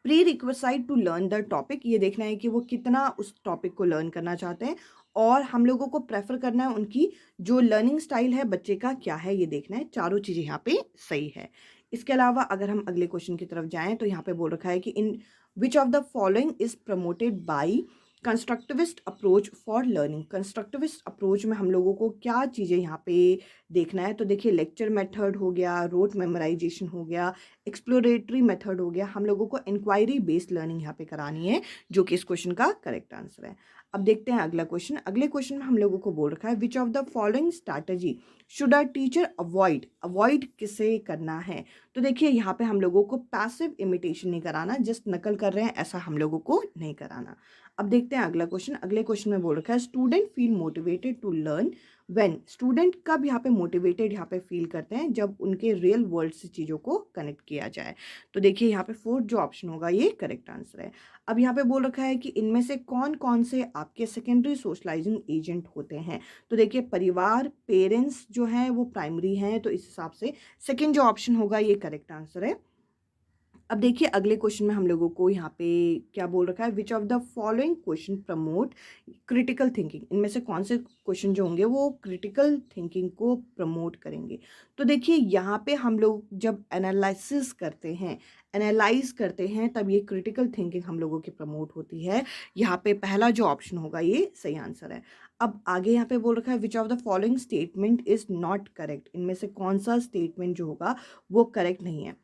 Prerequisite to learn the topic, ये देखना है कि वो कितना उस टॉपिक को लर्न करना चाहते हैं। और हम लोगों को प्रेफर करना है उनकी जो लर्निंग स्टाइल है बच्चे का क्या है, ये देखना है। चारों चीज़ें यहाँ पे सही है। इसके अलावा अगर हम अगले क्वेश्चन की तरफ जाएं तो यहाँ पे बोल रखा है कि in which of the following is promoted by constructivist approach for learning. Constructivist approach में हम लोगों को क्या चीज़ें यहाँ पे देखना है। तो देखिए लेक्चर मेथड हो गया, रोट मेमोराइजेशन हो गया, एक्सप्लोरेटरी मेथड हो गया। हम लोगों को इंक्वायरी बेस्ड लर्निंग यहाँ पे करानी है, जो कि इस क्वेश्चन का करेक्ट आंसर है। अब देखते हैं अगला क्वेश्चन। अगले क्वेश्चन में हम लोगों को बोल रखा है which of the following strategy should a teacher avoid. Avoid किसे करना है। तो देखिए यहाँ पे हम लोगों को पैसिव इमिटेशन नहीं कराना, जस्ट नकल कर रहे हैं ऐसा हम लोगों को नहीं कराना। अब देखते हैं अगला क्वेश्चन। अगले क्वेश्चन में बोल रखा है student feel motivated to learn when. Student कब यहाँ पे मोटिवेटेड यहाँ पे फील करते हैं, जब उनके रियल वर्ल्ड से चीज़ों को कनेक्ट किया जाए। तो देखिए यहाँ पे फोर्थ जो ऑप्शन होगा ये करेक्ट आंसर है। अब यहाँ पे बोल रखा है कि इनमें से कौन कौन से आपके सेकेंडरी सोशलाइजिंग एजेंट होते हैं। तो देखिए परिवार, पेरेंट्स जो हैं वो प्राइमरी हैं, तो इस हिसाब से सेकेंड जो ऑप्शन होगा ये करेक्ट आंसर है। अब देखिए अगले क्वेश्चन में हम लोगों को यहाँ पे क्या बोल रखा है which of the following question promote critical thinking. इनमें से कौन से क्वेश्चन जो होंगे वो क्रिटिकल थिंकिंग को प्रमोट करेंगे। तो देखिए यहाँ पे हम लोग जब एनालिसिस करते हैं, एनालाइज करते हैं, तब ये क्रिटिकल थिंकिंग हम लोगों की प्रमोट होती है। यहाँ पे पहला जो ऑप्शन होगा ये सही आंसर है। अब आगे यहाँ पे बोल रखा है which of the following statement is not correct. इनमें से कौन सा स्टेटमेंट जो होगा वो करेक्ट नहीं है।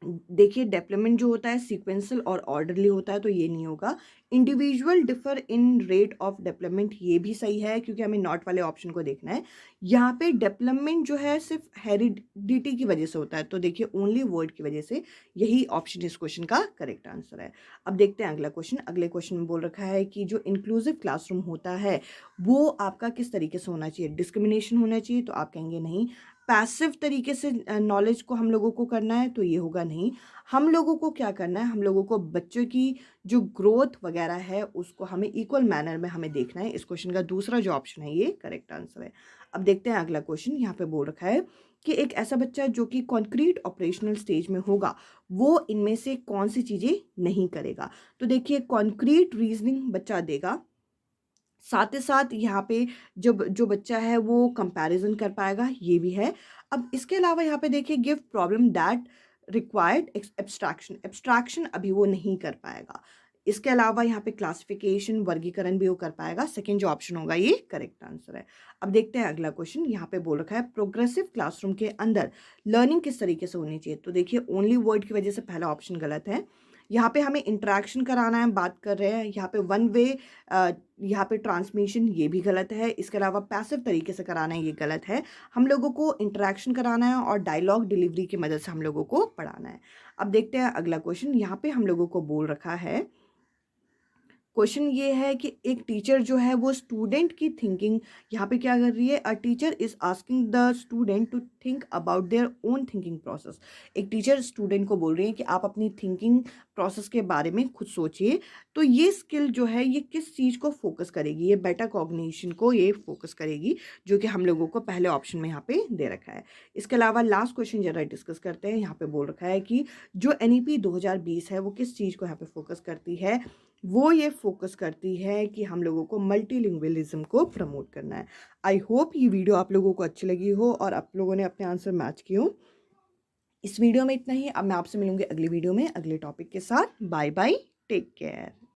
देखिए डेवलपमेंट जो होता है सीक्वेंशियल और ऑर्डरली होता है, तो ये नहीं होगा। Individual differ in rate of development, ये भी सही है क्योंकि हमें नॉट वाले ऑप्शन को देखना है। यहाँ पे डेवलपमेंट जो है सिर्फ हेरिडिटी की वजह से होता है, तो देखिए ओनली वर्ड की वजह से, यही ऑप्शन इस क्वेश्चन का करेक्ट आंसर है। अब देखते हैं अगला क्वेश्चन। अगले क्वेश्चन में बोल रखा है कि जो इंक्लूसिव क्लासरूम होता है वो आपका किस तरीके से होना चाहिए। डिस्क्रिमिनेशन होना चाहिए, तो आप कहेंगे नहीं। पैसिव तरीके से नॉलेज को हम लोगों को करना है, तो ये होगा नहीं। हम लोगों को क्या करना है, हम लोगों को बच्चों की जो ग्रोथ वगैरह है उसको हमें इक्वल मैनर में हमें देखना है। इस क्वेश्चन का दूसरा जो ऑप्शन है ये करेक्ट आंसर है। अब देखते हैं अगला क्वेश्चन। यहाँ पे बोल रखा है कि एक ऐसा बच्चा जो कि कॉन्क्रीट ऑपरेशनल स्टेज में होगा वो इनमें से कौन सी चीज़ें नहीं करेगा। तो देखिए कॉन्क्रीट रीजनिंग बच्चा देगा, साथ ही साथ यहाँ पे जब जो बच्चा है वो कंपैरिजन कर पाएगा, ये भी है। अब इसके अलावा यहाँ पे देखिए give problem that required abstraction, abstraction अभी वो नहीं कर पाएगा। इसके अलावा यहाँ पे क्लासिफिकेशन, वर्गीकरण भी वो कर पाएगा। सेकंड जो ऑप्शन होगा ये करेक्ट आंसर है। अब देखते हैं अगला क्वेश्चन। यहाँ पे बोल रखा है प्रोग्रेसिव क्लासरूम के अंदर लर्निंग किस तरीके से होनी चाहिए। तो देखिए ओनली वर्ड की वजह से पहला ऑप्शन गलत है। यहाँ पे हमें इंटरेक्शन कराना है, बात कर रहे हैं। यहाँ पे वन वे, यहाँ पे ट्रांसमिशन, ये भी गलत है। इसके अलावा पैसिव तरीके से कराना है, ये गलत है। हम लोगों को इंटरेक्शन कराना है और डायलॉग डिलीवरी की मदद से हम लोगों को पढ़ाना है। अब देखते हैं अगला क्वेश्चन। यहाँ पे हम लोगों को बोल रखा है, क्वेश्चन ये है कि एक टीचर जो है वो स्टूडेंट की थिंकिंग यहाँ पे क्या कर रही है। A teacher is asking the student to think about their own thinking process. एक टीचर स्टूडेंट को बोल रही है कि आप अपनी थिंकिंग प्रोसेस के बारे में खुद सोचिए। तो ये स्किल जो है ये किस चीज़ को फोकस करेगी, ये बेटा कॉग्निशन को ये फोकस करेगी, जो कि हम लोगों को पहले ऑप्शन में यहाँ पे दे रखा है। इसके अलावा लास्ट क्वेश्चन जरा डिस्कस करते हैं। यहाँ पे बोल रखा है कि जो NEP 2020 है वो किस चीज़ को यहाँ पे फोकस करती है। वो ये फ़ोकस करती है कि हम लोगों को मल्टीलिंगुअलिज़्म को प्रमोट करना है। आई होप ये वीडियो आप लोगों को अच्छी लगी हो और आप लोगों ने अपने आंसर मैच किए हों। इस वीडियो में इतना ही। अब मैं आपसे मिलूँगी अगली वीडियो में अगले टॉपिक के साथ। Bye bye, take care.